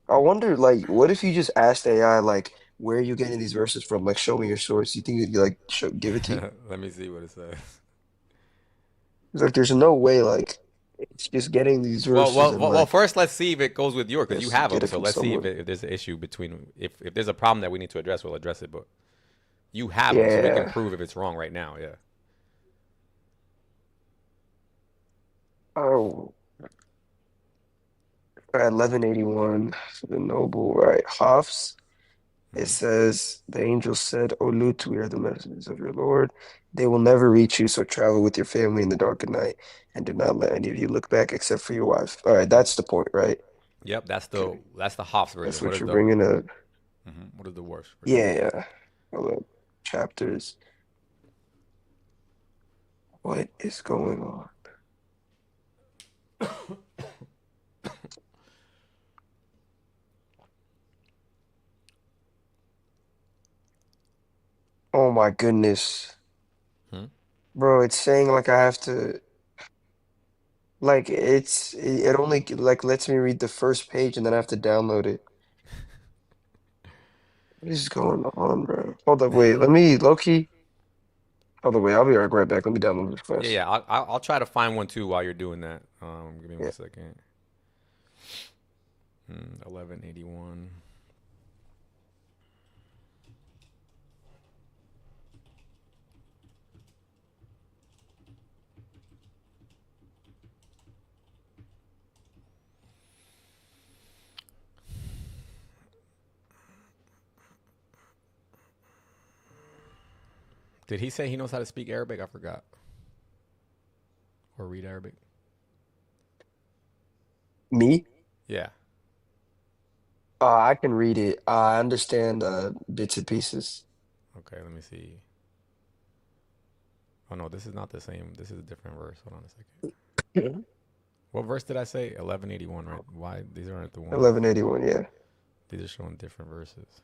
I wonder, like, what if you just asked AI, like, where are you getting these verses from? Like, show me your source. You think it'd like give it to you? Let me see what it says. It's like, there's no way, like, it's just getting these verses and Well. like, First, let's see if it goes with yours because you let's have get them. it So from let's see someone. if there's an issue between if there's a problem that we need to address, we'll address it. But you have them, so we can Yeah. prove if it's wrong right now. Yeah. Oh, at 1181, the noble, right? Hafs. It says, the angel said, O Lut, we are the messengers of your Lord. They will never reach you, so travel with your family in the dark of night, and do not let any of you look back except for your wife. All right, that's the point, right? Yep. That's Okay. the Hoff's That's version. What what is you're the bringing up. what is the worst version? Yeah. Hold up. Chapters. What is going on? Oh my goodness. Hmm? Bro, it's saying like I have to like it only like lets me read the first page and then I have to download it. What is going on, bro? Hold up, wait. Let me low-key. Hold up, wait. I'll be right back. Let me download this Yeah, fast. yeah. I'll try to find one too while you're doing that. Give me Yeah. 1 second. 1181. Did he say he knows how to speak Arabic? I forgot. Or read Arabic? Me? Yeah. I can read it. I understand bits and pieces. Okay, let me see. Oh no, this is not the same. This is a different verse. Hold on a second. What verse did I say? 1181, right? Why these aren't the ones? 1181, yeah. These are showing different verses.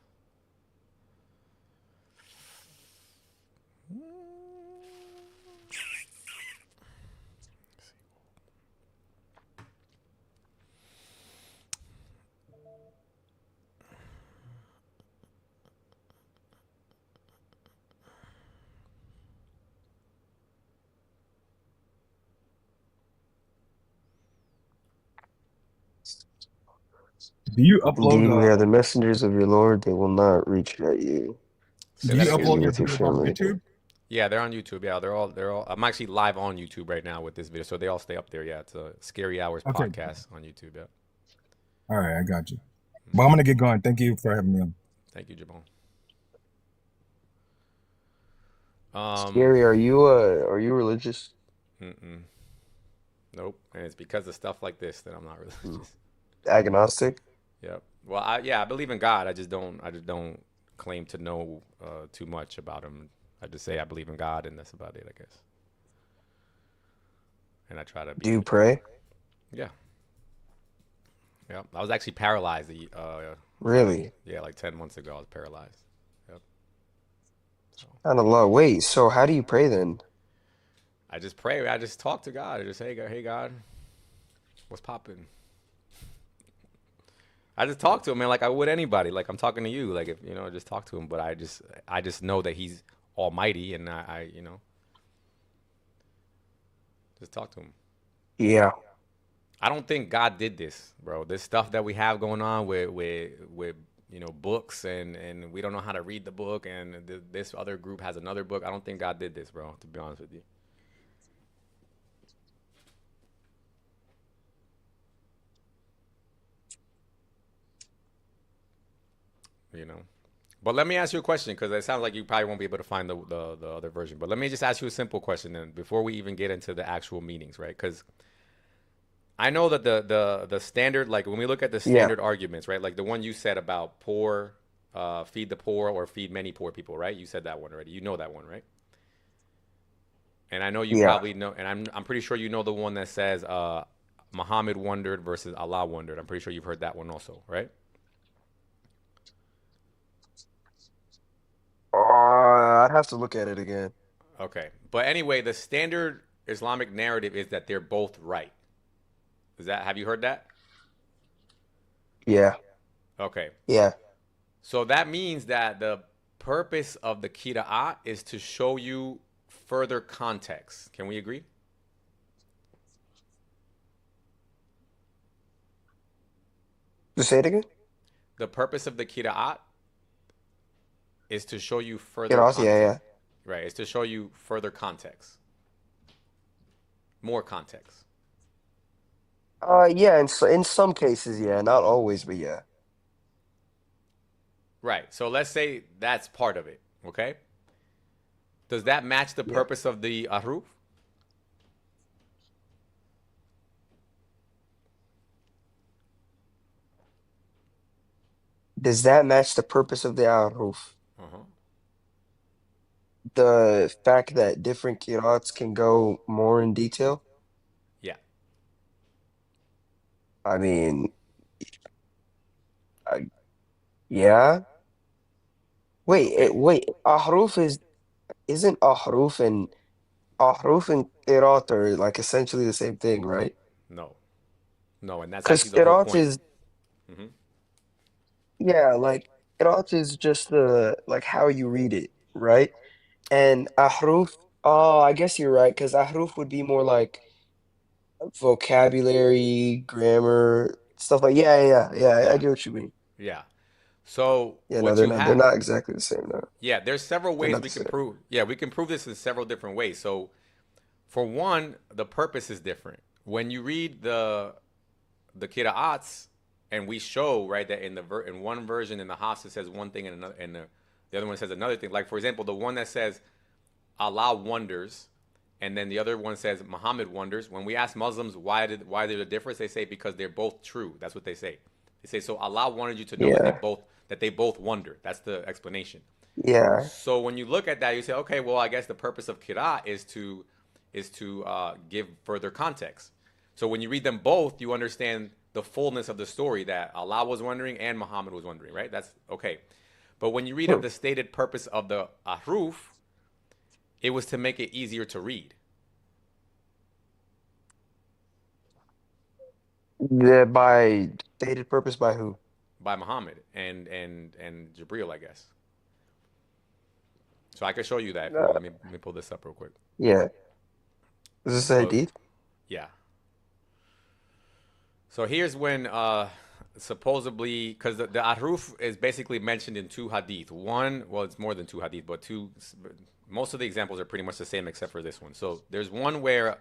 Do you upload Indeed, we are the messengers of your Lord. They will not reach at you. do you Securely upload your with your videos on family. YouTube? Yeah, they're on YouTube. Yeah, they're all. I'm actually live on YouTube right now with this video, so they all stay up there. Yeah, it's a Scary Hours Okay. podcast on YouTube. Yeah. All right, I got you. But I'm gonna get going. Thank you for having me on. Thank you, Jabon. Scary, are you religious? Nope. And it's because of stuff like this that I'm not religious. Agnostic? Yep. Well, I believe in God. I just don't claim to know too much about him. I just say I believe in God, and that's about it, I guess. And I try to be. Do you pray? Yeah. Yeah. I was actually paralyzed. Really? Yeah, like 10 months ago, I was paralyzed. Yep. Kind of low. Wait, so how do you pray then? I just pray. I just talk to God. I just say, hey, God, what's popping? I just talk to him, man, like I would anybody. Like I'm talking to you. Like if just talk to him. But I just know that he's almighty, and I just talk to him. Yeah. I don't think God did this, bro. This stuff that we have going on with books and we don't know how to read the book, and this other group has another book. I don't think God did this, bro, to be honest with you. But let me ask you a question, because it sounds like you probably won't be able to find the other version. But let me just ask you a simple question then, before we even get into the actual meanings, right? Because I know that the standard, like when we look at the Yeah. standard arguments, right? Like the one you said about poor, feed the poor or feed many poor people, right? You said that one already. You know that one, right? And I know you Yeah. probably know, and I'm pretty sure you know the one that says Muhammad wondered versus Allah wondered. I'm pretty sure you've heard that one also, right? I'd have to look at it again. Okay. But anyway, the standard Islamic narrative is that they're both right. Have you heard that? Yeah. Okay. Yeah. So that means that the purpose of the qira'at is to show you further context. Can we agree? Just say it again. The purpose of the qira'at is to show you further Yeah, context. yeah. Right. It's to show you further context. More context. Yeah, in some cases, yeah, not always, but yeah. Right. So let's say that's part of it. Okay. Does that match the purpose of the ahruf? Does that match the purpose of the Aruf? The fact that different qira'ats can go more in detail? Yeah. I mean, yeah. Wait, Okay. wait. Isn't ahruf and qira'at are like essentially the same thing, right? No. No, and that's Because actually the whole qira'at point. is, yeah, like qira'at is just like how you read it, right? And ahruf, oh, I guess you're right, because ahruf would be more like vocabulary, grammar, stuff like I get what you mean. Yeah. So Yeah, no, what you they're have, not exactly the same, no. yeah, there's several They're ways not we the can same. prove. Yeah, we can prove this in several different ways. So for one, the purpose is different. When you read the qira'ats, and we show right that in one version in the Hafs it says one thing and another, and the other one says another thing. Like for example, the one that says Allah wonders, and then the other one says Muhammad wonders. When we ask Muslims why there's a difference, they say because they're both true. That's what they say. They say so Allah wanted you to know that they both wonder. That's the explanation. Yeah. So when you look at that, you say, okay, well, I guess the purpose of qira'ah is to give further context. So when you read them both, you understand the fullness of the story that Allah was wondering and Muhammad was wondering, right? That's okay. But when you read of the stated purpose of the ahruf, it was to make it easier to read. By stated purpose by who? By Muhammad and Jibril, I guess. So I could show you that if you want. Let me pull this up real quick. Yeah. Is this a hadith? Yeah. So here's when supposedly, because the ahruf is basically mentioned in two hadith. One, well, it's more than two hadith, but two. Most of the examples are pretty much the same except for this one. So there's one where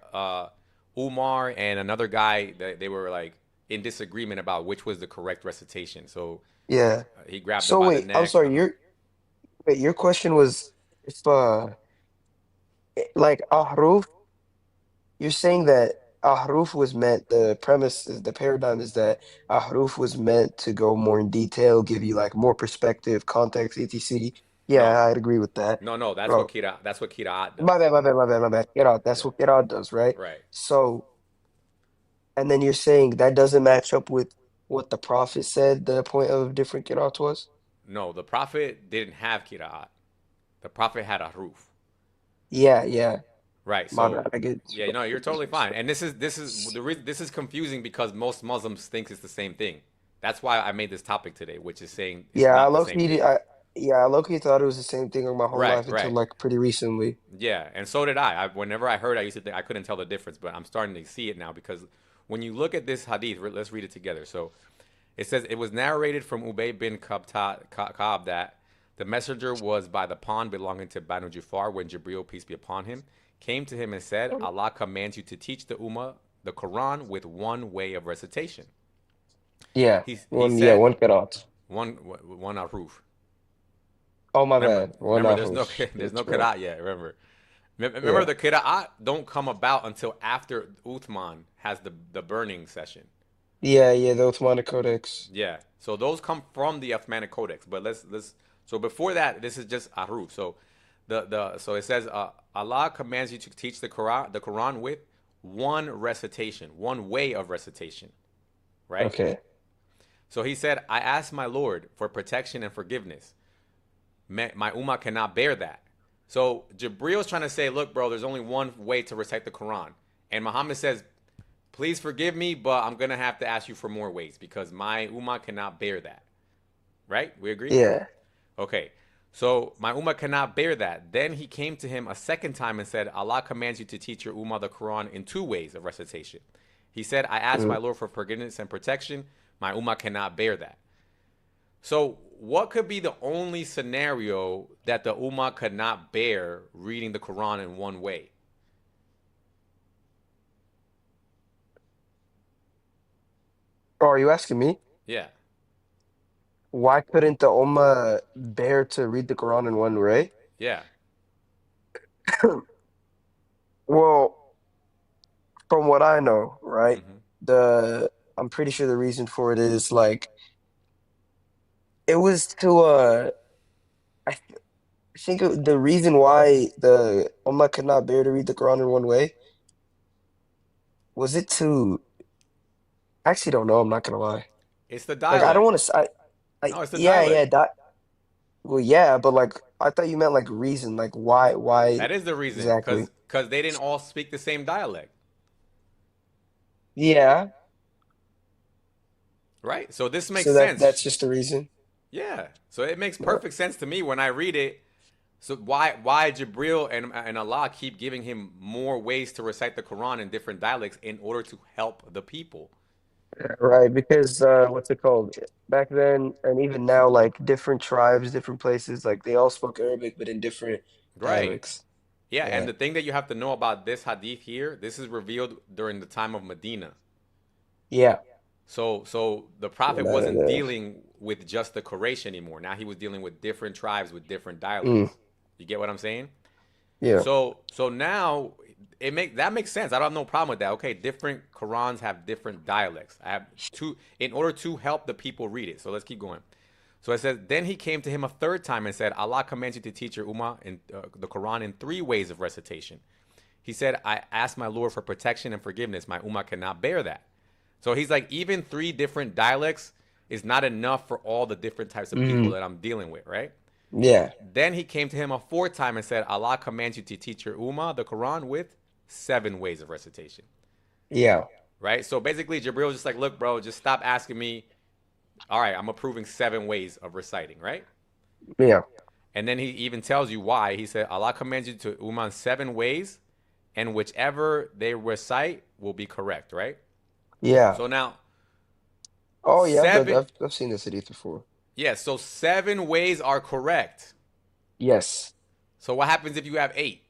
Umar and another guy, they were like in disagreement about which was the correct recitation. So Yeah. he grabbed So him by the wait, neck. I'm sorry, your question was if like ahruf, you're saying that ahruf was meant, the paradigm is that ahruf was meant to go more in detail, give you like more perspective, context, etc. Yeah, I'd agree with that. No, that's Bro, what qira'at does. my bad. Qira'at, that's what qira'at does, right? Right. So, and then you're saying that doesn't match up with what the Prophet said the point of different qira'at was? No, the Prophet didn't have qira'at. The Prophet had ahruf. Yeah. Right. My So bad. I get yeah, no, you're totally fine. And this is the reason this is confusing because most Muslims think it's the same thing. That's why I made this topic today, which is saying it's not the same thing. I low-key thought it was the same thing my whole life until like pretty recently. Yeah, and so did I. Whenever I heard it, I used to think I couldn't tell the difference, but I'm starting to see it now because when you look at this hadith, let's read it together. So it says, it was narrated from Ubay bin Ka'ab that the messenger was by the pond belonging to Banu Jufar when Jibril, peace be upon him, came to him and said, Allah commands you to teach the Ummah the Quran with one way of recitation. Yeah, he one said, one qira'at. One ahruf. Oh, my bad. Remember, there's no It's qira'at yet, remember. Remember, the Qira'at don't come about until after Uthman has the burning session. Yeah, the Uthmanic Codex. Yeah. So those come from the Uthmanic Codex. But let's so before that, this is just Aruf. So so it says Allah commands you to teach the Quran with one recitation, one way of recitation. Right? Okay. So he said, I asked my Lord for protection and forgiveness. My ummah cannot bear that. So Jibril's trying to say, look, bro, there's only one way to recite the Quran. And Muhammad says, please forgive me, but I'm going to have to ask you for more ways because my ummah cannot bear that. Right? We agree? Yeah. Okay. So my ummah cannot bear that. Then he came to him a second time and said, Allah commands you to teach your ummah the Quran in two ways of recitation. He said, I asked my Lord for forgiveness and protection. My ummah cannot bear that. So what could be the only scenario that the ummah could not bear reading the Quran in one way? Oh, are you asking me? Yeah. Why couldn't the Ummah bear to read the Quran in one way? Yeah. Well, from what I know, right? I'm pretty sure the reason for it is like it was to I think the reason why the Ummah could not bear to read the Quran in one way was it to I actually don't know, I'm not gonna lie. It's the Like I don't dialect. want to No, it's the yeah, dialect. well yeah, but like I thought you meant like reason, like why That is the reason, exactly? because they didn't all speak the same dialect. Yeah. Right? So this makes So sense. that's just the reason. Yeah. So it makes perfect sense to me when I read it. So why Jibril and Allah keep giving him more ways to recite the Quran in different dialects in order to help the people? Right, because what's it called? Back then and even now, like different tribes, different places, like they all spoke Arabic, but in different Right. dialects. Yeah, and Yeah. the thing that you have to know about this hadith here, this is revealed during the time of Medina. Yeah. So the prophet wasn't dealing with just the Quraysh anymore. Now he was dealing with different tribes with different dialects. You get what I'm saying? Yeah. So now that makes sense. I don't have no problem with that. Okay, different Qurans have different dialects. I have two in order to help the people read it. So let's keep going. So it says, then he came to him a third time and said, Allah commands you to teach your ummah in the Quran in three ways of recitation. He said, I asked my Lord for protection and forgiveness. My ummah cannot bear that. So he's like, even three different dialects is not enough for all the different types of people that I'm dealing with, right? Yeah. Then he came to him a fourth time and said, Allah commands you to teach your ummah the Quran with 7 ways of recitation. Yeah. Right? So basically, Jibril was just like, look, bro, just stop asking me. All right, I'm approving 7 ways of reciting, right? Yeah. And then he even tells you why. He said, Allah commands you to ummah 7 ways, and whichever they recite will be correct, right? Yeah. So now, oh yeah, I've seen this hadith before. Yeah, so 7 ways are correct. Yes. So what happens if you have 8?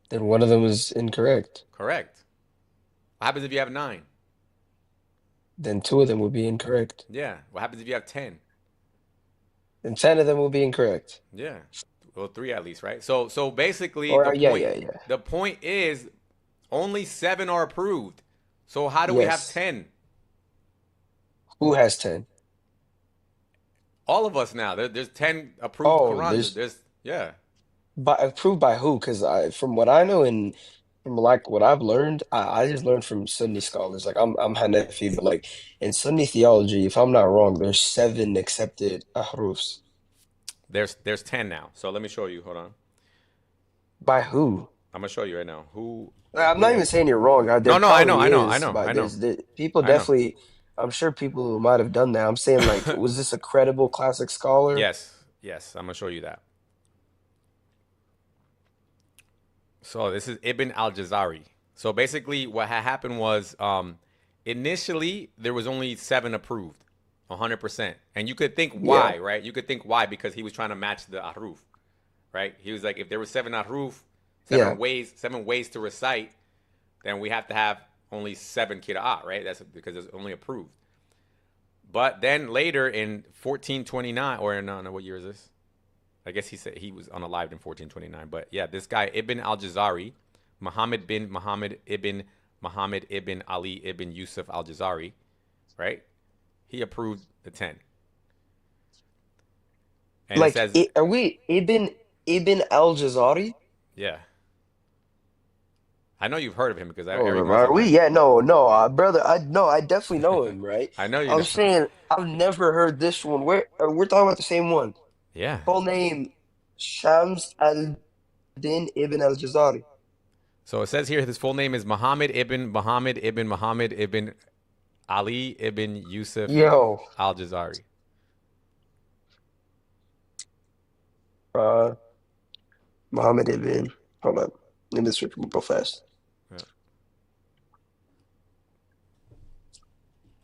Then one of them is incorrect. Correct. What happens if you have 9? Then 2 of them would be incorrect. Yeah. What happens if you have 10? Then 10 of them will be incorrect. Yeah. Well, 3 at least, right? So basically Or, the the point is only 7 are approved. So how do we have 10? Who has 10? All of us now. There's 10 approved Qurans. Yeah. Approved by who? Because from what I know and from like what I've learned, I just learned from Sunni scholars. Like I'm Hanafi, but like in Sunni theology, if I'm not wrong, there's 7 accepted ahrufs. There's 10 now. So let me show you. Hold on. By who? I'm gonna show you right now. Who? I'm not even saying you're wrong. I know. People definitely. I'm sure people might have done that. I'm saying like, was this a credible classic scholar? Yes. I'm gonna show you that. So this is Ibn al-Jazari. So basically what had happened was initially there was only 7 approved, 100%. And you could think why, right? You could think why because he was trying to match the ahruf, right? He was like, if there were 7 ahruf, 7 ways to recite, then we have to have only 7 qira'at, right? That's because it's only approved. But then later in 1429, or no, what year is this? I guess he said he was unalived in 1429. But yeah, this guy Ibn al-Jazari, Muhammad bin Muhammad ibn Ali ibn Yusuf al-Jazari, right? He approved the 10. And it Like, says, are we Ibn al-Jazari? yeah. I know you've heard of him because Oh, every are Muslim we? has. Yeah, no, brother. I definitely know him, right? I know you I'm know. saying I've never heard this one. We're talking about the same one. Yeah. Full name Shams al-Din ibn al-Jazari. So it says here his full name is Muhammad ibn Ali ibn Yusuf Yo, al-Jazari. Muhammad ibn. Hold on. Let me switch real fast. Yeah.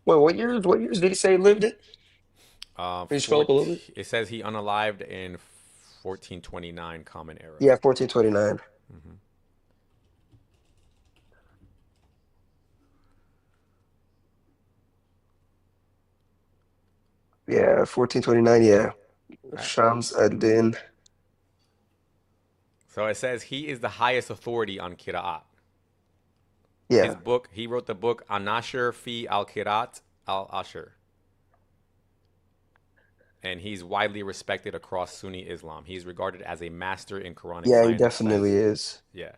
Wait, what years did he say he lived in? Can you scroll up a little bit? It says he unalived in 1429 Common Era. Yeah, 1429. Mm-hmm. Yeah, 1429. Yeah, Right. Shams ad-Din. So it says he is the highest authority on Qira'at. Yeah. His book, he wrote the book An-Nashr fi al-Qira'at al-Ashr. And he's widely respected across Sunni Islam. He's regarded as a master in Quranic Yeah, he science. definitely is. Yeah.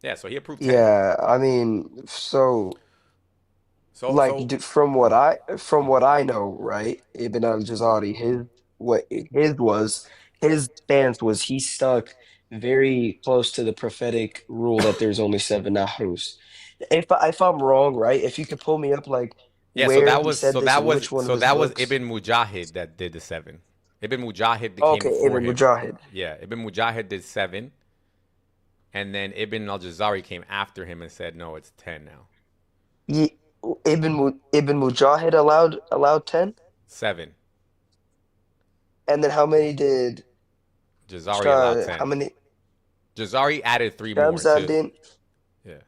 Yeah, so he approved 10. Yeah, I mean, from what I know, right? Ibn al-Jazari, his stance was he stuck very close to the prophetic rule that there's only seven nahrus. If I'm wrong, right? If you could pull me up like Yeah, so where that he was said this in which one of his books. Ibn Mujahid that did the 7. Ibn Mujahid came Okay, before Ibn him. Mujahid. Yeah, Ibn Mujahid did 7. And then Ibn al-Jazari came after him and said, no, it's 10 now. Ibn Mujahid allowed 10? 7. And then how many did Jazari allowed 10. how many? Jazari added 3 more Shams too. ad-Din. Yeah.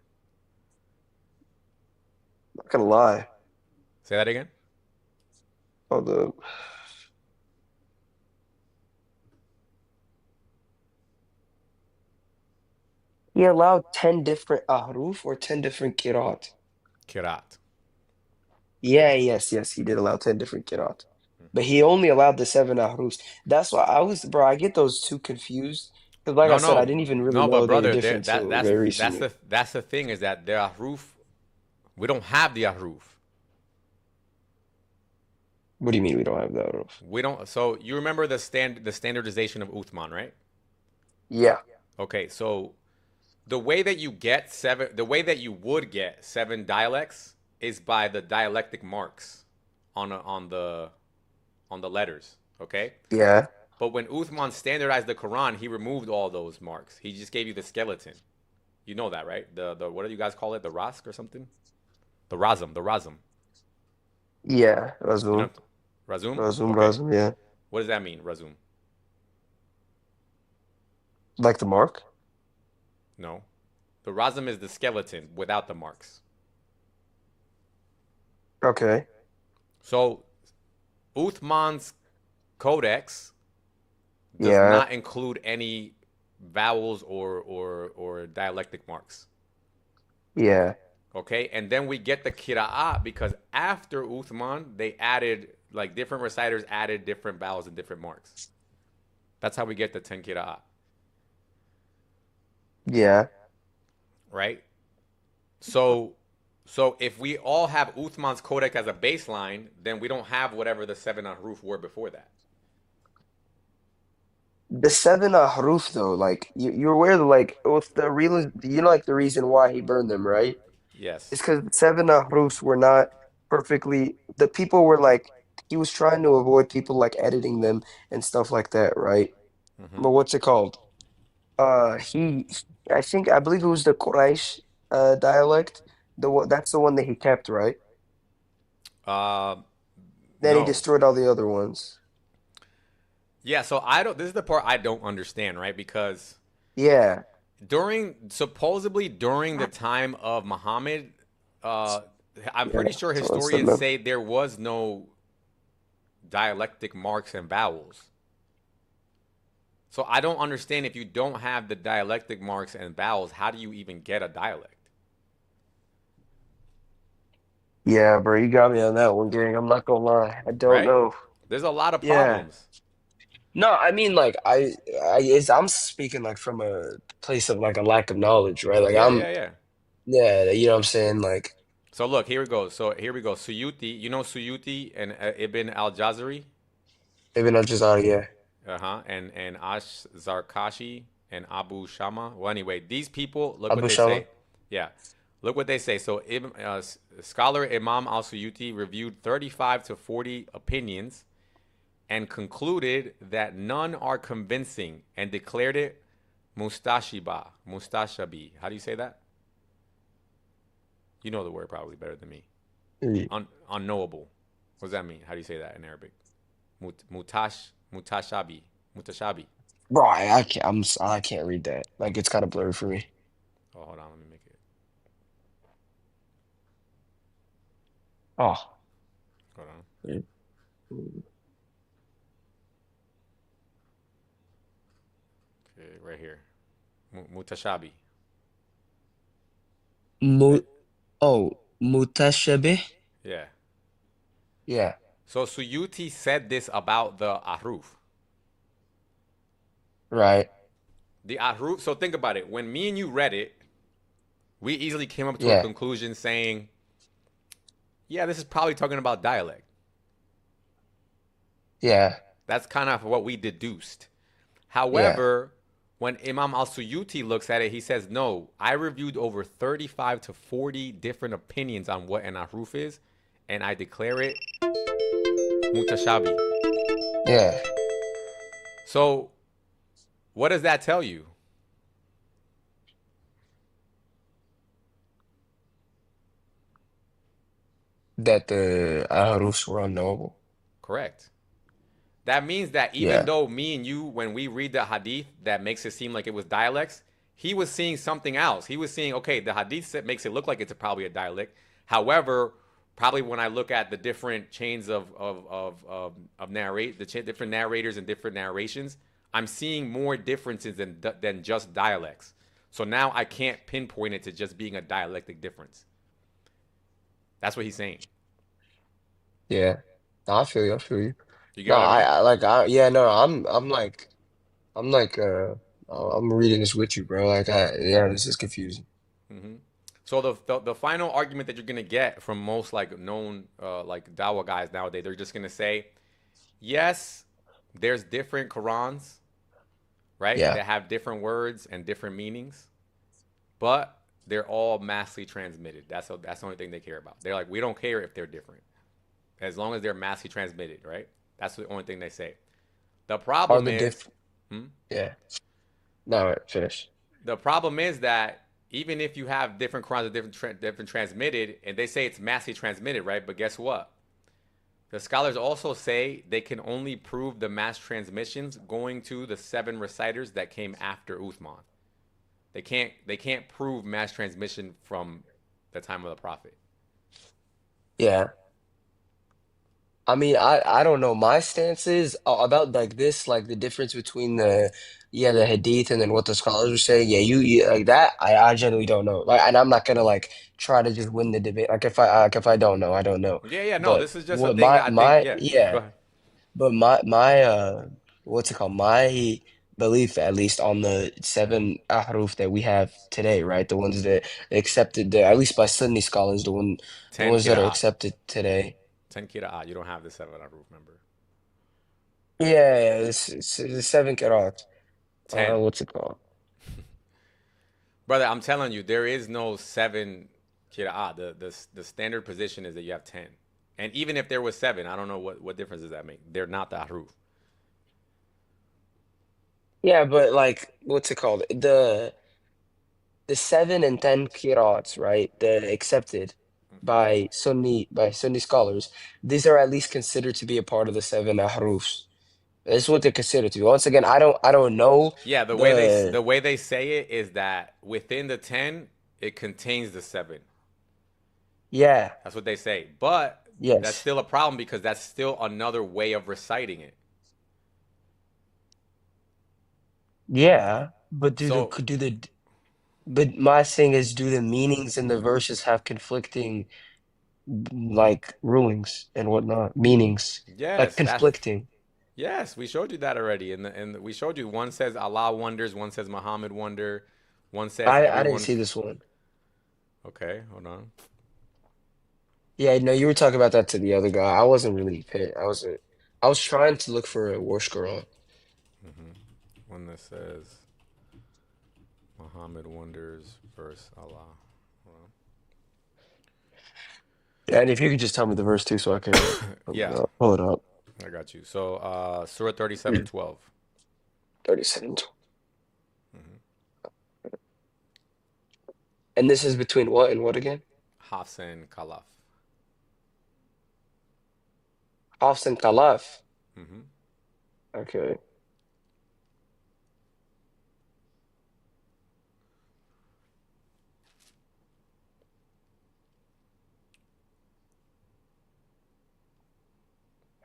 Not gonna lie. Say that again? Hold up. He allowed 10 different ahruf or 10 different kirat. Kirat. Yeah, yes, he did allow 10 different kirat. But he only allowed the 7 ahrufs. That's why I get those two confused. Because like I said, I didn't even really know but they were brother, different until very recently. that's the thing is that the ahruf, we don't have the ahruf. What do you mean we don't have the ahruf? We don't. So you remember the standardization of Uthman, right? Yeah. Okay, so the way that you would get 7 dialects is by the dialectic marks on the letters. Okay. Yeah. But when Uthman standardized the Quran, he removed all those marks. He just gave you the skeleton. You know that, right? The what do you guys call it? The Rask or something? The Rasm. Yeah, Rasm. You know, Rasm? Rasm, yeah. What does that mean, Rasm? Like the mark? No. The Rasm is the skeleton without the marks. Okay. So Uthman's codex does not include any vowels or dialectic marks. Yeah. Okay, and then we get the Qira'at because after Uthman, they added, like different reciters added different vowels and different marks. That's how we get the 10 Qira'at. Yeah. Right? So if we all have Uthman's codex as a baseline, then we don't have whatever the 7 ahruf were before that. The 7 ahruf though, like you're aware that like with the real, like the reason why he burned them, right? Yes. It's because the 7 ahrufs were not perfectly. The people were like he was trying to avoid people like editing them and stuff like that, right? Mm-hmm. But what's it called? I believe it was the Quraysh dialect. That's the one that he kept, right? Then he destroyed all the other ones. Yeah, so this is the part I don't understand, right? Because supposedly during the time of Muhammad, I'm pretty sure historians say there was no dialectic marks and vowels. So I don't understand, if you don't have the dialectic marks and vowels, how do you even get a dialect? Yeah, bro, you got me on that one, gang. I'm not gonna lie. I don't Right? know. There's a lot of Yeah. problems. No, I mean like I'm speaking like from a place of like a lack of knowledge, right? Like Yeah, I'm yeah, yeah. yeah, you know what I'm saying? Like So look, here we go. So here we go. Suyuti, you know Suyuti and Ibn al-Jazari? maybe not just out, yeah. Uh-huh. And Ash Zarkashi and Abu Shama. Well, anyway, these people, look what Abu they Shama. say. Yeah. Look what they say. So scholar Imam al-Suyuti reviewed 35 to 40 opinions and concluded that none are convincing and declared it mustashabi. How do you say that? You know the word probably better than me. Unknowable. What does that mean? How do you say that in Arabic? Mutashabi. Bro, I can't read that. Like it's kind of blurry for me. Oh, hold on, let me make it. Oh. Hold on. Okay, right here. Mutashabi. Mutashabih? Yeah. Yeah. So Suyuti said this about the ahruf. Right. The ahruf. So think about it. When me and you read it, we easily came up to a Yeah. conclusion saying, yeah, this is probably talking about dialect. Yeah. That's kind of what we deduced. Yeah. However, when Imam al-Suyuti looks at it, he says, no, I reviewed over 35 to 40 different opinions on what an ahruf is, and I declare it mutashabi. Yeah. So what does that tell you? That the ahrufs were unknowable. Correct. That means that even Yeah. though me and you, when we read the hadith, that makes it seem like it was dialects, he was seeing something else. He was seeing, okay, the hadith makes it look like it's probably a dialect. However, probably when I look at the different chains of narrate, different narrators and different narrations, I'm seeing more differences than just dialects. So now I can't pinpoint it to just being a dialectic difference. That's what he's saying. Yeah. No, I feel you. I feel you. You get No, what I mean? yeah, no, I'm like I'm reading this with you, bro. Like yeah, this is confusing. Mm-hmm. So the final argument that you're gonna get from most like known like Dawa guys nowadays, they're just gonna say, yes, there's different Qurans, right? Yeah. That have different words and different meanings, but they're all massively transmitted. That's the only thing they care about. They're like, we don't care if they're different, as long as they're massively transmitted, right? That's the only thing they say. The Are problem the is, yeah. No, finish. the problem is that even if you have different Qurans that different transmitted, and they say it's massively transmitted, right? But guess what? The scholars also say they can only prove the mass transmissions going to the 7 reciters that came after Uthman. They can't prove mass transmission from the time of the Prophet. Yeah. I mean, I don't know. My stance is about like this, like the difference between the hadith and then what the scholars are saying. Yeah, you like that. I genuinely don't know. Like, and I'm not gonna like try to just win the debate. Like if I don't know, I don't know. Yeah, no, But this is just a what thing that I think. my Yeah, go yeah. ahead. But my what's it called? My belief, at least on the 7 ahruf that we have today, right? The ones that accepted, at least by Sunni scholars, the 10 ones that are kira'at. accepted today. 10 kira'at. You don't have the 7 on roof, remember? Yeah, it's 7 qira'at. 10. What's it called? Brother, I'm telling you, there is no 7 kira'at. The standard position is that you have 10. And even if there was 7, I don't know what difference does that make. They're not the ahruf. Yeah, but like, what's it called? The 7 and 10 qira'ats, right? The accepted by Sunni scholars. These are at least considered to be a part of the 7 ahrufs. That's what they're considered to be. Once again, I don't know Yeah, the the way they say it is that within the 10, it contains the 7. yeah. That's what they say. But that's Yes. still a problem because that's still another way of reciting it. Yeah, but So but my thing is, do the meanings in the verses have conflicting like rulings and whatnot? Meanings like yes, that's conflicting. yes. We showed you that already, and we showed you one says Allah wonders, one says Muhammad wonder, one says I didn't everyone's see this one. okay. Hold on. Yeah, no, you were talking about that to the other guy. I wasn't really paying. I was trying to look for a war Quran. One that says Muhammad wonders verse Allah. Hold Yeah, and if you could just tell me the verse too, so I can on. Yeah, pull it up. I got you. So Surah 37:12. 37. And this is between what and what again? Hafs and Khalaf. Hafs and Khalaf. Mm-hmm. Okay.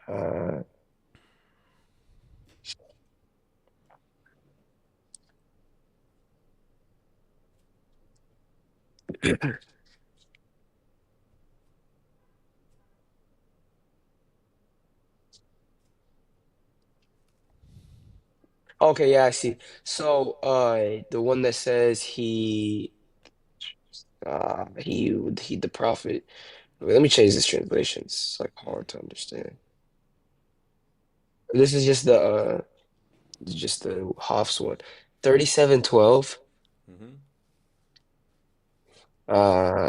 Uh, okay, yeah, I see. So, the one that says the prophet. Wait, let me change this translation. It's like hard to understand. This is just the Hafs one. 37:12. Mm-hmm.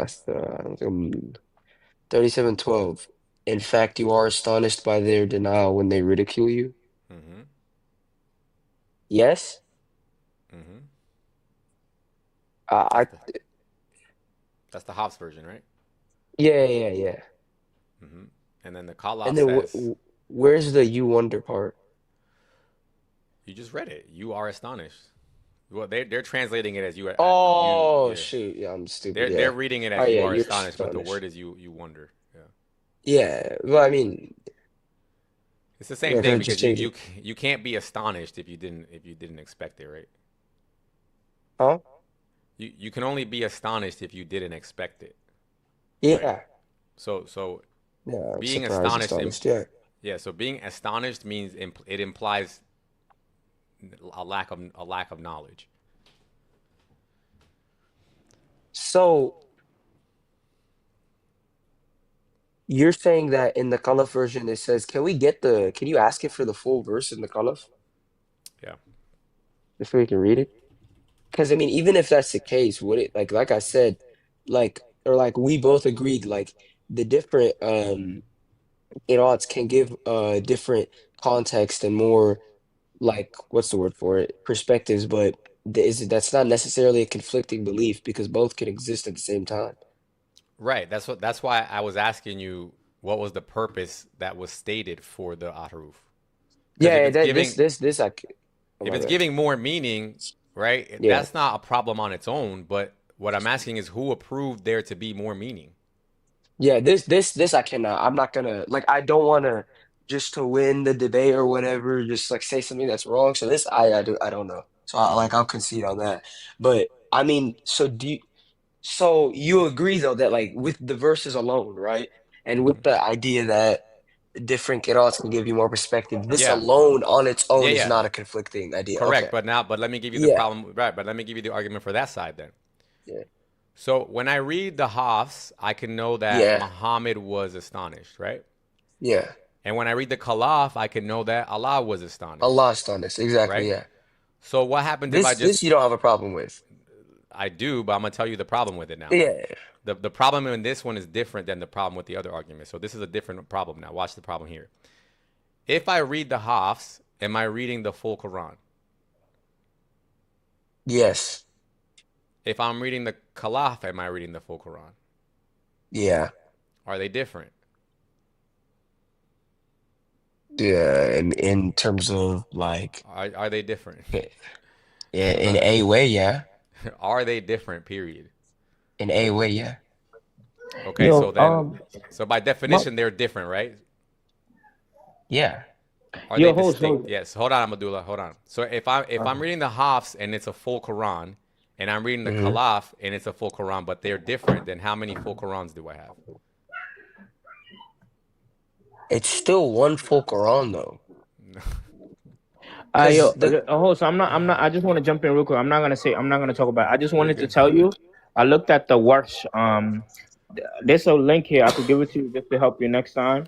So, 37:12. In fact, you are astonished by their denial when they ridicule you. Mm-hmm. Yes? Mm-hmm. I That's the Hafs version, right? yeah. Mm-hmm. And then the And Khalaf then says, where's the you wonder part? you just read it. You are astonished. Well, they're translating it as you are you. Oh Yeah. shoot, yeah, I'm stupid. They're Yeah. reading it Oh as you yeah, are you're astonished, but the astonished. word is you wonder. Yeah. Yeah. Well, I mean, It's the same yeah, thing could just because change it. you can't be astonished if you didn't expect it, right? Huh? You can only be astonished if you didn't expect it, right? Yeah. So Yeah, I'm being surprised, astonished, astonished. Yeah. yeah. So being astonished means it implies a lack of knowledge. So you're saying that in the Khalaf version it says, can you ask it for the full verse in the Khalaf Yeah. if we can read it? Because I mean, even if that's the case, would it like I said, like we both agreed, like the different odds can give different context and more like what's the word for it? Perspectives, but that's not necessarily a conflicting belief because both can exist at the same time. Right. That's why I was asking you what was the purpose that was stated for the Ahruf. Because Yeah, that oh if my it's bad. giving more meaning, right? Yeah. That's not a problem on its own. But what I'm asking is who approved there to be more meaning? Yeah, this I cannot. I'm not gonna like I don't wanna just to win the debate or whatever, just like say something that's wrong. So this I don't know. So I'll concede on that. But I mean, so you agree though that like with the verses alone, right? And with the idea that different qira'ats can give you more perspective, this Yeah. alone on its Yeah, own is yeah. not a conflicting idea. Correct. Okay. But let me give you the Yeah. problem. Right. But let me give you the argument for that side then. Yeah. So when I read the Hafs, I can know that Yeah. Muhammad was astonished, right? Yeah. And when I read the Khalaf, I can know that Allah was astonished, Allah on this. Exactly. right? Yeah. So what happens if I This just you don't have a problem with. I do, but I'm gonna tell you the problem with it now. Yeah. The problem in this one is different than the problem with the other argument. So this is a different problem now. Watch the problem here. If I read the Hafs, am I reading the full Quran? Yes. If I'm reading the Khalaf, am I reading the full Quran? Yeah. Are they different? Yeah, in terms of like Are they different? in a way, yeah. Are they different? Period. In a way, yeah. Okay, Yo, so then, so by my, definition, they're different, right? Yeah. Are they Yo, host, distinct? host. Yes. Hold on, Abdullah. Hold on. So if I'm reading the Hafs and it's a full Quran, and I'm reading the Khalaf and it's a full Quran, but they're different, then how many full Qurans do I have? It's still one full Quran though. Yo, 'Cause the host. I'm not. I just want to jump in real quick. I'm not gonna say. I'm not gonna talk about it. I just You're wanted to good. tell you. I looked at the Warsh. There's a link here. I could give it to you just to help you next time.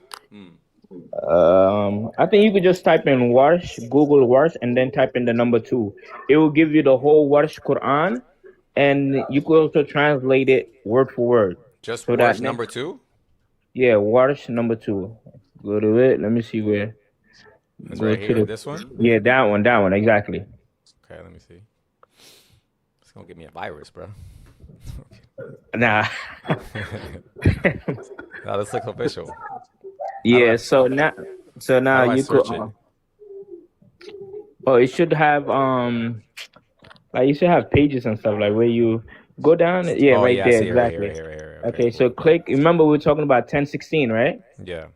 I think you could just type in Warsh, Google Warsh, and then type in the number 2. It will give you the whole Warsh Quran, and you could also translate it word for word. Just So words that number 2? yeah, Warsh number 2. Go to it. Let me see where. That's Go right to here. the This one? yeah, that one exactly. Okay, let me see. It's gonna give me a virus, bro. Nah. No, this looks official. Yeah. So now How do I you could. search it? Oh, it should have like you should have pages and stuff like where you go down. Yeah, Oh right yeah, I there see it right here, exactly. right here, right here. Okay, so click. Remember we were talking about 1016, right? Yeah.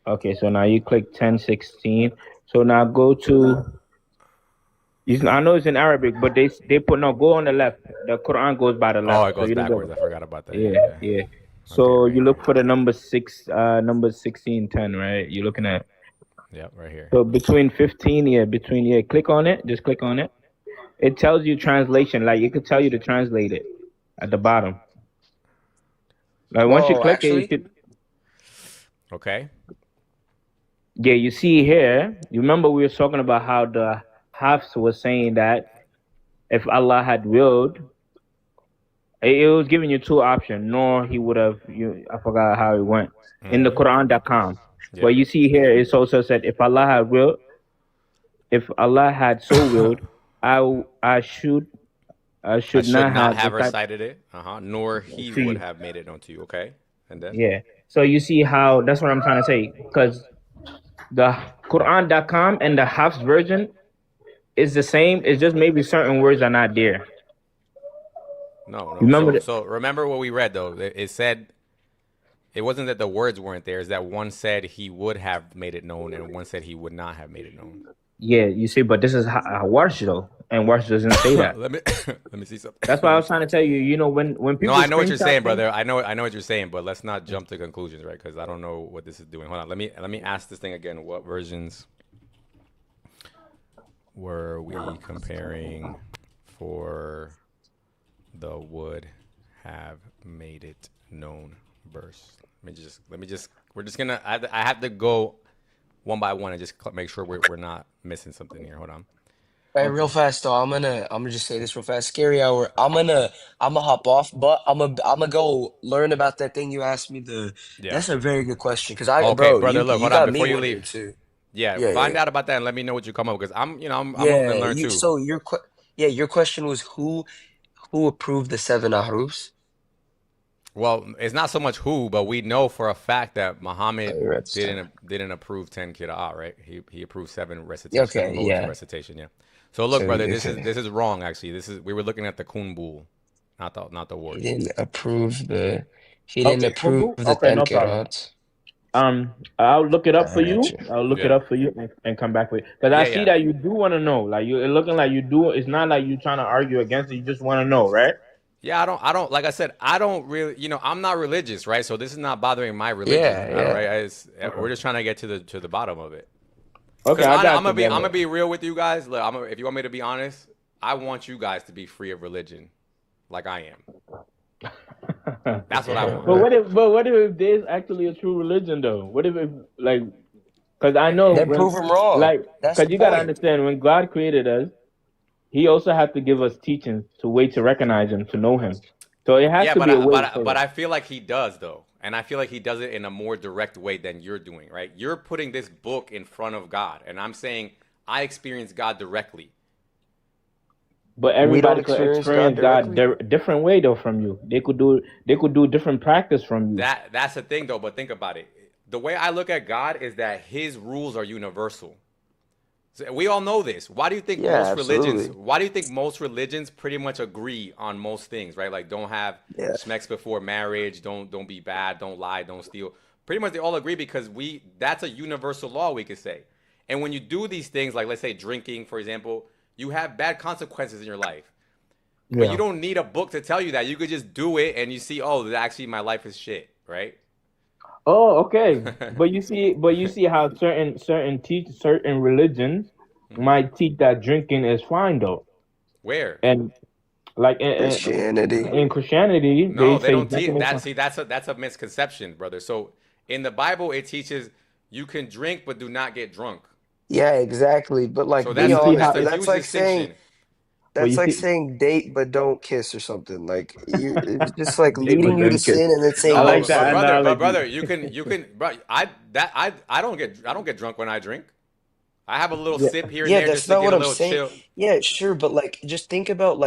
Okay, so now you click 1016. So now go to. I know it's in Arabic, but they put no. Go on the left. The Quran goes by the left, Oh, it so goes you don't backwards. go. I forgot about that. Yeah, yeah. Okay, So right you here. look for the number 6, number 1610, right? You're looking at. Yep, right here. So between 15, click on it. Just click on it. It tells you translation. Like it could tell you to translate it at the bottom. Like once you no, click it, you actually, should. Okay. Yeah, you see here. You remember we were talking about how the Hafs was saying that if Allah had willed, it was giving you 2 options. Nor he would have. I forgot how it went in the Quran.com. Yeah. But you see here, it's also said if Allah had willed, if Allah had so willed, I should I should not not have have recited. recited it. Nor he would See, have made it known to you. Okay. And then? yeah. So you see how that's what I'm trying to say because the Quran.com and the Hafs version is the same. It's just maybe certain words are not there. No. Remember that? So remember what we read though. It said it wasn't that the words weren't there. It's that one said he would have made it known, and one said he would not have made it known. Yeah, you see, but this is Warsh though, and Warsh doesn't say that. let me see something. That's why I was trying to tell you. You know, when people No, I know what you're screenshot saying, things- brother. I know what you're saying, but let's not jump to conclusions, right? Because I don't know what this is doing. Hold on. Let me ask this thing again. What versions were we comparing for the would have made it known verse? Let me just. We're just gonna. I have to go one by one and just make sure we're not missing something here. Hold on. hey, real fast though, I'm gonna just say this real fast. Scary hour. I'm gonna hop off, but I'm gonna go learn about that thing you asked me. Yeah. That's a very good question because Okay, bro, brother. Look, you hold on got me before you wondering leave. too. Yeah, Yeah, find yeah, out about that and let me know what you come up with. Because I'm open to yeah. learn You too. so your question was who approved the 7 ahrufs? Well, it's not so much who, but we know for a fact that Oh, Muhammad you're right, didn't approve 10 qira'ah, right? He approved 7 recitation, okay, 7 modes of yeah. recitation. Yeah. So look, So brother, this okay, is wrong. Actually, we were looking at the kunbul, not the he words. didn't approve the Okay, cool. Okay, 10 no problem. qira'ats. I'll look it up for I you. got you. I'll look it Yeah. up for you and come back with it. Because I Yeah, see yeah. that you do want to know. Like you, it looking like you do. It's not like you trying to argue against it. You just want to know, right? Yeah, I don't, like I said, I don't really, I'm not religious, right? So this is not bothering my religion, Yeah, yeah. right? We're just trying to get to the bottom of it. Okay, Because I got I'm you. gonna be real with you guys. Look, if you want me to be honest, I want you guys to be free of religion, like I am. That's what I want. But what if there's actually a true religion though? What if like, because I know Then prove him wrong. like, That's because the you gotta point. understand when God created us, He also had to give us teachings to recognize Him, to know Him. So it has Yeah, to but be a way. but I feel like he does though, and I feel like he does it in a more direct way than you're doing, right? You're putting this book in front of God, and I'm saying I experience God directly. But We don't everybody could experience God experience God directly. different way though from you. They could do different practice from you. That's the thing though. But think about it. The way I look at God is that His rules are universal. So we all know this. Why do you think Yeah, most religions? absolutely. Why do you think most religions pretty much agree on most things, right? Like don't have Yeah. sex before marriage, don't be bad, don't lie, don't steal. Pretty much they all agree because that's a universal law we could say. And when you do these things, like let's say drinking, for example, you have bad consequences in your life. But you don't need a book to tell you that. You could just do it and you see, oh, actually my life is shit, right? Oh, okay. But you see how certain religions might teach that drinking is fine though. Where? And like Christianity. in Christianity, No, they they say don't teach drinking is that. fine. See, that's a misconception, brother. So in the Bible, it teaches you can drink but do not get drunk. Yeah, exactly. But like So But be you see that's how honest, a that's huge like saying distinction. but you see date but don't kiss or something. Like it's just like date but leading you to don't kiss. sin and then I saying, "Oh, No, like but that sin." analogy. brother, you can, bro. I don't get drunk when I drink. I have a little Yeah. sip here and Yeah, there that's just to not get what a I'm little saying. chill. Yeah, sure, but like just think about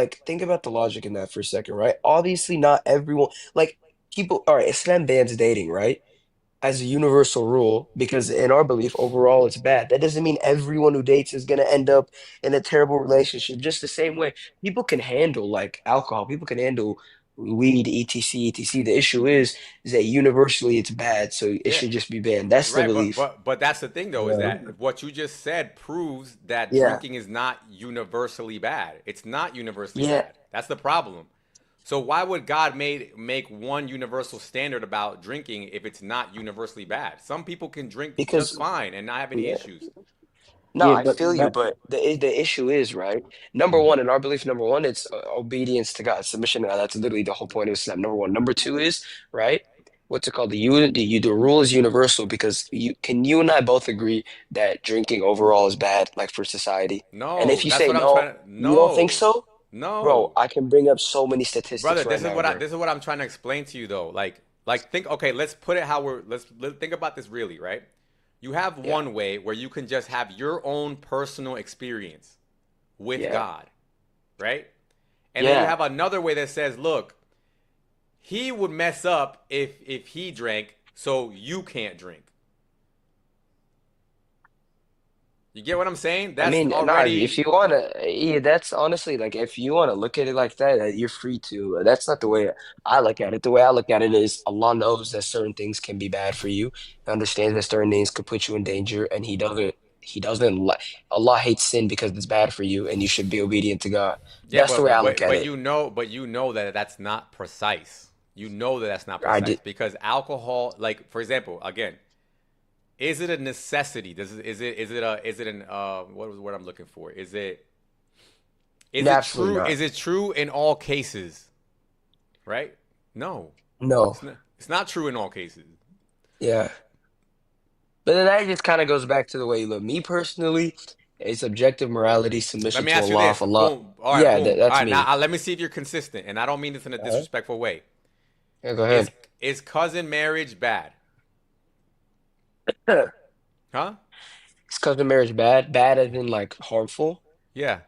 the logic in that for a second, right? Obviously not everyone like people all right, Islam bans dating, right? As a universal rule, because in our belief, overall it's bad. That doesn't mean everyone who dates is gonna end up in a terrible relationship. Just the same way people can handle like alcohol, people can handle weed, etc., etc. The issue is that universally it's bad, so it Yeah, should just be banned. That's the right. But belief. that's the thing though is Yeah. that what you just said proves that Yeah. drinking is not universally bad. It's not universally Yeah, bad. That's the problem. So why would God make one universal standard about drinking if it's not universally bad? Some people can drink just because fine and not have any issues. no, Yeah, I but feel you, that but the issue is, right? Number one, in our belief, number one, it's obedience to God, submission to God. That's literally the whole point of Islam. Number one. Number two is, right? What's it called? The rule is universal because you and I both agree that drinking overall is bad, like for society. And if No, you that's say what I'm no, trying to. you don't think No, so, bro, no, I can bring up so many statistics brother. right now, bro. This is what I'm trying to explain to you though. Like think. Okay, let's put it how let's think about this really, right? You have Yeah, one way where you can just have your own personal experience with yeah, God, right? And then you yeah. have another way that says, look, he would mess up if he drank, so you can't drink. You get what I'm saying? I That's mean, nah, if already you wanna, yeah, that's honestly like if you wanna look at it like that, you're free to. That's not the way I look at it. The way I look at it is Allah knows that certain things can be bad for you. He understands that certain things could put you in danger, and He doesn't like Allah hates sin because it's bad for you, and you should be obedient to God. yeah, That's the way I look at it. but you know that that's not precise. You know that that's not I precise did because alcohol, like for example, again, is it a necessity? Is it an what was the word I'm looking for? absolutely not. Is it true in all cases? Right? No. No, It's not true in all cases. yeah. But then that just kind of goes back to the way you look. Me personally, it's objective morality, Let submission me to ask you Allah. this. If Allah, Boom. All right, yeah, boom. All that's right, now me. let me see if you're consistent. And I don't mean this in a Uh-huh. disrespectful way. Yeah, go Is ahead. is cousin marriage bad? Huh? Is cousin marriage bad? Bad as in like harmful? Yeah.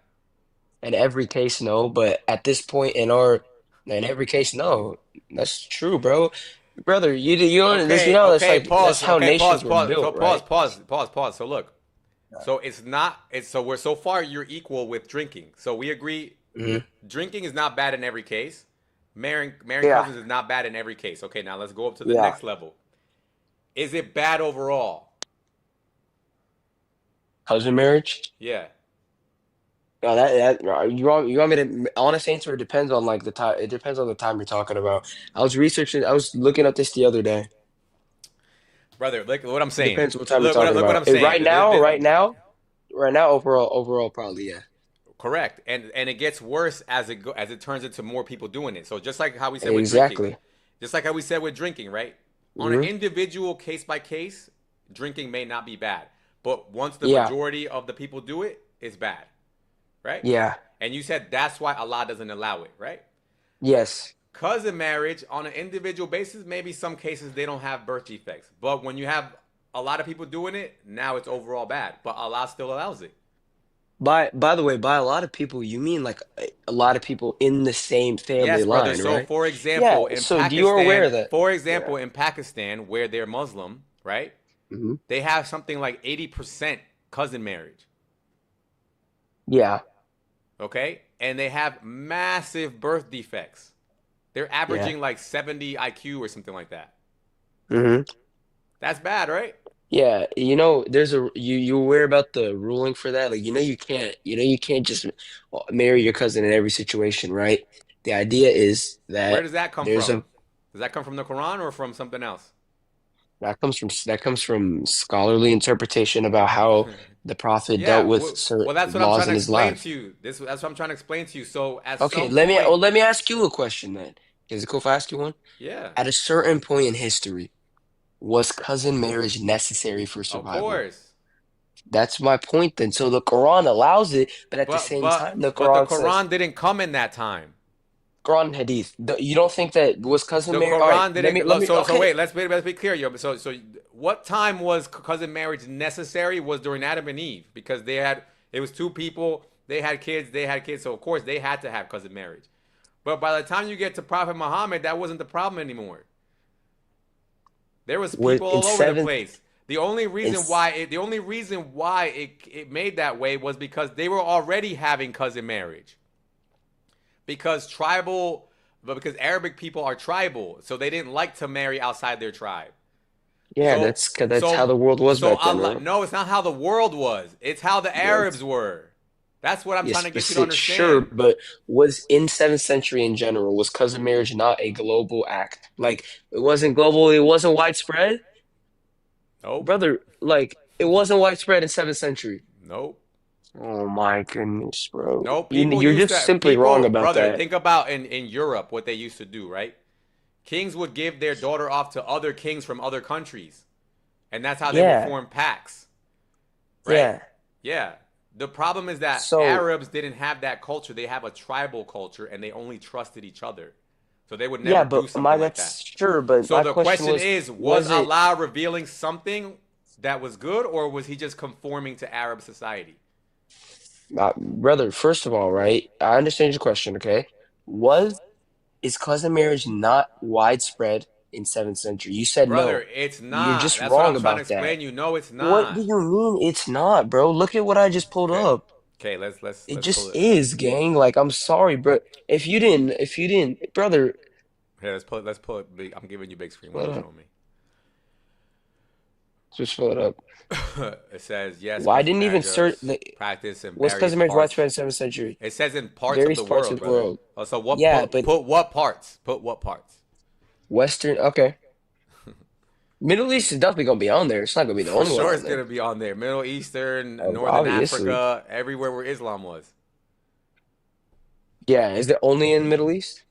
In every case, no. But at this point in every case, no. That's true, bro. Brother, you don't this you Okay, know okay, that's pause. how Okay, nations pause, were pause. So built, pause, right? pause. So look. So it's not it's so we're so far you're equal with drinking. So we agree Hmm. drinking is not bad in every case. Marrying Yeah, cousins is not bad in every case. Okay, now let's go up to the yeah. next level. Is it bad overall? Cousin marriage? Yeah. No, you want me to honest answer? It depends on like the time. It depends on the time you're talking about. I was looking up this the other day. Brother, look what I'm It saying. depends what time you're talking Look what about. I'm saying. Right now, overall, probably, yeah. Correct, and it gets worse as it turns into more people doing it. So just like how we said with drinking, Exactly. just like how we said with drinking, right? On an Hmm. individual case by case, drinking may not be bad, but once the Yeah, majority of the people do it, it's bad, right? yeah, And you said that's why Allah doesn't allow it, right? yes. Cousin marriage on an individual basis, maybe some cases they don't have birth defects, but when you have a lot of people doing it, now it's overall bad, but Allah still allows it. By the way, by a lot of people, you mean like a lot of people in the same family Yes, brother. line, So, right? for Yeah. example, So you're aware of that? Yeah. In Pakistan, where they're Muslim, right? Hmm. They have something like 80% cousin marriage. Yeah. Okay, and they have massive birth defects. They're Yeah. averaging like 70 IQ or something like that. Hmm. That's bad, right? Yeah, there's you aware about the ruling for that? Like, you can't just marry your cousin in every situation, right? The idea is Where that does that come there's from? a Does that come from the Quran or from something else? that comes from scholarly interpretation about how the prophet dealt Yeah. with Well, certain that's what I'm laws trying to in his explain to life. you. That's what I'm trying to explain to you. So at Okay, some point, let me ask you a question then. Is it cool if I ask you one? yeah, At a certain point in history, was cousin marriage necessary for of survival? course. That's my point then. So the Quran allows it, but at the But same but time, the but the Quran says Quran didn't come in that time. Quran and Hadith. You don't think that was cousin The marriage? All right, Quran didn't. let me. So Okay, wait. Let's be clear, yo. So what time was cousin marriage necessary? Was during Adam and Eve because it was two people. They had kids. They had kids. So of course they had to have cousin marriage. But by the time you get to Prophet Muhammad, that wasn't the problem anymore. There was was people in all over the seventh. place. The only reason why it made that way was because they were already having cousin marriage. Because because Arabic people are tribal, so they didn't like to marry outside their tribe. Yeah, So that's how so the world was so back then, Allah, right? no, it's not how the world was. It's how the Yes, Arabs were. That's what I'm trying yes, to get you to sure, understand. but was in seventh century in general, was cousin marriage not a global act? Like it wasn't global, it wasn't widespread, Nope. brother. Like it wasn't widespread in seventh century. Nope. Oh my goodness, bro. No, people You're used just to simply wrong people, about brother, that. think about in Europe what they used to do, right? Kings would give their daughter off to other kings from other countries. And that's how they would Yeah, form pacts, right? yeah. Yeah. The problem is that So Arabs didn't have that culture. They have a tribal culture and they only trusted each other. So they would yeah, never do but my something like that. that's sure, but So my the question question is, was was it Allah revealing something that was good or was he just conforming to Arab society? brother, first of all, right? I understand your question, okay? Was is cousin marriage not widespread in seventh century? You said Brother, no. it's You're not. just That's what wrong I'm trying to about that. explain you. No, it's What do not. you mean it's not, bro? Look at what I just pulled Okay. up. Okay, let's It let's pull just it. is, gang. Like, I'm sorry, bro. If you didn't, brother, Here, let's pull it big. I'm giving you big screen while pull you're it up. showing me. Just pull it up. It says yes, Why cousin didn't even marriage search was practiced in was various cousin marriage parts. widespread in seventh century? It says in parts of Various the parts world, of the brother. world. Oh, so what Yeah, but put what parts? Put what parts? Western, okay. Middle East is definitely gonna be on there. It's not gonna be the For only one sure, on it's there. gonna be on there. Middle Eastern, Northern Obviously. Africa, everywhere where Islam was. Yeah, is it only in Middle East?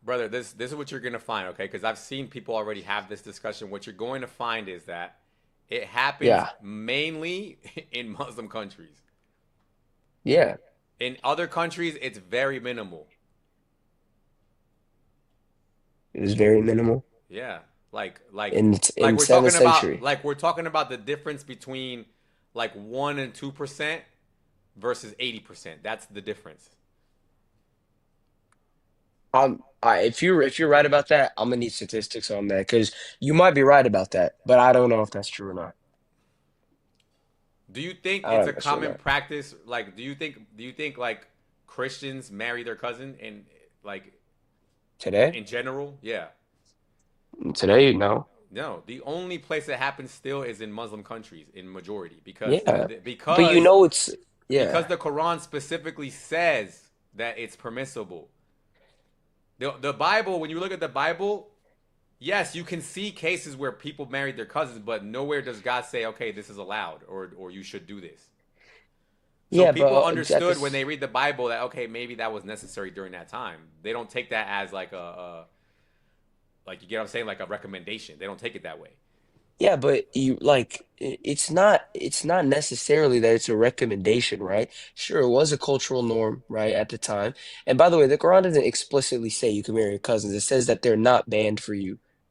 Brother, this is what you're gonna find, okay? Because I've seen people already have this discussion. What you're going to find is that it happens Yeah. mainly in Muslim countries. Yeah. In other countries, it's very minimal. It was very minimal Yeah, in seventh century. we're talking about the difference between like 1 and 2% versus 80%. That's the difference. If you're right about that, I'm gonna need statistics on that because you might be right about that, but I don't know if that's true or not. Do you think I don't it's know a if that's true or common not. practice? Like, do you think like Christians marry their cousin and like Today? in general? Yeah. Today, no. No, the only place that happens still is in Muslim countries in majority Yeah. But because it's because yeah. the Quran specifically says that it's permissible. The Bible, when you look at the Bible, yes, you can see cases where people married their cousins, but nowhere does God say, okay, this is allowed or you should do this. So Yeah, people but at understood when this they read the Bible that okay, maybe that was necessary during that time. They don't take that as like like you get what I'm saying, like a recommendation. They don't take it that way. yeah, but you like it's not necessarily that it's a recommendation, right? Sure, it was a cultural norm, right, at the time. And by the way, the Quran doesn't explicitly say you can marry your cousins. It says that they're not banned for you.